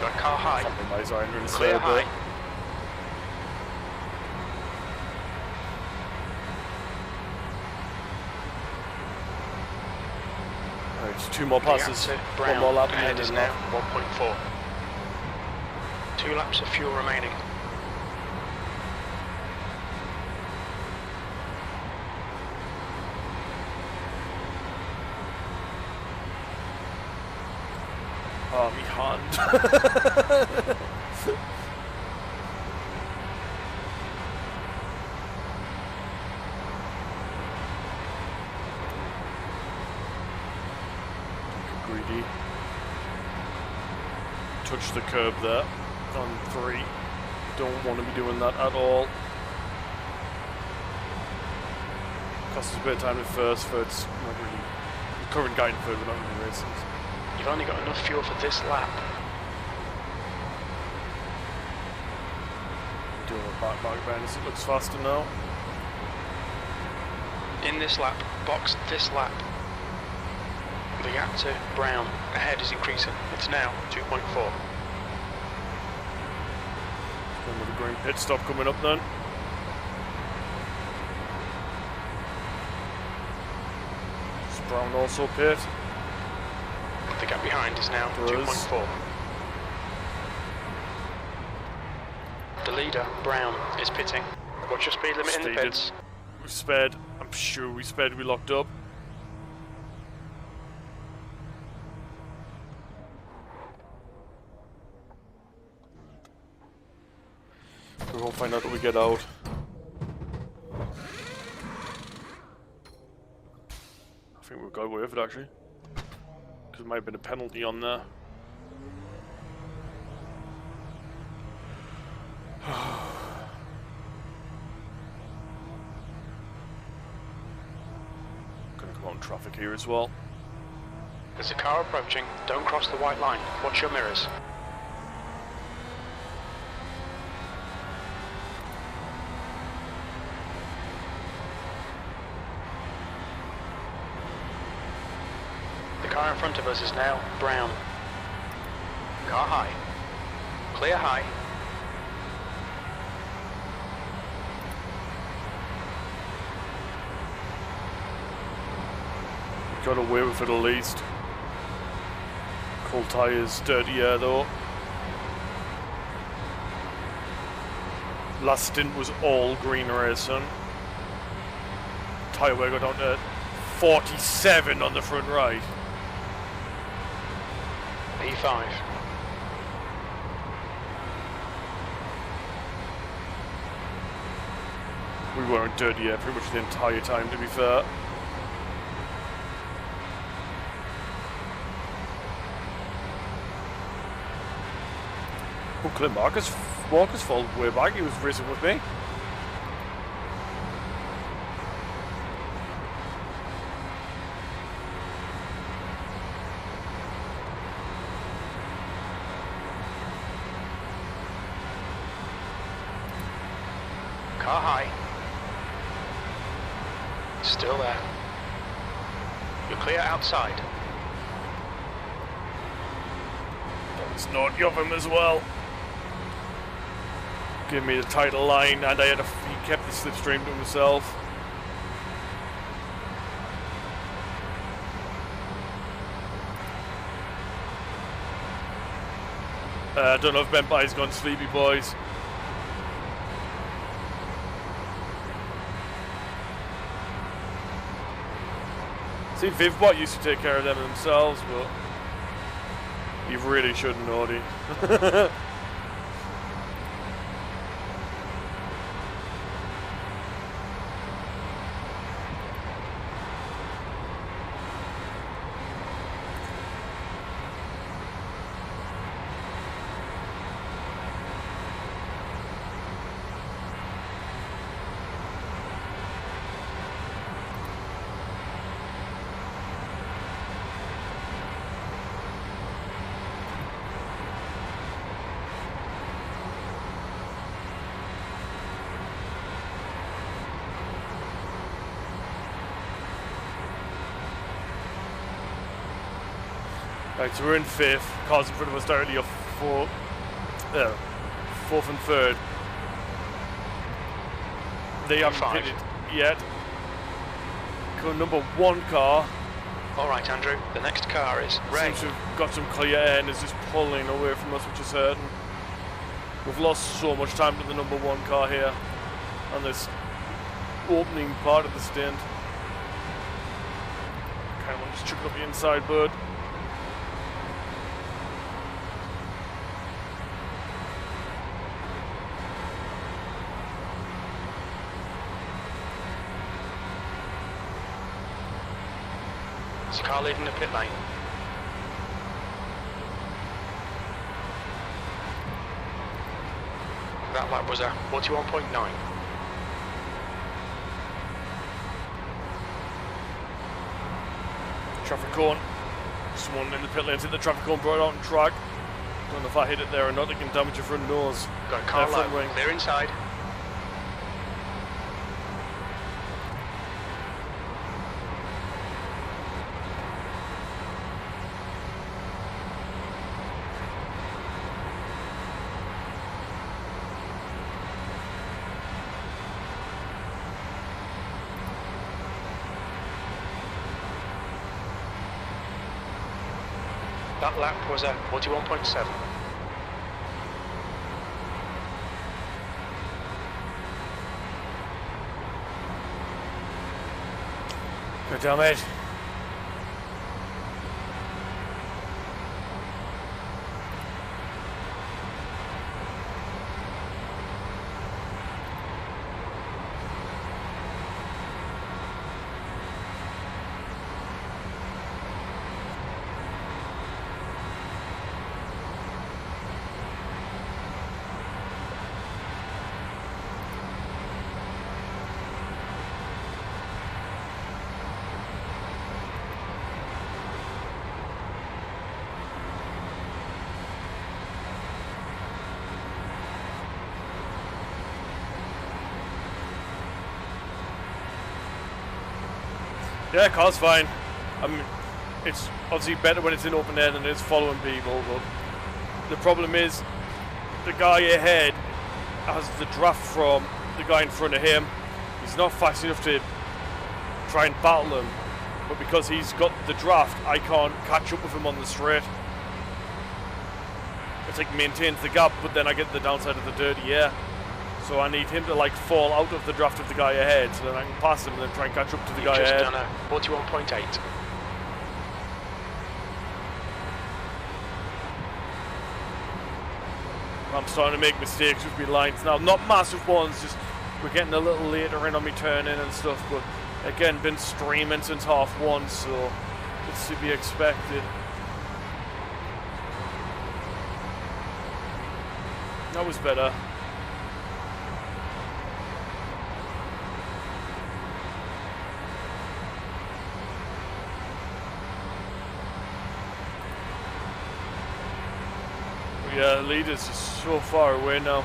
Got car high. Compromise iron going to Clear save high. it. Alright, 2 more passes. The gap to 1 Brown more lap ahead and is then now 1.4. 2 laps of fuel remaining. Oh, me hand. Greedy. Touch the curb there on 3. Don't want to be doing that at all. Costs us a bit of time at first, third's not really. The current guy in third, but not really racing. You've only got enough fuel for this lap. Doing a back behind us, it looks faster now. In this lap, box this lap. The gap to Brown ahead is increasing. It's now 2.4. Another green pit stop coming up then. Is Brown also pit? The gap behind is now 2.4. The leader, Brown, is pitting. What's your speed limit in the Stated. pits? We sped. I'm sure we sped. We locked up. We won't find out till we get out. I think we got away with it actually. Because there might have been a penalty on there. Gonna come out in traffic here as well. There's a car approaching. Don't cross the white line. Watch your mirrors. The car in front of us is now brown. Car high. Clear high. Got away with it at least. Cold tyres, dirty air though. Last stint was all green racing. Tyre wear got down to 47 on the front right. P5. We weren't dirty air pretty much the entire time, to be fair. Oh, Clint Walker's fall way back. He was racing with me. Car high. Still there. You're clear outside. It's naughty of him as well. Give me the title line, and he kept the slipstream to himself. I don't know if Ben Bye's gone sleepy, boys. See, Vivbot used to take care of them themselves, but you really shouldn't, Audi. Right, so we're in fifth. Cars in front of us directly are fourth and third. They haven't pitted yet. Number one car. Alright, Andrew, the next car is Ray. Seems to have got some clear air and is just pulling away from us, which is hurting. We've lost so much time to the number one car here on this opening part of the stint. Kind of want to just chuck it up the inside, bud. There's a car leaving the pit lane. That lap was a 41.9. Traffic cone. Someone in the pit lane's hit the traffic cone, brought it out on track. Don't know if I hit it there or not. It can damage your front nose. Got a car front low. wing. Clear inside. That lap was a 41.7. Good job, mate. Yeah, car's fine. I mean, it's obviously better when it's in open air than it is following people, but the problem is the guy ahead has the draft from the guy in front of him. He's not fast enough to try and battle him, but because he's got the draft, I can't catch up with him on the straight. It's like maintains the gap, but then I get the downside of the dirty air. So I need him to like fall out of the draft of the guy ahead, so then I can pass him and then try and catch up to the guy ahead. You've just done a 41.8. I'm starting to make mistakes with my lines now. Not massive ones, just we're getting a little later in on me turning and stuff, but again, been streaming since half 1, so it's to be expected. That was better. Yeah, the leader's just so far away now.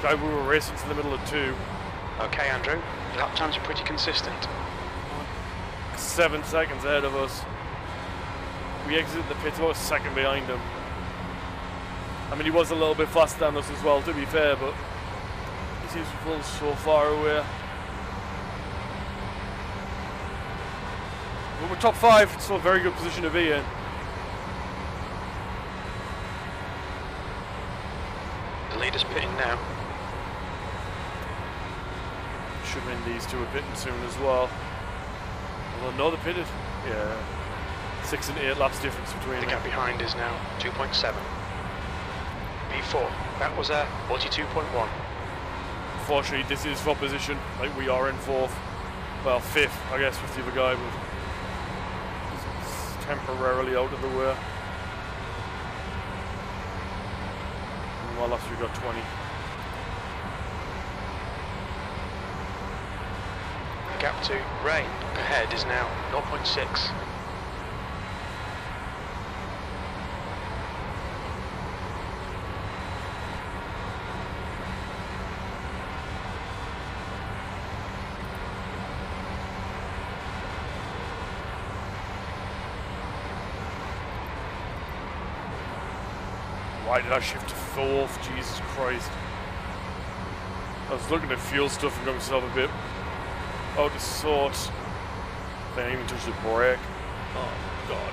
Guy we were racing to the middle of 2. Okay, Andrew. Lap times are pretty consistent. 7 seconds ahead of us. We exited the pit about a second behind him. I mean, he was a little bit faster than us as well, to be fair, but he seems to fall so far away. But we're top 5, it's still a very good position to be in. The leader's pitting now. Should mean these two are pitting soon as well. Well, no, they're pitted. Yeah. 6 and 8 laps difference between The them. gap behind is now 2.7. B4. That was a 42.1. Unfortunately, this is for position. Like, we are in 4th. Well, 5th, I guess, with the other guy, but he's temporarily out of the way. And while after we got 20. The gap to Ray ahead is now 0.6. Why did I shift to 4th? Jesus Christ. I was looking at fuel stuff and got myself a bit out of sorts. Then I even touched the brake. Oh, God.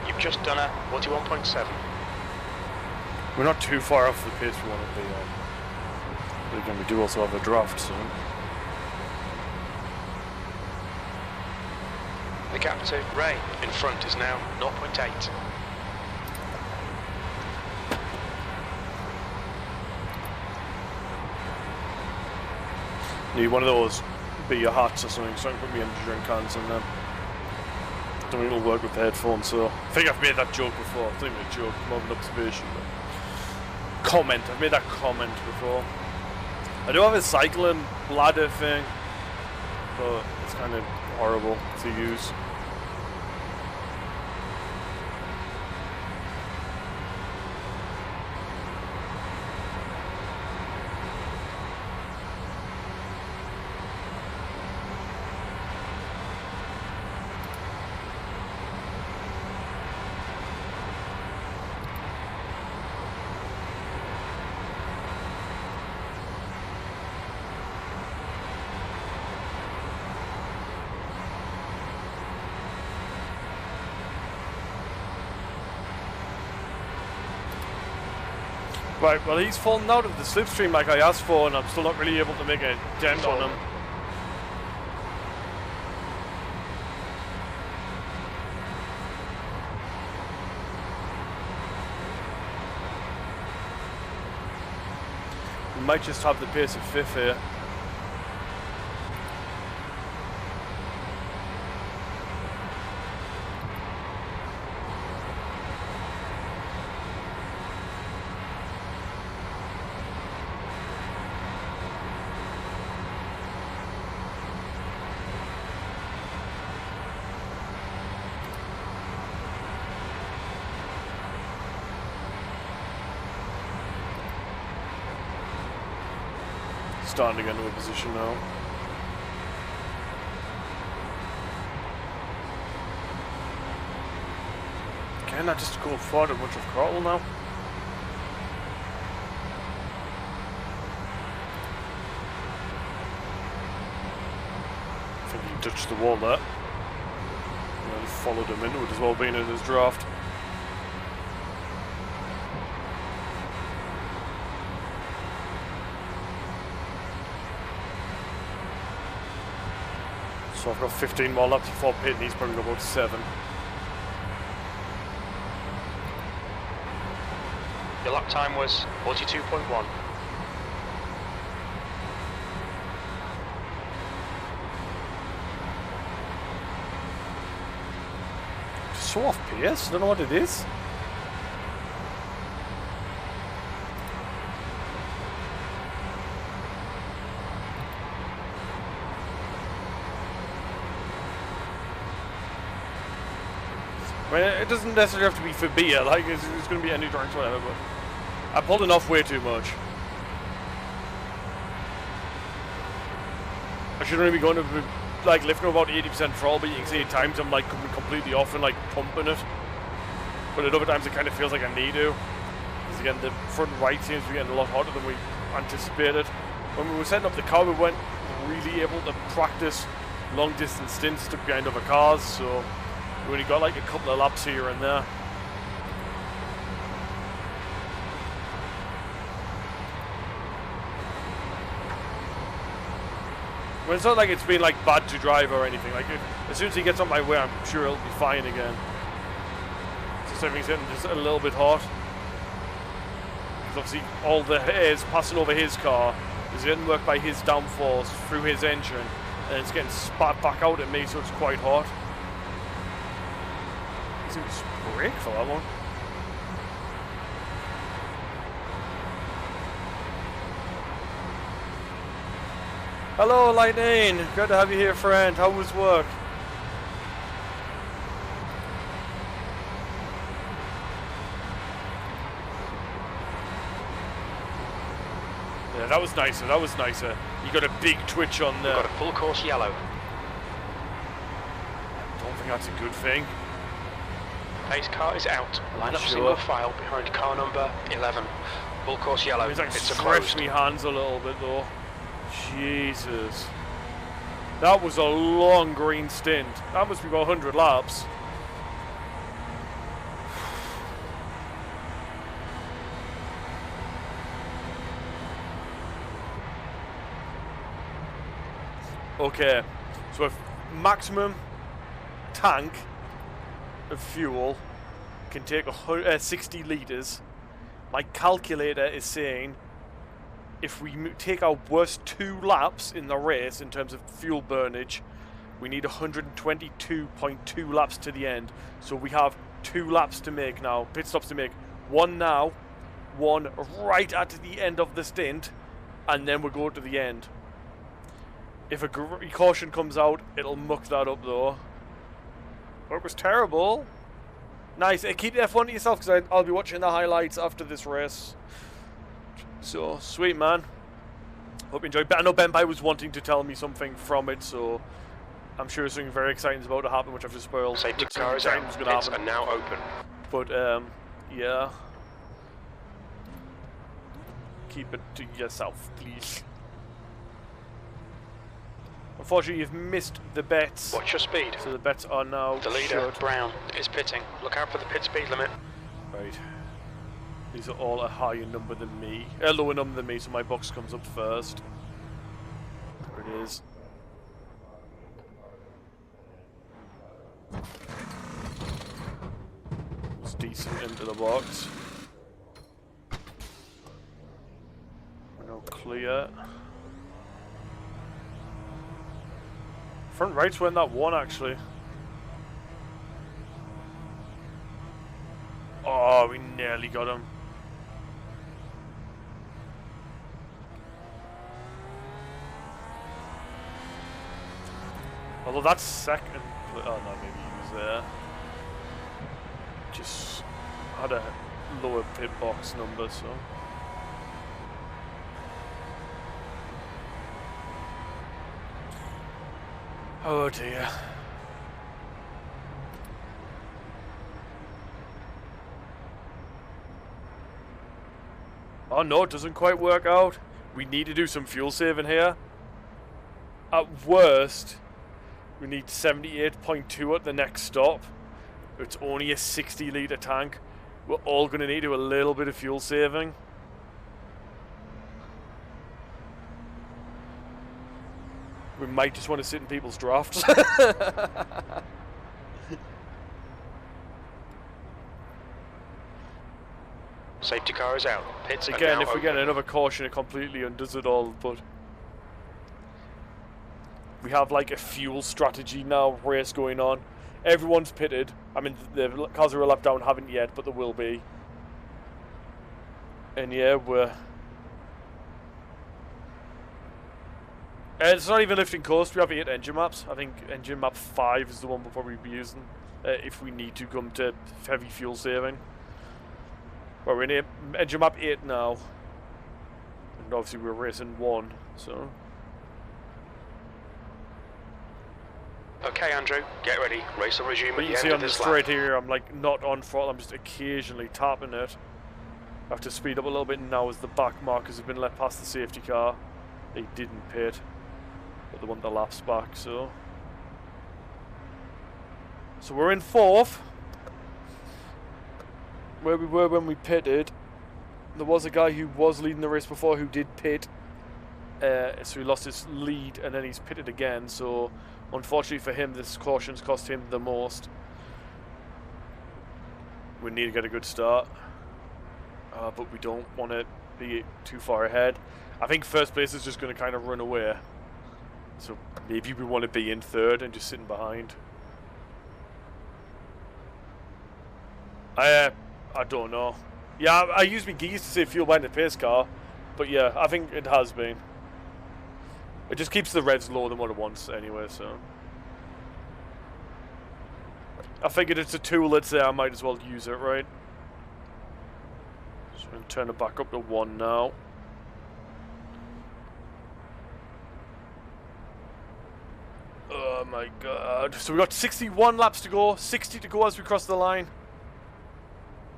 You've just done a 41.7. We're not too far off the pace we want to be on. But again, we do also have a draft soon. The gap to Ray in front is now 0.8. Need one of those beer hats or something, so I can put me energy drink cans in them. Don't think it'll work with the headphones, so I think I've made that joke before. I think it's a joke, more of an observation. But comment, I've made that comment before. I do have a cycling bladder thing, but it's kind of horrible to use. Right, well he's fallen out of the slipstream like I asked for, and I'm still not really able to make a dent on him. We might just have the pace of 5th here. starting to get into a position now. Can I just go forward a bunch of throttle now? I think he touched the wall there. And then followed him into it as well, being in his draft. So I've got 15 more laps before pit, and he's probably got about 7. Your lap time was 42.1. So off pace, I don't know what it is. I mean, it doesn't necessarily have to be for beer, like, it's going to be any drinks, whatever, but I'm pulling off way too much. I should only be going to be, like, lifting about 80% throttle, but you can see at times I'm, like, coming completely off and, like, pumping it. But at other times it kind of feels like I need to. Because, again, the front right seems to be getting a lot hotter than we anticipated. When we were setting up the car, we weren't really able to practice long-distance stints to behind other cars, so we only got like a couple of laps here and there. Well, it's not like it's been like bad to drive or anything. Like as soon as he gets on my way, I'm sure it'll be fine again. Just everything's getting just a little bit hot. Because obviously all the air is passing over his car. It's getting worked by his downforce through his engine, and it's getting spat back out at me, so it's quite hot. Seems brake for that one. Hello, Lightning. Good to have you here, friend. How was work? Yeah, that was nicer. That was nicer. You got a big twitch on there. We've got a full course yellow. Don't think that's a good thing. Pace car is out. Line up Sure. single file behind car number 11. Full course yellow. It's like It's a stretch closed. me hands a little bit though. Jesus. That was a long green stint. That must be about 100 laps. Okay, so if maximum tank of fuel can take 60 litres, my calculator is saying if we take our worst 2 laps in the race in terms of fuel burnage, we need 122.2 laps to the end. So we have 2 laps to make now, pit stops to make. 1 now, 1 right at the end of the stint, and then we'll go to the end. If a caution comes out, it'll muck that up though. It was terrible. Nice. Keep the F1 to yourself because I'll be watching the highlights after this race. So, sweet man. Hope you enjoyed. I know Ben Pai was wanting to tell me something from it, so I'm sure something very exciting is about to happen, which I've just spoiled. Safety car is out. Pits are now open. But, yeah. Keep it to yourself, please. Unfortunately, you've missed the bets. Watch your speed. So the bets are now The leader, shut. Brown, is pitting. Look out for the pit speed limit. Right. These are all a higher number than me. A lower number than me, so my box comes up first. There it is. It's decent into the box. We're now clear. Front right's when that one actually. Oh, we nearly got him. Although that's second. Oh no, maybe he was there. Just had a lower pit box number, so. Oh dear. Oh no, it doesn't quite work out. We need to do some fuel saving here. At worst, we need 78.2 at the next stop. It's only a 60-litre tank. We're all going to need to do a little bit of fuel saving. We might just want to sit in people's drafts. Safety car is out. Pits are Again, now if we get open. another caution, it completely undoes it all, but we have like a fuel strategy now, race going on. Everyone's pitted. I mean, the cars are a lap down, haven't yet, but there will be. And yeah, we're... it's not even lifting coast, we have 8 engine maps. I think engine map 5 is the one we'll probably be using if we need to come to heavy fuel saving. Well, we're in engine map 8 now. And obviously we're racing 1, so... Okay, Andrew, get ready. Race will resume But at you the see end on of the this straight lap. here, I'm like not on throttle, I'm just occasionally tapping it. I have to speed up a little bit now as the back markers have been let past the safety car. They didn't pit, but they want the laps back, so... So we're in 4th. Where we were when we pitted. There was a guy who was leading the race before who did pit. So he lost his lead and then he's pitted again, so... Unfortunately for him, this caution's cost him the most. We need to get a good start. But we don't want to be too far ahead. I think first place is just going to kind of run away. So maybe we want to be in 3rd and just sitting behind. I don't know. Yeah, I use my geese to save fuel behind the pace car. But yeah, I think it has been. It just keeps the revs lower than what it wants anyway, so... I figured it's a tool that's there, I might as well use it, right? So I'm going to turn it back up to 1 now. Oh my god. So we got 61 laps to go, 60 to go as we cross the line.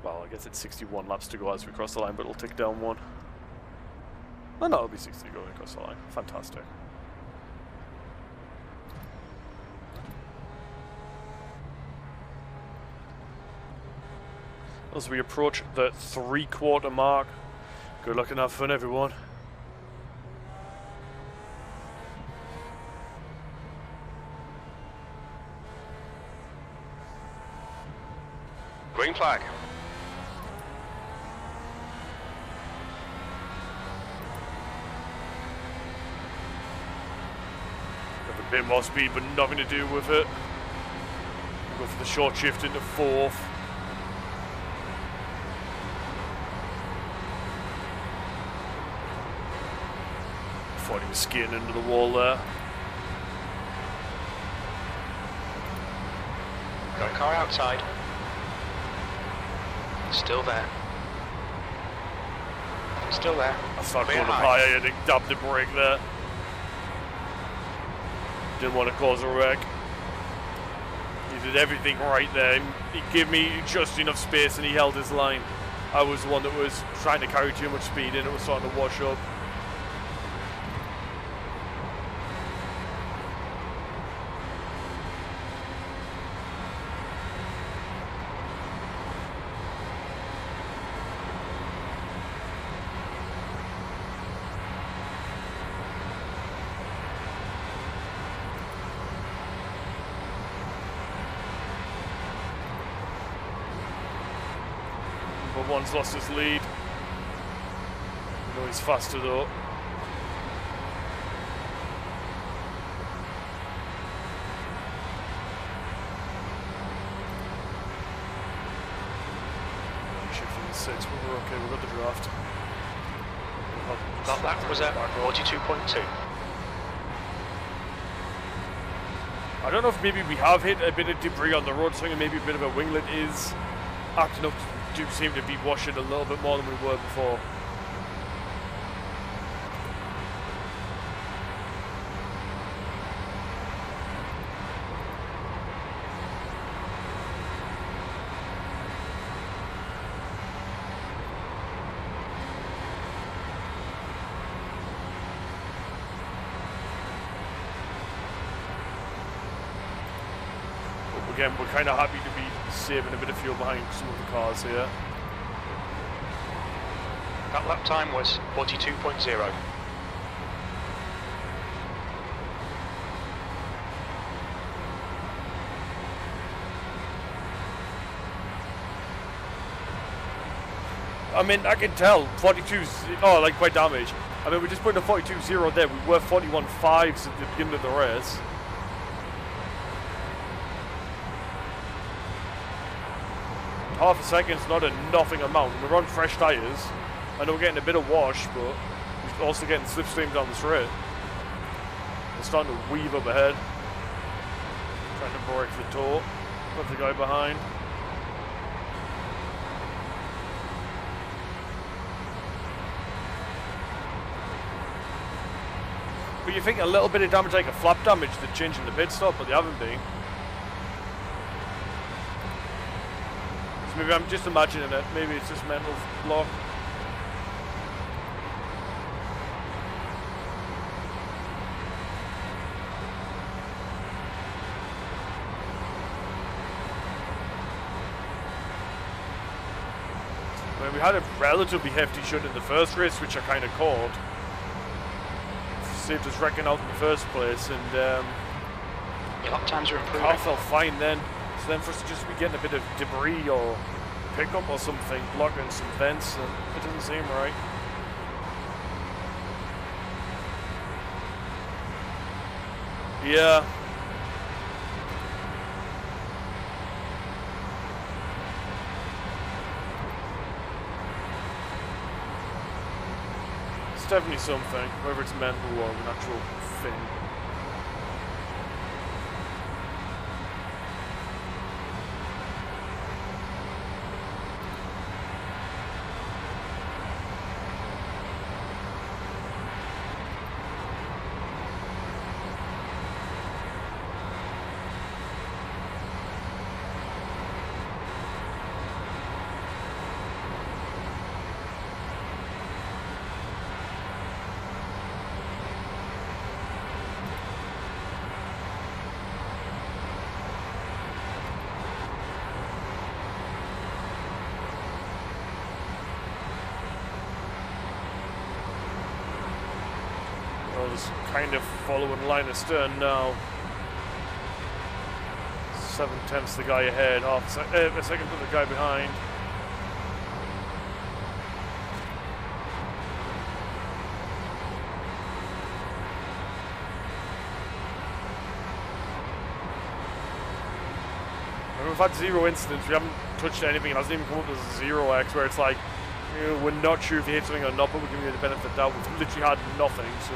Well, I guess it's 61 laps to go as we cross the line, but it'll tick down 1. Oh no, it'll be 60 to go across the line. Fantastic. As we approach the 3/4 mark. Good luck and have fun, everyone. Green flag. Have a bit more speed, but nothing to do with it. Go for the short shift into 4th. Thought he was skiing into the wall there. Got a car outside. Still there. Still there. I started Clear going up high. higher and dabbed the brake there. Didn't want to cause a wreck. He did everything right there. He gave me just enough space and he held his line. I was the one that was trying to carry too much speed and it was starting to wash up. But one's lost his lead. I know he's faster though. Shifting the 6, but we're okay, we've got the draft. That lap was at 42.2. I don't know if maybe we have hit a bit of debris on the road swing and maybe a bit of a winglet is acting up. Do seem to be washing a little bit more than we were before. again, we're kind of happy to be saving a bit of fuel behind some of the cars here. That lap time was 42.0. I mean, I can tell 42's, oh, like by damage. I mean, we just put a 42.0 there. We were 41.5s at the beginning of the race. Half a second's not a nothing amount. We're on fresh tyres. I know we're getting a bit of wash, but we're also getting slipstream down the straight. We're starting to weave up ahead. Trying to break the toe of the guy behind. But you think a little bit of damage, like a flap damage, they're changing the pit stop, but they haven't been. So maybe I'm just imagining it. Maybe it's just mental block. I mean, we had a relatively hefty shut in the first race, which I kind of called. Saved us wrecking out in the first place, and Your lap times are improving. car felt fine then. So then for us to just be getting a bit of debris or pickup or something, blocking some vents, and it doesn't seem right. Yeah. It's definitely something, whether it's mental or an actual thing. Just kind of following line of stern now. 7/10 the guy ahead, a second to the guy behind. And we've had 0 incidents, we haven't touched anything, it hasn't even come up as a 0x where it's like, you know, we're not sure if you hit something or not, but we're giving you the benefit of the doubt. We've literally had nothing, so.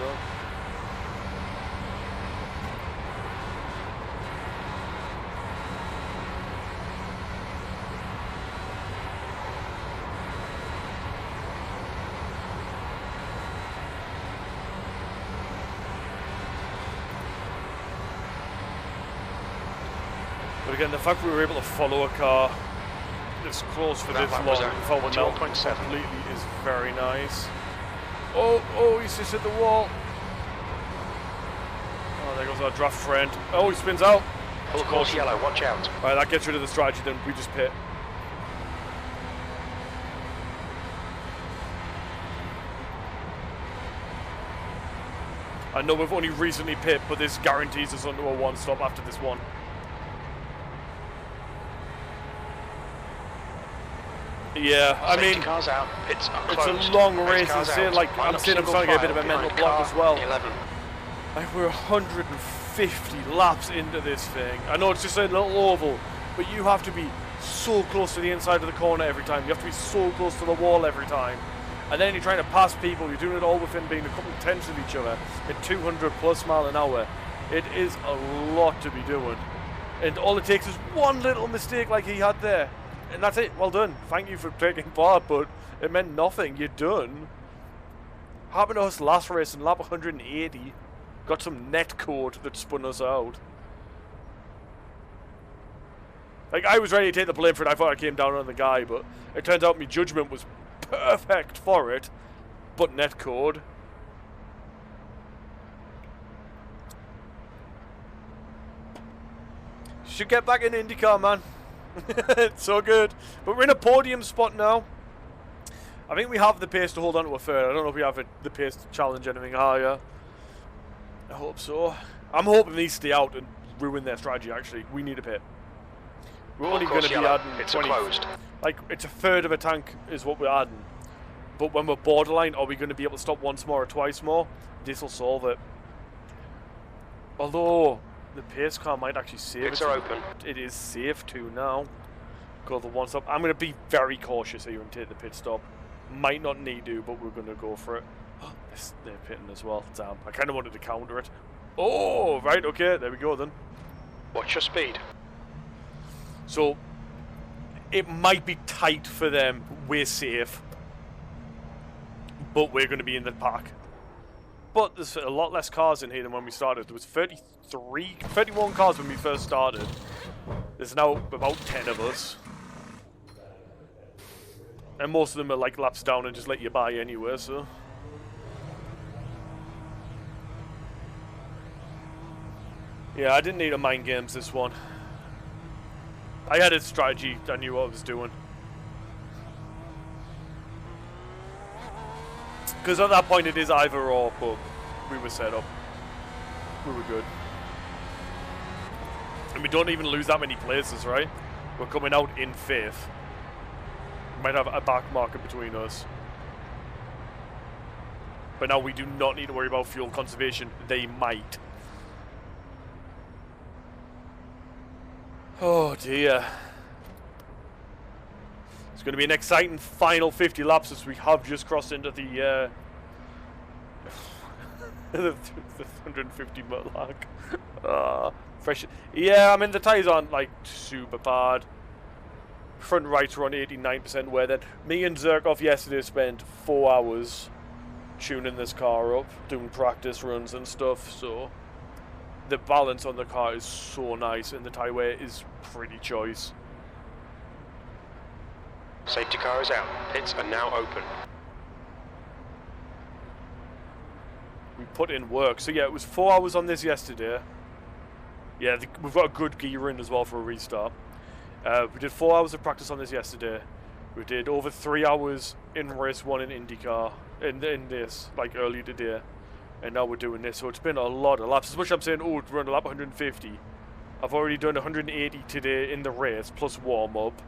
But again, the fact we were able to follow a car this close for this long before we're not completely is very nice. Oh, he's just hit the wall. Oh, there goes our draft friend. Oh, he spins out. Full course yellow, watch out. Right, that gets rid of the strategy, then we just pit. I know we've only recently pit, but this guarantees us under a 1 stop after this one. Yeah, I mean, cars out. It's a long race, and saying, like, I'm saying I'm starting to get a bit of a mental block as well. 11. Like, we're 150 laps into this thing. I know it's just a little oval, but you have to be so close to the inside of the corner every time. You have to be so close to the wall every time. And then you're trying to pass people. You're doing it all within being a couple of tenths of each other at 200 plus mile an hour. It is a lot to be doing. And all it takes is one little mistake like he had there. And that's it. Well done. Thank you for taking part, but it meant nothing. You're done. Happened to us last race in lap 180. Got some net code that spun us out. Like, I was ready to take the blame for it. I thought I came down on the guy, but it turns out my judgment was perfect for it. But net code. should get back in IndyCar, man. It's so good. But we're in a podium spot now. I think we have the pace to hold on to a third. I don't know if we have the pace to challenge anything higher. I hope so. I'm hoping these stay out and ruin their strategy, actually. We need a pit. We're only going to be adding it's 20. closed. Like, it's a third of a tank is what we're adding. But when we're borderline, are we going to be able to stop once more or twice more? This will solve it. Although, the pace car might actually save it. Pits are open. It is safe to now. Go the one stop. I'm going to be very cautious here and take the pit stop. Might not need to, but we're going to go for it. They're pitting as well. Damn. I kind of wanted to counter it. Oh, right. Okay. There we go then. Watch your speed. So, it might be tight for them. We're safe. But we're going to be in the pack. But there's a lot less cars in here than when we started. There was 31 cars when we first started. There's now about 10 of us. And most of them are like laps down and just let you by anywhere, so. Yeah, I didn't need a mind games this one. I had a strategy, I knew what I was doing. Because at that point it is either or, but we were set up. We were good. And we don't even lose that many places, right? We're coming out in 5th. We might have a back marker between us. But now we do not need to worry about fuel conservation. They might. Oh dear. It's going to be an exciting final 50 laps as we have just crossed into the the 150 mark. Fresh. Yeah, I mean the tyres aren't like super bad. Front rights are on 89% wear. Then me and Zerkov yesterday spent 4 hours tuning this car up, doing practice runs and stuff. So the balance on the car is so nice, and the tyre wear is pretty choice. Safety car is out. Pits are now open. We put in work. So yeah, it was 4 hours on this yesterday. Yeah, we've got a good gear in as well for a restart. We did 4 hours of practice on this yesterday. We did over 3 hours in race 1 in IndyCar in this, like earlier today. And now we're doing this. So it's been a lot of laps. As much as I'm saying, oh, run a lap 150. I've already done 180 today in the race, plus warm-up.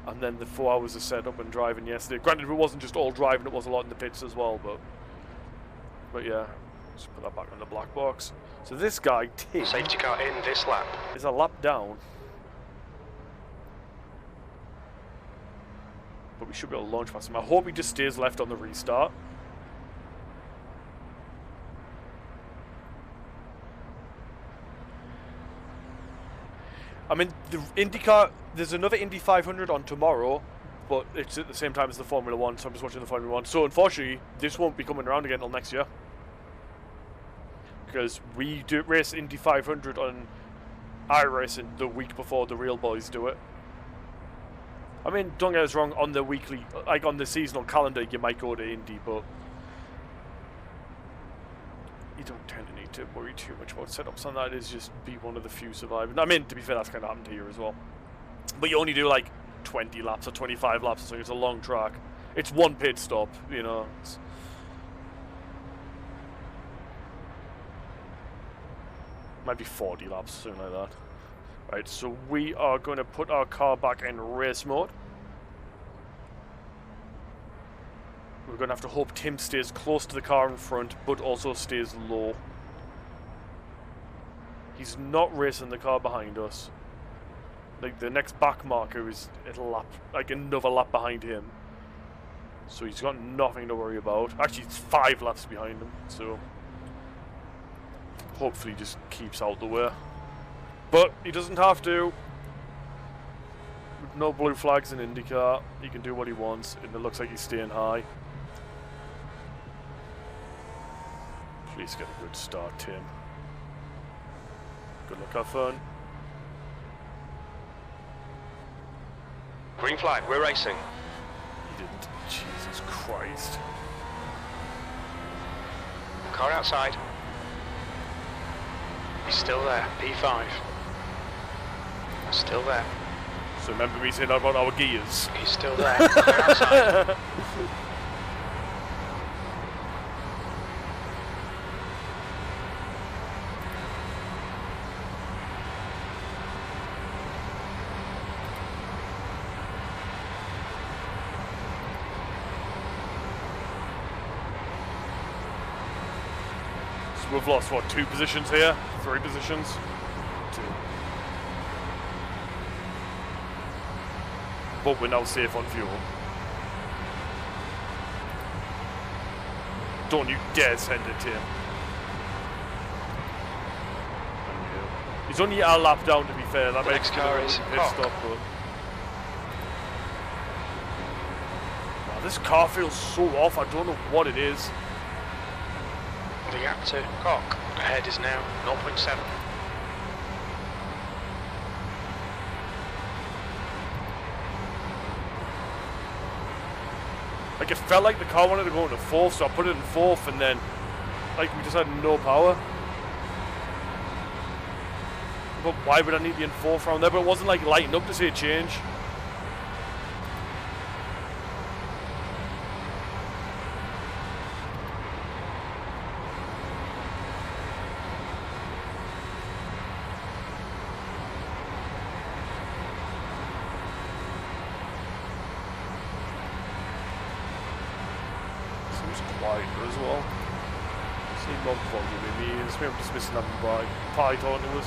And then the 4 hours of setup and driving yesterday. Granted, it wasn't just all driving, it was a lot in the pits as well, but yeah. Just put that back on the black box. So this guy, Tim, Safety car in this lap. is a lap down. But we should be able to launch past him. I hope he just stays left on the restart. I mean, the IndyCar, there's another Indy 500 on tomorrow, but it's at the same time as the Formula 1, so I'm just watching the Formula 1. So unfortunately, this won't be coming around again until next year. Because we do race Indy 500 on iRacing the week before the real boys do it. I mean, don't get us wrong, on the weekly, like on the seasonal calendar, you might go to Indy, but you don't tend to need to worry too much about setups on that. It's just be one of the few surviving. I mean, to be fair, that's kind of happened here as well. But you only do like 20 laps or 25 laps, so it's a long track. It's one pit stop, you know. Might be 40 laps, something like that. Right, so we are going to put our car back in race mode. We're going to have to hope Tim stays close to the car in front, but also stays low. He's not racing the car behind us. Like, the next back marker is a lap, like another lap behind him. So he's got nothing to worry about. Actually, it's 5 laps behind him, so hopefully he just keeps out the way. But he doesn't have to. With no blue flags in IndyCar, he can do what he wants, and it looks like he's staying high. Please get a good start, Tim. Good luck, have fun. Green flag, we're racing. He didn't. Jesus Christ. Car outside. He's still there, P5. Still there. So remember me saying that about our gears. He's still there. They're outside. So we've lost, what, 2 positions here? 3 positions? 2. But we're now safe on fuel. Don't you dare send it to him. He's only a lap down, to be fair. That The makes next car is pit Hawk. stop, but... Wow, this car feels so off. I don't know what it is. The gap to Cock ahead is now 0.7. Like, it felt like the car wanted to go into 4th, so I put it in 4th, and then, like, we just had no power. But why would I need to be in 4th round there? But it wasn't, like, lighting up to say change. Quieter as well. See not volume in me. Maybe I'm just missing that by Python it was.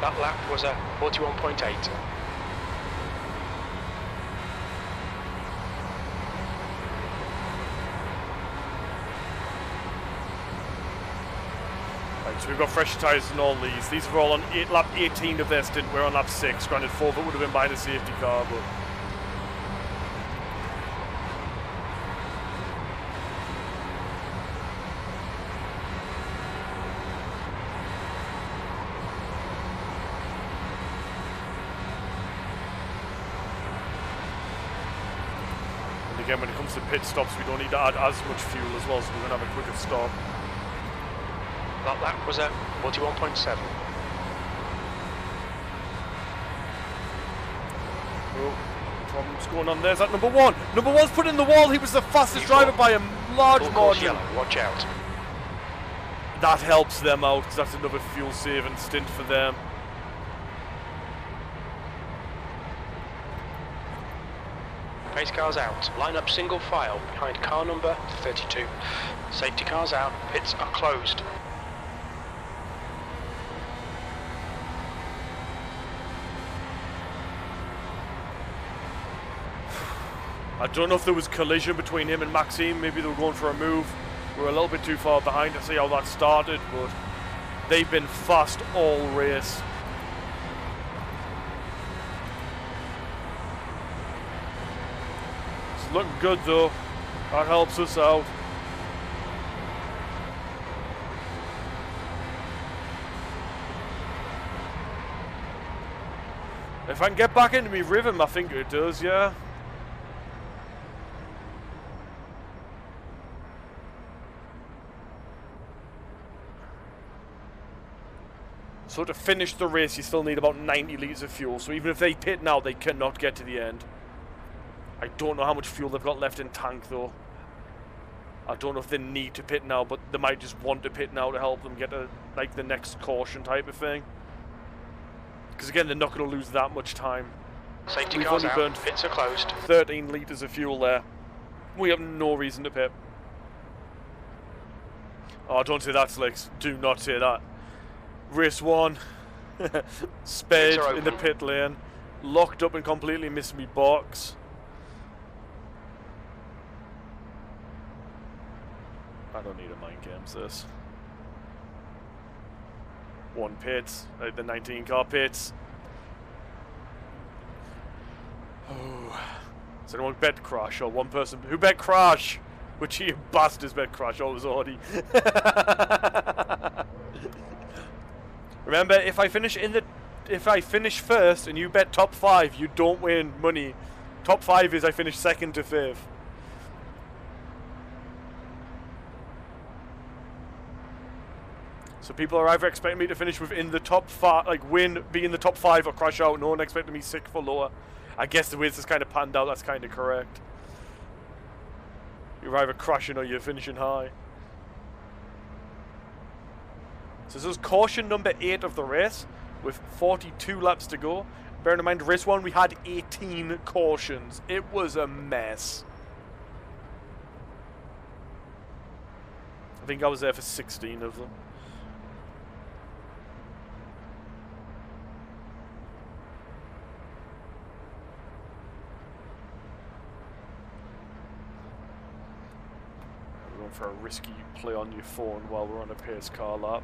That lap was a 41.8. Right, so we've got fresh tyres in all these. These are all on lap 18 of their stint. We're on lap 6. Granted, 4 of it would have been by the safety car, but... Again, when it comes to pit stops, we don't need to add as much fuel as well, so we're going to have a quicker stop. That lap was a 41.7. Oh, problems going on there. Is that number 1? Number 1's put in the wall. He was the fastest driver by a large Full course margin. yellow, watch out. That helps them out, because that's another fuel-saving stint for them. Pace cars out. Line up single file behind car number 32. Safety cars out. Pits are closed. I don't know if there was collision between him and Maxime. Maybe they were going for a move. We were a little bit too far behind to see how that started, but they've been fast all race. It's looking good though. That helps us out. If I can get back into my rhythm, I think it does, yeah. So to finish the race, you still need about 90 litres of fuel. So even if they pit now, they cannot get to the end. I don't know how much fuel they've got left in tank, though. I don't know if they need to pit now, but they might just want to pit now to help them get to, like, the next caution type of thing. Because again, they're not going to lose that much time. Safety We've cars only out. burned Pits are closed. 13 litres of fuel there. We have no reason to pit. Oh, don't say that, Slicks. Do not say that. Race 1. Sped in the pit lane. Locked up and completely missed me box. I don't need a mind games this. 1 pit. The 19 car pits. Oh. Does anyone bet crash or one person? Who bet crash? Which you bastards bet crash always Audi. Remember, if I finish first and you bet top 5, you don't win money. Top 5 is I finish second to 5th. So people are either expecting me to finish within the top 5, like win, be in the top 5 or crash out. No one expecting me 6th or lower. I guess the way this is kind of panned out, that's kind of correct. You're either crashing or you're finishing high. So this is caution number 8 of the race, with 42 laps to go. Bearing in mind, race 1 we had 18 cautions. It was a mess. I think I was there for 16 of them. We're going for a risky play on your phone while we're on a pace car lap.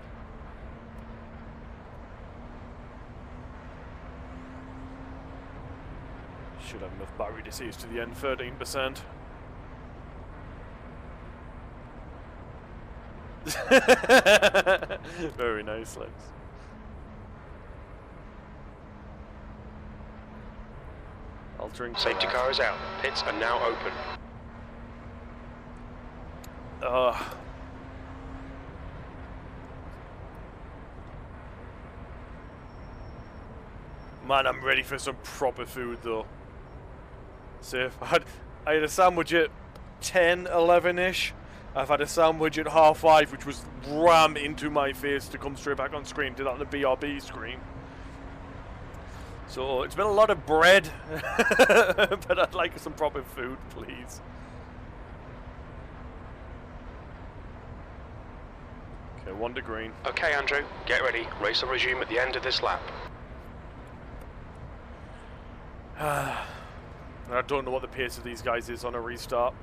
Should have enough battery to see us to the end, 13%. Very nice, Lex. Altering Safety car is out. Pits are now open. Man, I'm ready for some proper food though. So I had a sandwich at 10, 11-ish. I've had a sandwich at 5:30, which was rammed into my face to come straight back on screen. Did that on the BRB screen. So it's been a lot of bread, but I'd like some proper food, please. Okay, 1 to green. Okay, Andrew, get ready. Race will resume at the end of this lap. I don't know what the pace of these guys is on a restart.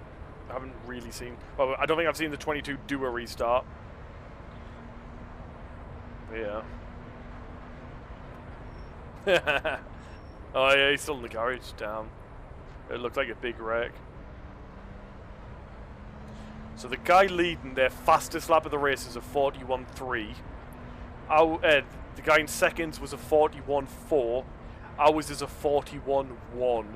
I haven't really seen... Well, I don't think I've seen the 22 do a restart. But yeah. Oh yeah, he's still in the garage. Damn. It looked like a big wreck. So the guy leading their fastest lap of the race is a 41.3. The guy in seconds was a 41.4. Ours is a 41.1.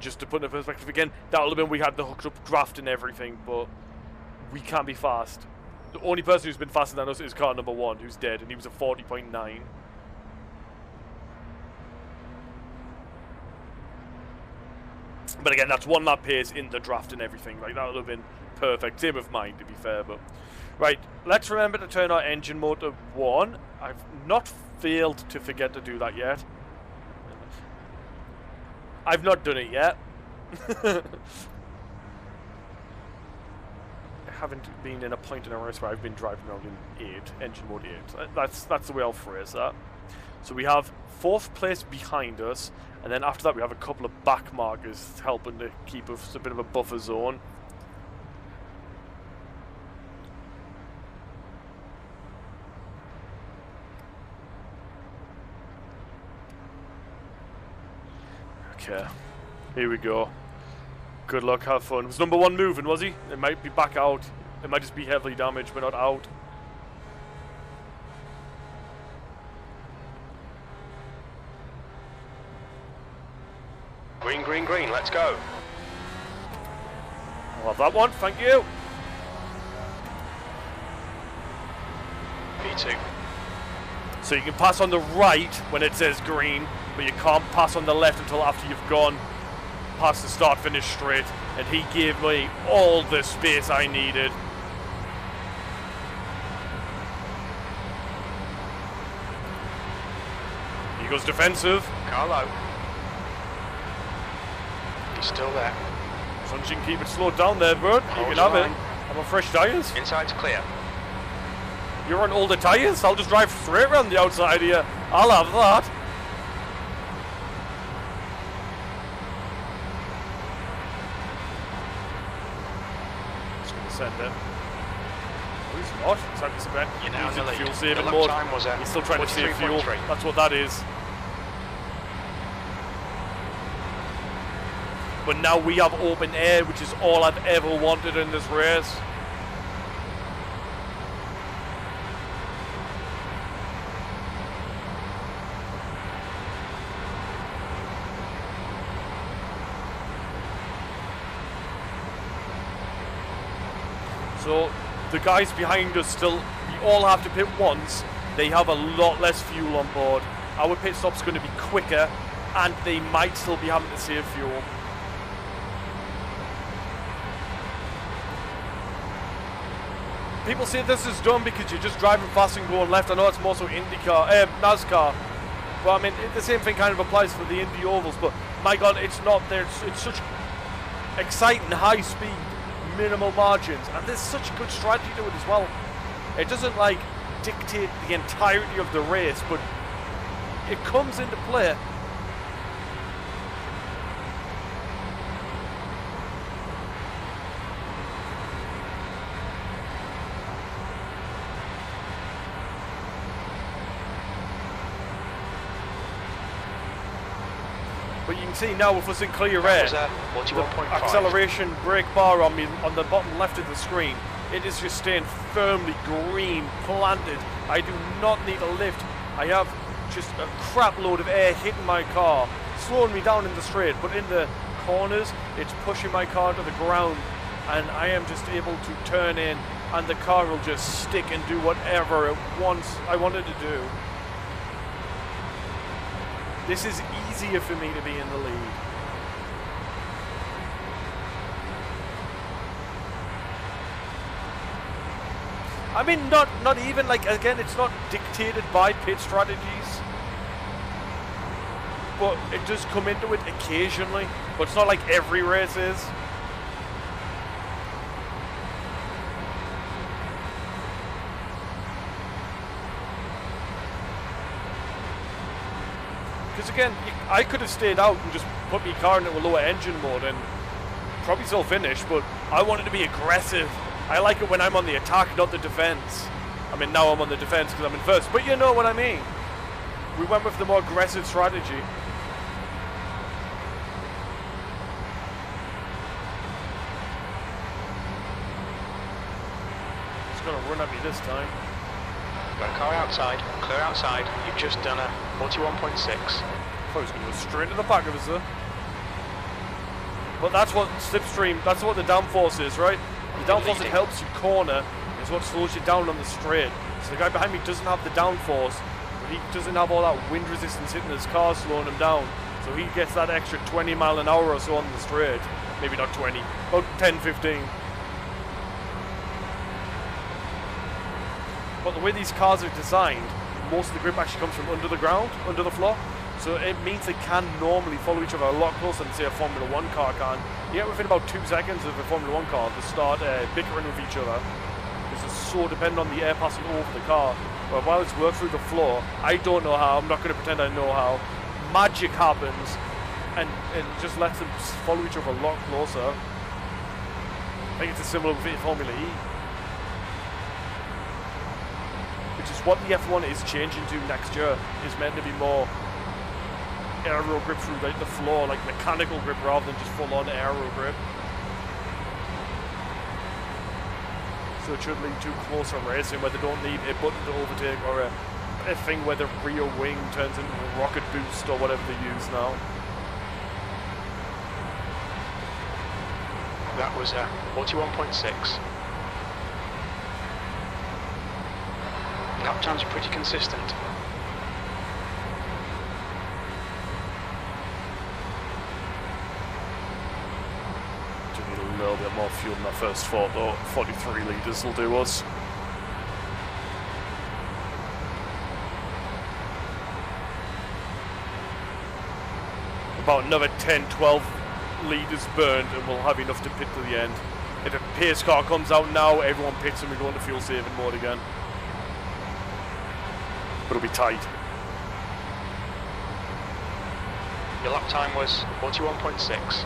Just to put in perspective again, that would have been we had the hooked up draft and everything, but we can't be fast. The only person who's been faster than us is car number 1, who's dead, and he was a 40.9. But again, that's 1 lap pace in the draft and everything. Like, that would have been perfect. Same with mine, to be fair, but... Right, let's remember to turn our engine mode to 1. I've not failed to forget to do that yet. I've not done it yet. I haven't been in a point in a race where I've been driving around in 8, engine mode 8. That's the way I'll phrase that. So we have 4th place behind us, and then after that we have a couple of back markers helping to keep us a bit of a buffer zone. Okay, here we go. Good luck, have fun. Was number 1 moving, was he? It might be back out. It might just be heavily damaged, but not out. Green, green, green, let's go. I'll have that one, thank you. P2. So you can pass on the right when it says green, but you can't pass on the left until after you've gone past the start finish straight. And he gave me all the space I needed. He goes defensive. Carlo. He's still there. As long as you can keep it slowed down there, bud, you can have it. I'm on fresh tyres. Inside's clear. You're on older tyres? I'll just drive straight around the outside here. I'll have that. Just going to send it. Oh, he's not. It's like this event. You're now in the lead. Fuel saving Your lap mode. time was He's still trying to save fuel. 43.3. That's what that is. But now we have open air, which is all I've ever wanted in this race. So the guys behind us still, we all have to pit once. They have a lot less fuel on board. Our pit stop's going to be quicker, and they might still be having to save fuel. People say this is dumb because you're just driving fast and going left. I know it's more so NASCAR. But I mean, the same thing kind of applies for the Indy ovals. But my God, it's not there. It's such exciting, high speed, minimal margins, and there's such a good strategy to it as well. It doesn't like dictate the entirety of the race, but it comes into play. But you can see now with us in clear air, the acceleration brake bar on the bottom left of the screen, it is just staying firmly green, planted. I do not need a lift. I have just a crap load of air hitting my car, slowing me down in the straight, but in the corners, it's pushing my car to the ground, and I am just able to turn in, and the car will just stick and do whatever it wants. I wanted to do. This is easier for me to be in the lead. I mean, not even like, again, it's not dictated by pit strategies, but it does come into it occasionally, but it's not like every race is. Because again, I could have stayed out and just put my car into a lower engine mode and probably still finish, but I wanted to be aggressive. I like it when I'm on the attack, not the defense. I mean, now I'm on the defense because I'm in first, but you know what I mean. We went with the more aggressive strategy. It's going to run at me this time. Got a car outside, clear outside. You've just done a 41.6. I thought he was going to go straight to the back of us there. But that's what slipstream, that's what the downforce is, right? The downforce that helps you corner is what slows you down on the straight. So the guy behind me doesn't have the downforce, but he doesn't have all that wind resistance hitting his car slowing him down. So he gets that extra 20 mile an hour or so on the straight. Maybe not 20, about 10, 15. But the way these cars are designed, most of the grip actually comes from under the ground, under the floor. So it means they can normally follow each other a lot closer than say a Formula 1 car can. Yeah, within about 2 seconds of a Formula 1 car, they start bickering with each other. This is so dependent on the air passing over the car. But while it's worked through the floor, I don't know how, I'm not going to pretend I know how. Magic happens, and it just lets them follow each other a lot closer. I think it's a similar with Formula E. Which is what the F1 is changing to next year. Is meant to be more aero grip through the floor, like mechanical grip rather than just full-on aero grip. So it should lead to closer racing where they don't need a button to overtake or a thing where the rear wing turns into a rocket boost or whatever they use now. That was a 41.6. Lap times are pretty consistent. Do need a little bit more fuel than that first thought though. 43 litres will do us. About another 10, 12 litres burned and we'll have enough to pit to the end. If a pace car comes out now, everyone pits and we go into fuel saving mode again. But it'll be tight. Your lap time was 41.6.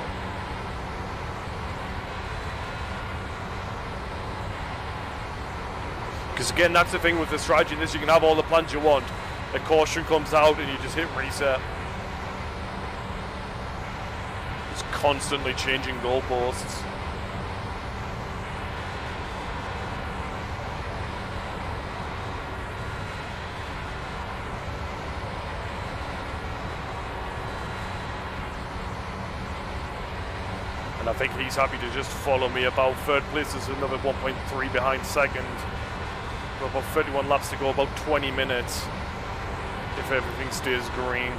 Because again, that's the thing with the strategy in this, you can have all the plans you want. A caution comes out and you just hit reset. It's constantly changing goalposts. And I think he's happy to just follow me. About third place is another 1.3 behind second. Got about 31 laps to go, about 20 minutes if everything stays green.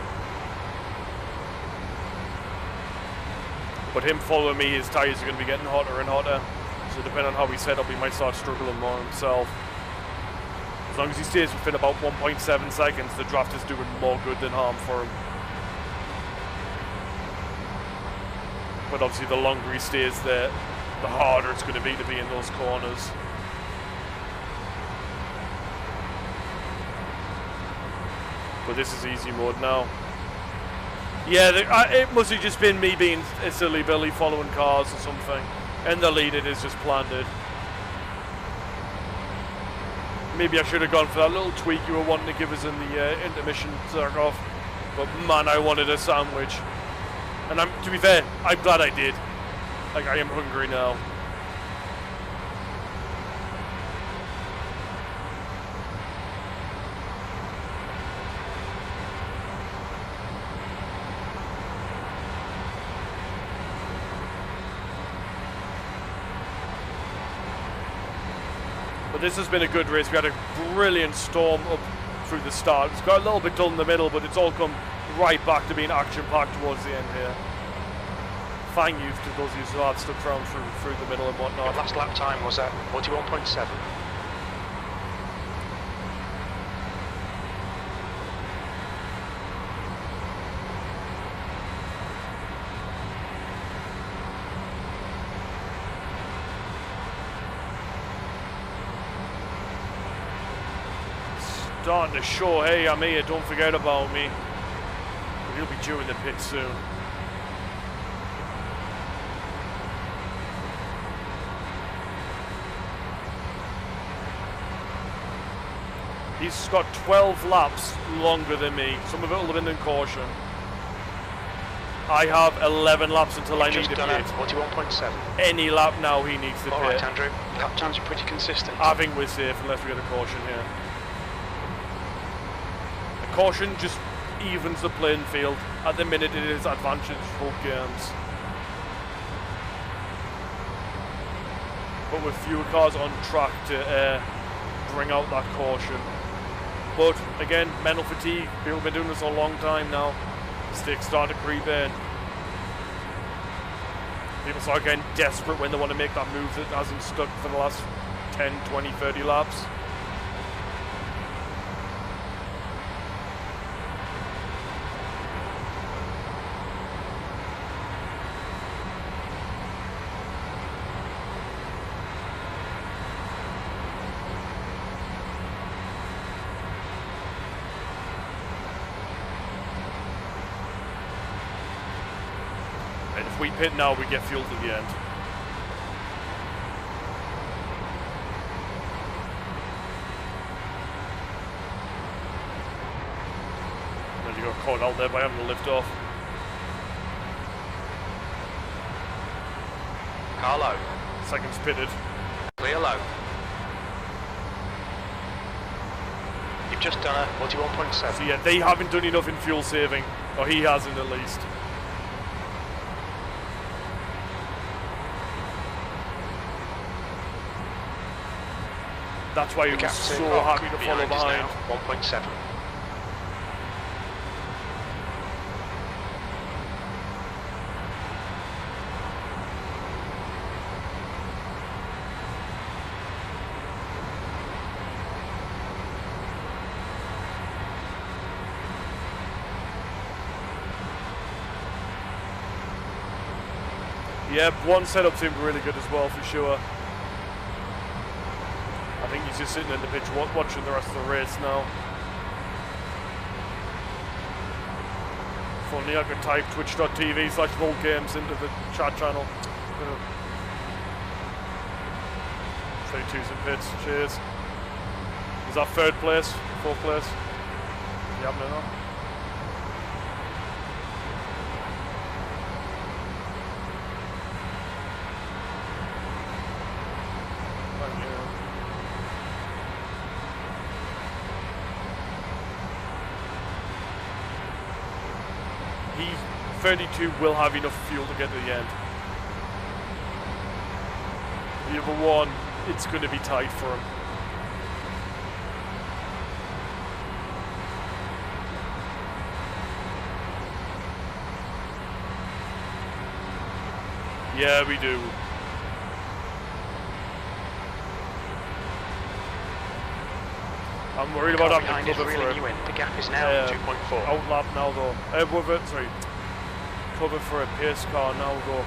But him following me, his tyres are going to be getting hotter and hotter. So depending on how we set up, he might start struggling more himself. As long as he stays within about 1.7 seconds, the draft is doing more good than harm for him. But obviously the longer he stays there, the harder it's going to be in those corners. But this is easy mode now. Yeah, it must have just been me being a silly Billy following cars or something. And the lead, it is just planted. Maybe I should have gone for that little tweak you were wanting to give us in the intermission circle. But man, I wanted a sandwich. And to be fair, I'm glad I did. Like, I am hungry now. But this has been a good race. We had a brilliant storm up through the start. It's got a little bit dull in the middle, but it's all come right back to being action-packed towards the end here. Thank you to those of you who have stuck around through the middle and whatnot. Your last lap time was at 41.7. Starting to show, hey, I'm here, don't forget about me. He'll be due in the pit soon. He's got 12 laps longer than me. Some of it will have been in caution. I have 11 laps until I need to pit. 41.7. Any lap now he needs to pit. Alright, Andrew. Lap times are pretty consistent. I think we're safe unless we get a caution here. A caution just evens the playing field. At the minute it is advantage VulcGames. But with fewer cars on track to bring out that caution. But again, mental fatigue. People have been doing this a long time now. Mistakes start to creep in. People start getting desperate when they want to make that move that hasn't stuck for the last 10, 20, 30 laps. If we pit now, we get fuel to the end. Then you got caught out there by having to lift off. Carlo. Seconds pitted. Clear low. You've just done a 41.7. So yeah, they haven't done enough in fuel saving. Or he hasn't at least. That's why he was so happy to follow behind. 1.7. Yeah, one setup seemed really good as well for sure. I think he's just sitting in the pitch watching the rest of the race now. If only I could type twitch.tv/VulcGames into the chat channel. 32's in pits, cheers. Is that third place? Fourth place? You haven't enough? 32 will have enough fuel to get to the end. The other one, it's going to be tight for him. Yeah, we do. I'm worried about having to cover for it. The gap is now 2.4. Outlap now though. Sorry. Cover for a pace car now though.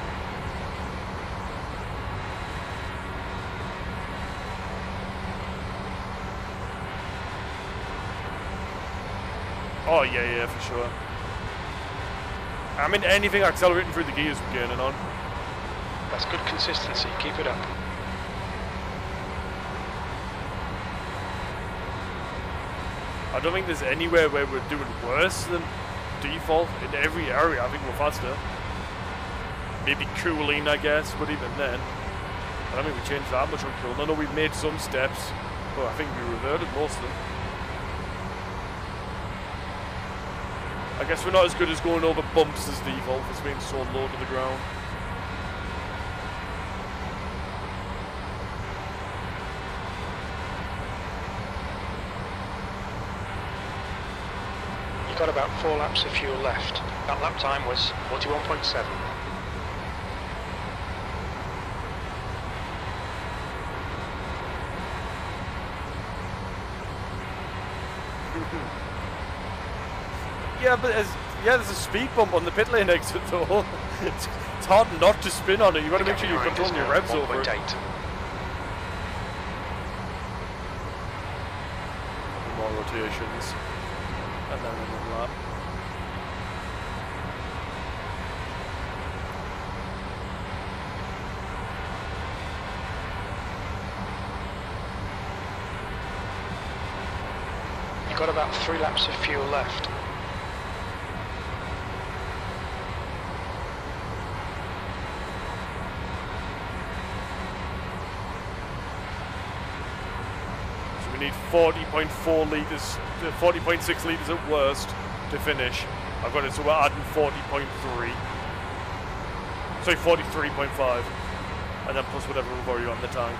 Oh yeah, for sure. I mean, anything accelerating through the gears we're gaining on. That's good consistency. Keep it up. I don't think there's anywhere where we're doing worse than default. In every area, I think we're faster. Maybe cooling, I guess, but even then, I don't think we changed that much on cooling. I know we've made some steps, but I think we reverted most of them. I guess we're not as good as going over bumps as default. It's being so low to the ground. You've got about 4 laps of fuel left. That lap time was 41.7. Yeah, but there's a speed bump on the pit lane exit though. It's hard not to spin on it. You've got to make sure you're controlling your revs over it. 1.8. More rotations. And then another lap. You've got about 3 laps of fuel left. We need 40.4 litres, 40.6 litres at worst to finish. I've got it, so we're adding 40.3. Sorry, 43.5. And then plus whatever we've already got in the tank.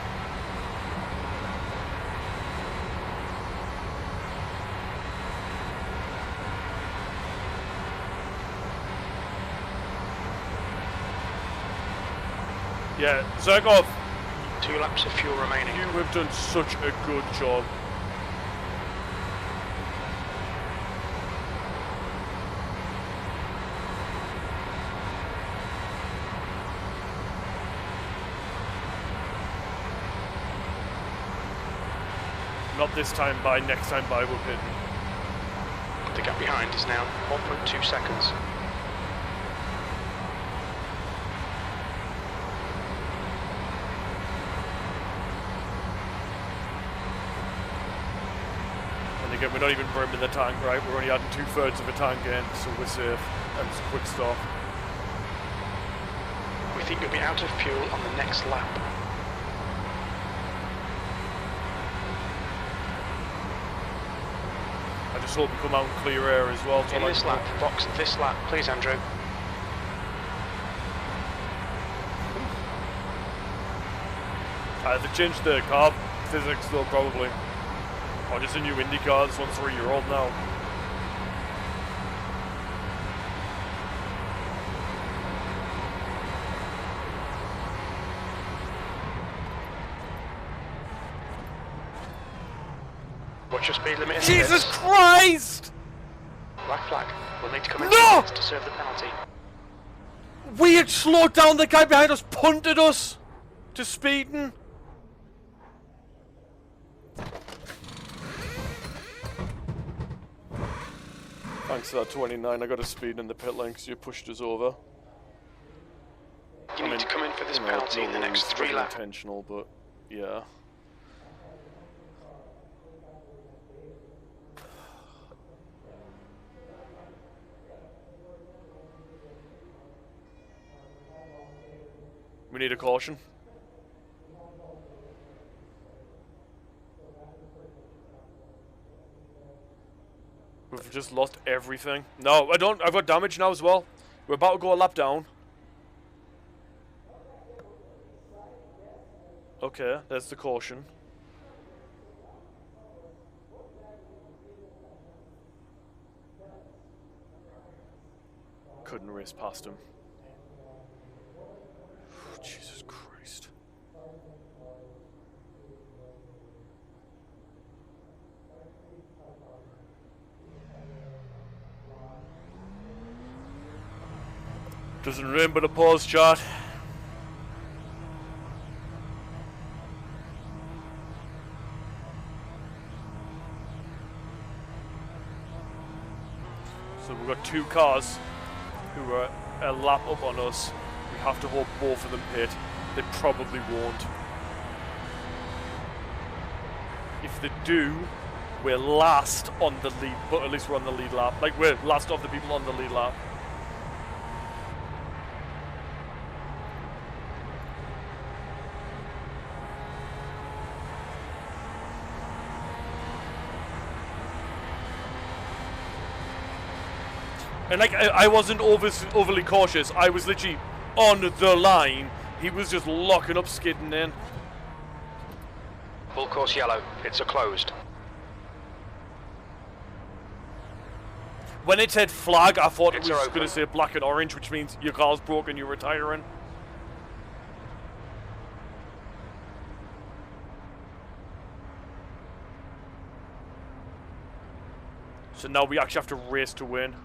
Yeah, Zergov, 2 laps of fuel remaining. you have done such a good job. Not this time by, next time by we're pitting. The gap behind is now 1.2 seconds. And again, we're not even brimming the tank, right? We're only adding 2/3 of a tank in, so we're safe. And it's a quick stop. We think you'll be out of fuel on the next lap. I just hope we come out and clear air as well. In this lap, box this lap, please, Andrew. They changed the car physics though, probably. Or just a new Indy car, this one's 3-year-old now. What's your speed limit in Jesus this? Christ! Black flag. We'll need to come in No! to serve the penalty. We had slowed down, the guy behind us punted us to speeding. Thanks for that 29, I got a speed in the pit lane because you pushed us over. You need to come in for this penalty in the next 3 laps. Intentional, but yeah. We need a caution. We've just lost everything. No, I don't. I've got damage now as well. We're about to go a lap down. Okay, there's the caution. Couldn't race past him. Jesus Christ. Doesn't rain but a pause chart. So we've got two cars who are a lap up on us. We have to hope both of them pit. They probably won't. If they do, we're last on the lead, but at least we're on the lead lap. Like, we're last of the people on the lead lap. And like, I wasn't overly cautious. I was literally on the line. He was just locking up, skidding in. Full course yellow. It's a closed. When it said flag, I thought it It's was open. going to say black and orange, which means your car's broken, you're retiring. So now we actually have to race to win.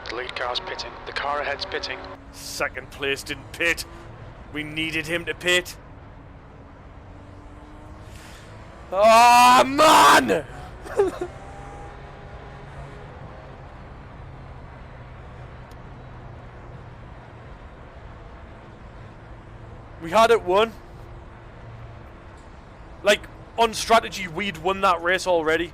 The lead car's pitting. The car ahead's pitting. Second place didn't pit. We needed him to pit. Ah, man! We had it won. Like, on strategy, we'd won that race already.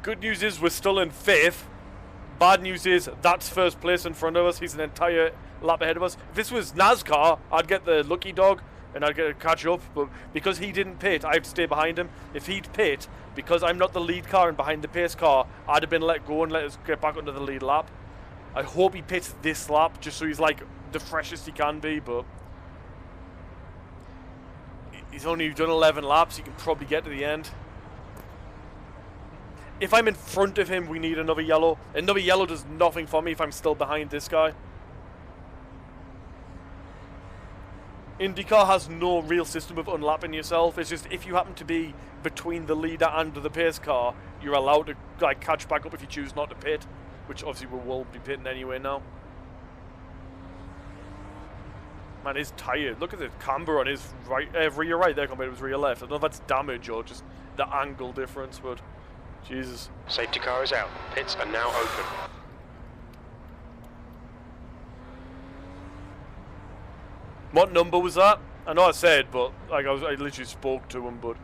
Good news is we're still in 5th. Bad news is that's first place in front of us. He's an entire lap ahead of us. If this was NASCAR, I'd get the lucky dog and I'd get to catch up. But because he didn't pit, I have to stay behind him. If he'd pit, because I'm not the lead car and behind the pace car, I'd have been let go and let us get back onto the lead lap. I hope he pits this lap just so he's like the freshest he can be, but he's only done 11 laps. He can probably get to the end. If I'm in front of him, we need another yellow. Another yellow does nothing for me if I'm still behind this guy. IndyCar has no real system of unlapping yourself. It's just if you happen to be between the leader and the pace car, you're allowed to like catch back up if you choose not to pit, which obviously we will be pitting anyway now. Man, he's tired. Look at the camber on his right, rear right there compared to his rear left. I don't know if that's damage or just the angle difference, but Jesus. Safety car is out. Pits are now open. What number was that? I know I said, but like I literally spoke to him, but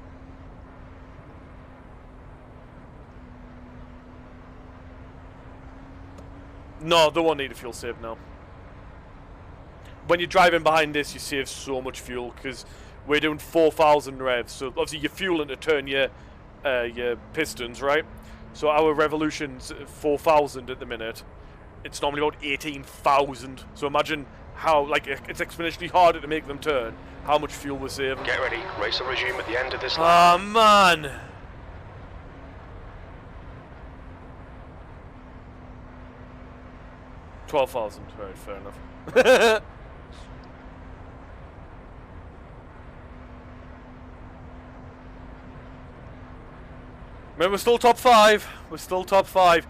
no, they won't need a fuel save now. When you're driving behind this, you save so much fuel because we're doing 4,000 revs. So obviously you're fueling to turn your pistons, right? So our revolution's 4,000 at the minute. It's normally about 18,000. So imagine how like it's exponentially harder to make them turn. How much fuel we're saving. Get ready. Race will resume at the end of this lap. Oh man. $12,000. Right, fair enough. Man, we're still top 5. We're still top 5.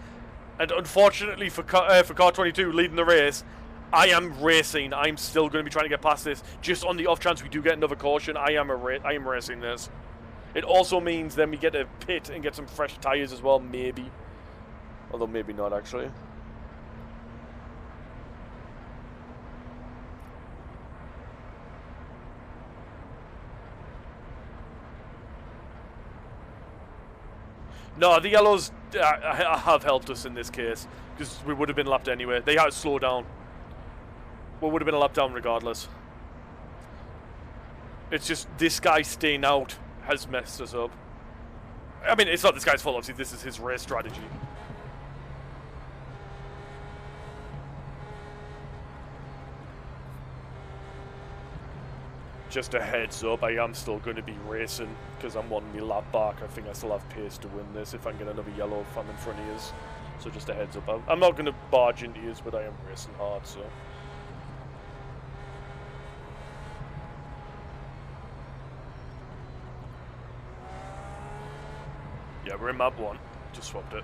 And unfortunately for car 22 leading the race, I am racing. I'm still going to be trying to get past this. Just on the off chance we do get another caution, I am racing this. It also means then we get a pit and get some fresh tyres as well, maybe. Although maybe not, actually. No, the yellows have helped us in this case, because we would have been lapped anyway. They had to slow down. We would have been a lap down regardless. It's just this guy staying out has messed us up. I mean, it's not this guy's fault, obviously, this is his race strategy. Just a heads up, I am still going to be racing, because I'm 1 me lap back. I think I still have pace to win this if I can get another yellow if I'm in front of you. So just a heads up. I'm not going to barge into you, but I am racing hard, so... Yeah, we're in map 1. Just swapped it.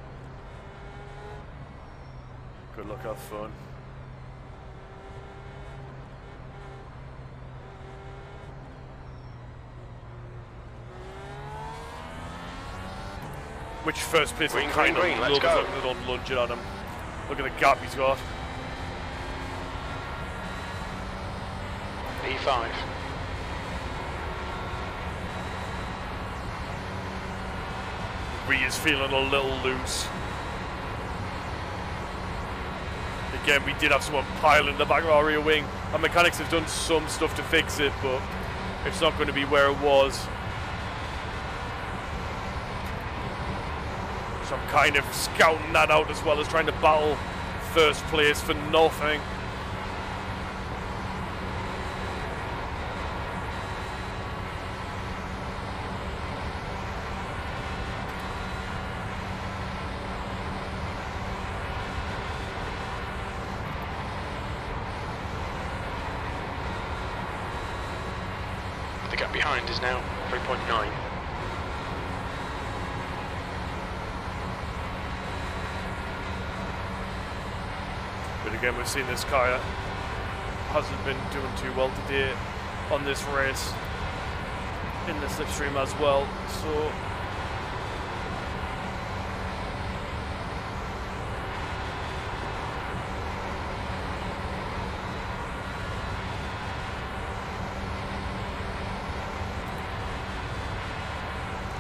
Good luck, have fun. Which first place Green, is kind green, of green, let's go. They don't lunge it on him. Look at the gap he's got. P5. He is feeling a little loose. Again, we did have someone piling the back of our rear wing. Our mechanics have done some stuff to fix it, but it's not going to be where it was. So I'm kind of scouting that out as well as trying to battle first place for nothing. The gap behind is now 3.9. But again, we've seen this car hasn't been doing too well today on this race in the slipstream as well. So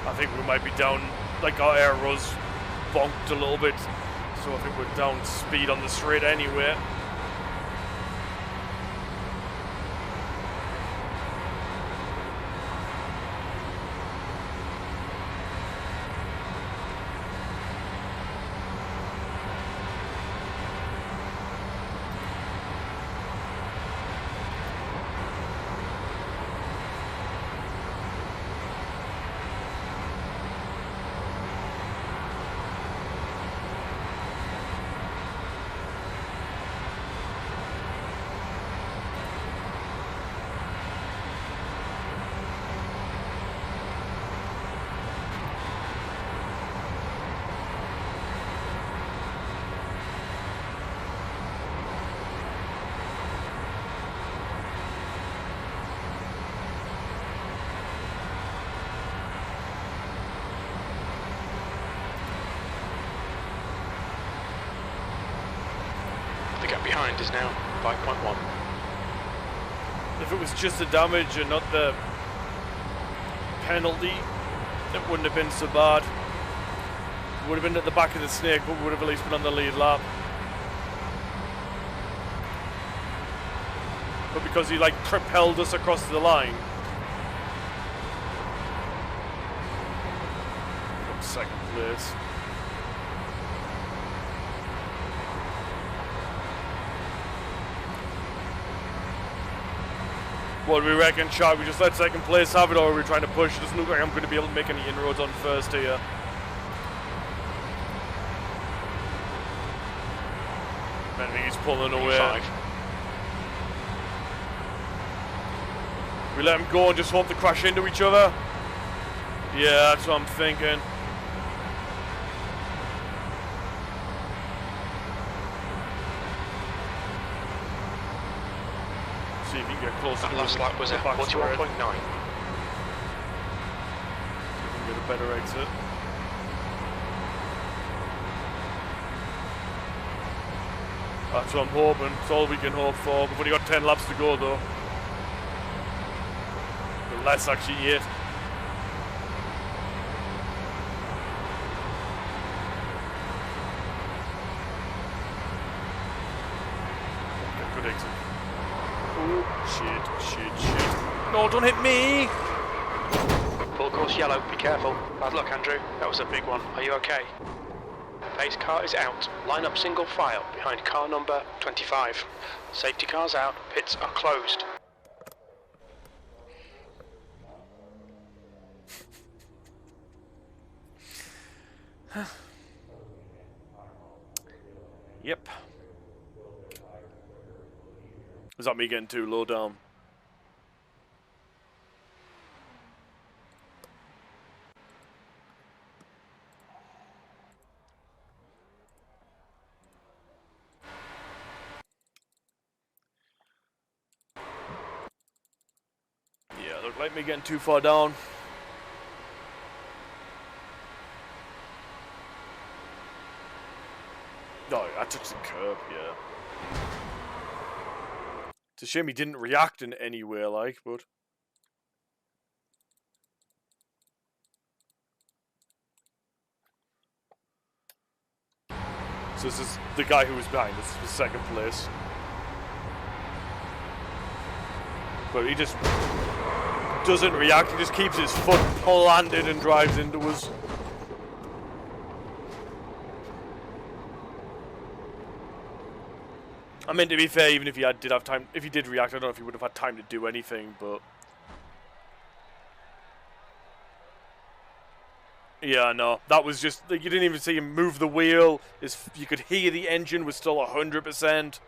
I think we might be down, like our aero's bonked a little bit. So I think we're down speed on the straight anyway. The gap behind is now 5.1. If it was just the damage and not the penalty, it wouldn't have been so bad. Would have been at the back of the snake, but would have at least been on the lead lap. But because he like propelled us across the line. Second place. What do we reckon, Shot? We just let second place have it, or are we trying to push? It doesn't look like I'm going to be able to make any inroads on first here. I think he's pulling away. P5. We let him go and just hope to crash into each other. Yeah, that's what I'm thinking. See if he can get closer That to last the lap was at back square. 41.9. We can get a better exit. That's what I'm hoping. It's all we can hope for. We've only got 10 laps to go though. But less actually 8. Good exit. Oh, shit. No, don't hit me! Full course yellow, be careful. Bad luck, Andrew. That was a big one. Are you okay? Pace car is out. Line up single file behind car number 25. Safety cars out. Pits are closed. Yep. Is that me getting too low down? Yeah, look like me getting too far down. No, I touched the curb, yeah. It's a shame he didn't react in any way, like, but... So this is the guy who was behind us, for second place. But he just doesn't react, he just keeps his foot planted and drives into us. I mean, to be fair, even if he did have time, if he did react, I don't know if he would have had time to do anything, but... Yeah, no, that was just, like, you didn't even see him move the wheel, you could hear the engine was still 100%.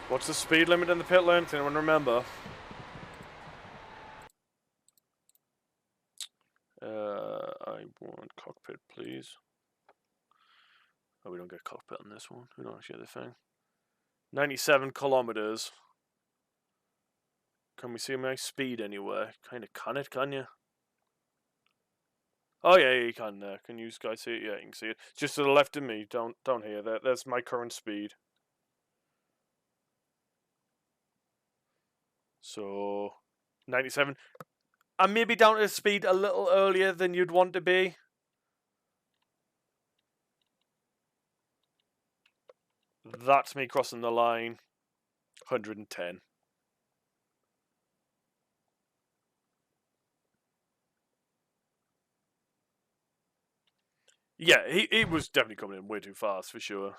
What's the speed limit in the pit lane? Does anyone remember? I want cockpit, please. Oh, we don't get cockpit on this one. We don't actually get the thing. 97 kilometers. Can we see my speed anywhere? Kind of can it, can you? Oh yeah, you can. Can you guys see it? Yeah, you can see it. Just to the left of me, down here. There's my current speed. So, 97. I'm maybe down to speed a little earlier than you'd want to be. That's me crossing the line. 110. Yeah, he was definitely coming in way too fast, for sure.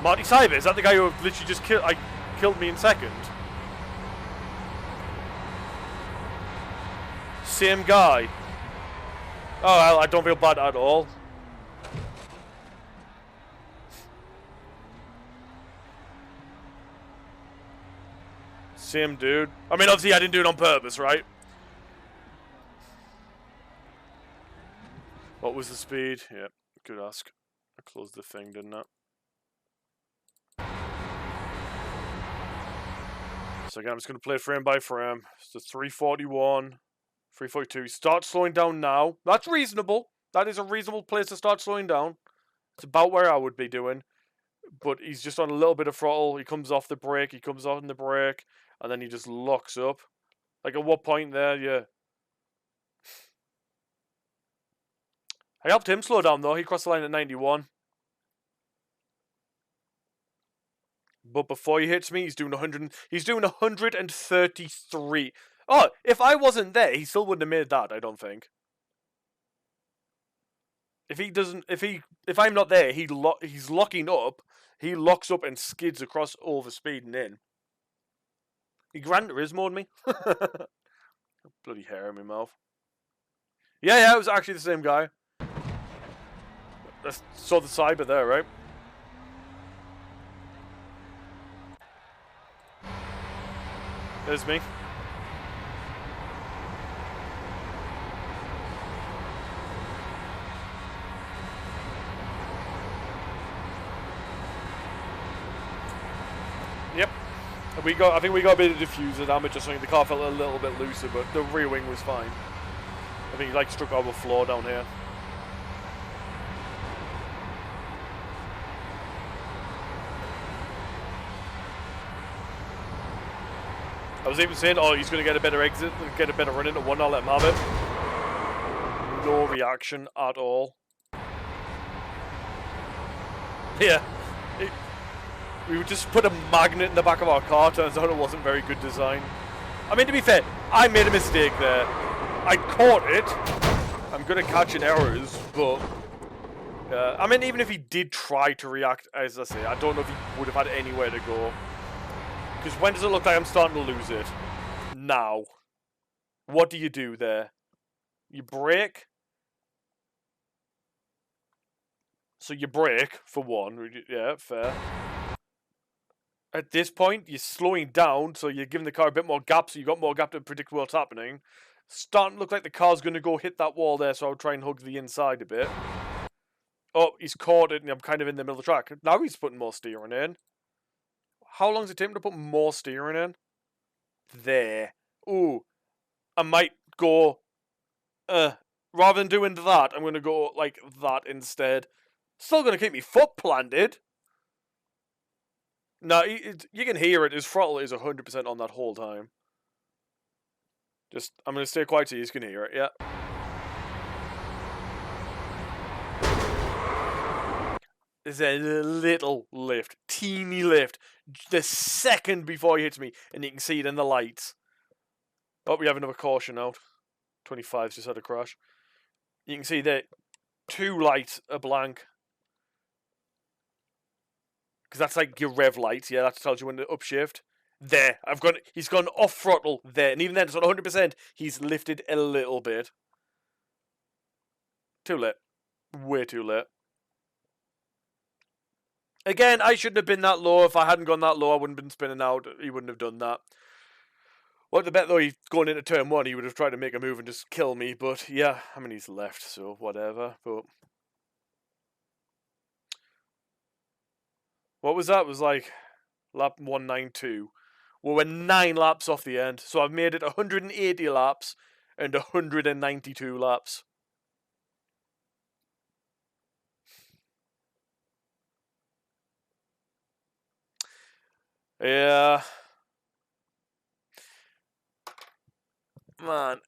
Marty Cyber, is that the guy who literally just killed me in second? Same guy. Oh, I don't feel bad at all. Same dude. I mean, obviously I didn't do it on purpose, right? What was the speed? Yeah, good ask. I closed the thing, didn't I? So again, I'm just going to play frame by frame. So 341, 342. Start slowing down now. That's reasonable. That is a reasonable place to start slowing down. It's about where I would be doing. But he's just on a little bit of throttle. He comes off the brake. He comes off in the brake. And then he just locks up. Like, at what point there? Yeah. I helped him slow down, though. He crossed the line at 91. But before he hits me, he's doing 100. He's doing 133. Oh, if I wasn't there, he still wouldn't have made that, I don't think. If he doesn't, if I'm not there, he's locking up. He locks up and skids across over speed and in. He Gran Turismo'd me. Bloody hair in my mouth. Yeah, it was actually the same guy. I saw the cyber there, right? There's me. Yep. I think we got a bit of diffuser damage or something. The car felt a little bit looser, but the rear wing was fine. I think he like struck our floor down here. I was even saying, oh, he's going to get a better exit and get a better run into one. I'll let him have it. No reaction at all. Yeah. We would just put a magnet in the back of our car. Turns out it wasn't very good design. I mean, to be fair, I made a mistake there. I caught it. I'm good at catching errors, but... I mean, even if he did try to react, as I say, I don't know if he would have had anywhere to go. Because when does it look like I'm starting to lose it? Now. What do you do there? You brake. So you brake, for one. Yeah, fair. At this point, you're slowing down, so you're giving the car a bit more gap, so you've got more gap to predict what's happening. Starting to look like the car's going to go hit that wall there, so I'll try and hug the inside a bit. Oh, he's caught it, and I'm kind of in the middle of the track. Now he's putting more steering in. How long does it take him to put more steering in? There. Ooh. I might go... rather than doing that, I'm going to go like that instead. Still going to keep me foot planted. No, you can hear it. His throttle is 100% on that whole time. Just, I'm going to stay quiet so you can hear it, yeah. There's a little lift, teeny lift, the second before he hits me, and you can see it in the lights. Oh, we have another caution out. 25's just had a crash. You can see that 2 lights are blank. Because that's like your rev lights, yeah, that tells you when to upshift. There, he's gone off throttle there, and even then it's not 100%, he's lifted a little bit. Too late. Way too late. Again, I shouldn't have been that low. If I hadn't gone that low, I wouldn't have been spinning out. He wouldn't have done that. Well, the bet though, he's going into turn 1, he would have tried to make a move and just kill me, but yeah, I mean, he's left, so whatever, but... What was that? It was like lap 192. Well, we're 9 laps off the end, so I've made it 180 laps and 192 laps. Yeah. Man.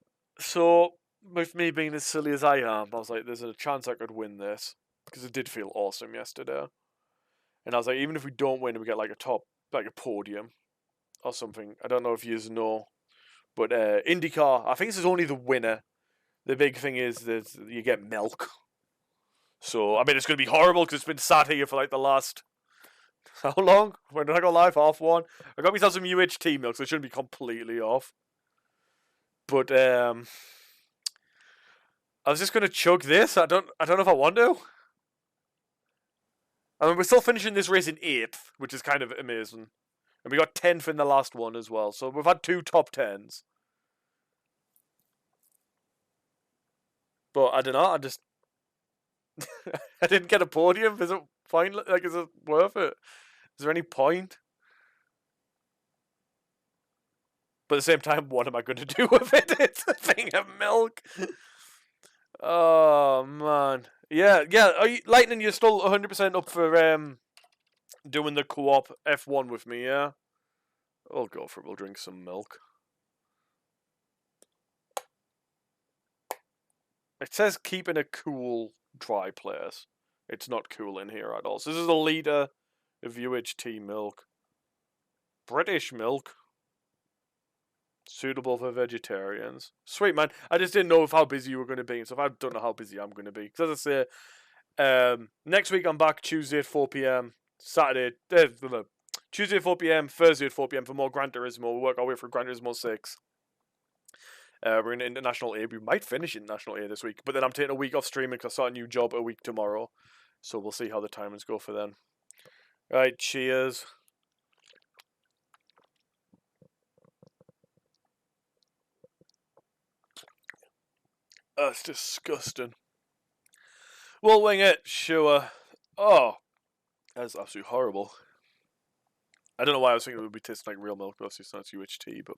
So, with me being as silly as I am, I was like, there's a chance I could win this. Because it did feel awesome yesterday. And I was like, even if we don't win, we get like a podium or something. I don't know if you know. But IndyCar, I think this is only the winner. The big thing is that you get milk. So, I mean, it's going to be horrible because it's been sat here for like the last... How long? When did I go live? 1:30? I got myself some UHT milk, so it shouldn't be completely off. But, I was just going to chug this. I don't know if I want to. I mean, we're still finishing this race in 8th, which is kind of amazing. And we got 10th in the last one as well. So we've had 2 top 10s. But I don't know, I just... I didn't get a podium. Is it fine? Like, is it worth it? Is there any point? But at the same time, what am I going to do with it? It's a thing of milk. Oh, man. Yeah. Are you, Lightning, you're still 100% up for doing the co-op F1 with me, yeah? I'll go for it. We'll drink some milk. It says keep in a cool, dry place. It's not cool in here at all. So this is a litre of UHT milk. British milk. Suitable for vegetarians. Sweet, man. I just didn't know how busy you were going to be. So if I don't know how busy I'm going to be. Because as I say, next week I'm back Tuesday at 4 p.m. Saturday, Tuesday at 4 p.m. Thursday at 4 p.m. for more Gran Turismo. We'll work our way for Gran Turismo 6. We're in International A. We might finish International A this week. But then I'm taking a week off streaming because I start a new job a week tomorrow. So we'll see how the timings go for then. Right, cheers. That's disgusting. We'll wing it, sure. Oh, that's absolutely horrible. I don't know why I was thinking it would be tasting like real milk, but obviously it's not UHT, but...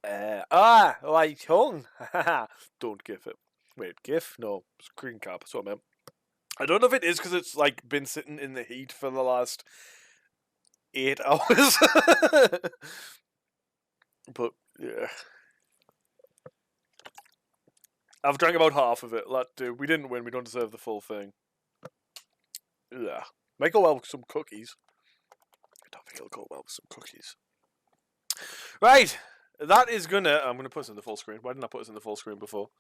My tongue. Don't gif it. Wait, gif? No, screen cap. That's what I meant. I don't know if it is because it's like been sitting in the heat for the last 8 hours. But yeah, I've drank about half of it. We didn't win. We don't deserve the full thing. Yeah, might go well with some cookies. I don't think it'll go well with some cookies. Right, that is gonna. I'm gonna put this in the full screen. Why didn't I put this in the full screen before?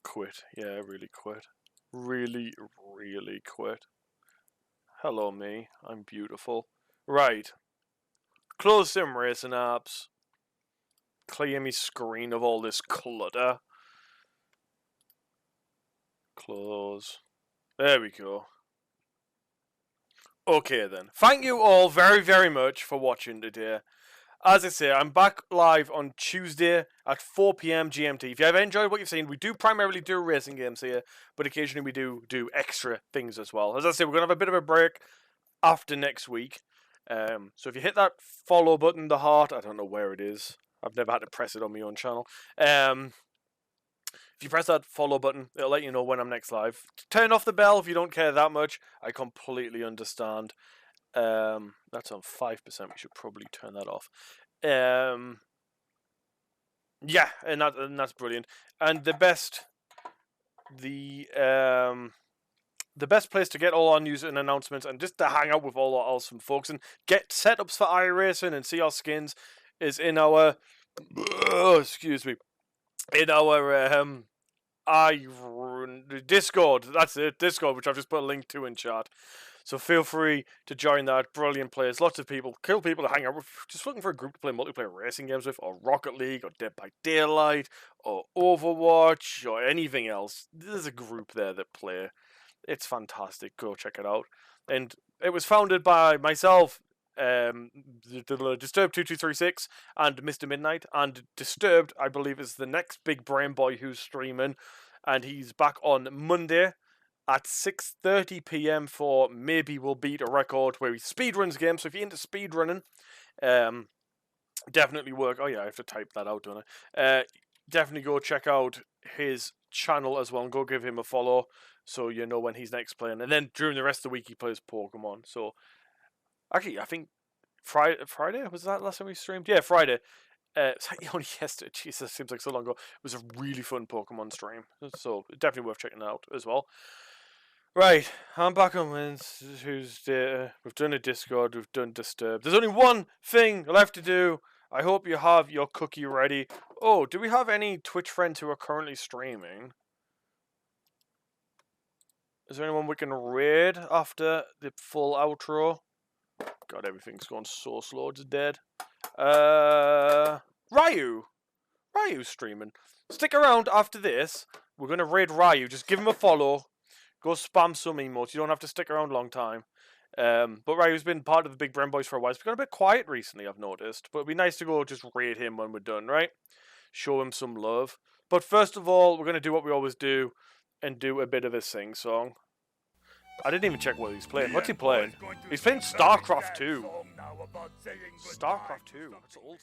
Quit. Yeah, really quit. Really, really quit. Hello, me. I'm beautiful. Right. Close sim racing apps. Clear me screen of all this clutter. Close. There we go. Okay then. Thank you all very, very much for watching today. As I say, I'm back live on Tuesday at 4 PM GMT. If you have enjoyed what you've seen, we do primarily do racing games here, but occasionally we do extra things as well. As I say, we're going to have a bit of a break after next week. So if you hit that follow button, the heart, I don't know where it is. I've never had to press it on my own channel. If you press that follow button, it'll let you know when I'm next live. Turn off the bell if you don't care that much. I completely understand. That's on 5%. We should probably turn that off. Yeah, and that's brilliant. And the best place to get all our news and announcements and just to hang out with all our awesome folks and get setups for iRacing and see our skins is in our excuse me, in our Discord. That's it, Discord, which I've just put a link to in chat. So feel free to join that. Brilliant players, lots of people, cool people to hang out with. Just looking for a group to play multiplayer racing games with, or Rocket League, or Dead by Daylight, or Overwatch, or anything else. There's a group there that play. It's fantastic. Go check it out. And it was founded by myself, Disturbed2236, and Mr. Midnight. And Disturbed, I believe, is the next big brain boy who's streaming. And he's back on Monday at 6:30 PM for Maybe We'll Beat a Record, where he speedruns games. So if you're into speedrunning, definitely work. Oh yeah, I have to type that out, don't I? Definitely go check out his channel as well and go give him a follow so you know when he's next playing. And then during the rest of the week he plays Pokemon. So actually, I think Friday was that last time we streamed? Yeah, Friday. It's like only yesterday. Jesus, seems like so long ago. It was a really fun Pokemon stream, so definitely worth checking out as well. Right, I'm back on Tuesday. We've done a Discord, we've done Disturbed. There's only one thing left to do. I hope you have your cookie ready. Oh, do we have any Twitch friends who are currently streaming? Is there anyone we can raid after the full outro? God, everything's going so slow, it's dead. Ryu's streaming. Stick around after this. We're going to raid Ryu. Just give him a follow. Go spam some emotes. You don't have to stick around a long time. But Ryu's been part of the Big Brain Boys for a while. It's become a bit quiet recently, I've noticed. But it'd be nice to go just raid him when we're done, right? Show him some love. But first of all, we're going to do what we always do and do a bit of a sing-song. I didn't even check what he's playing. What's he playing? He's playing StarCraft 2. StarCraft 2. That's old.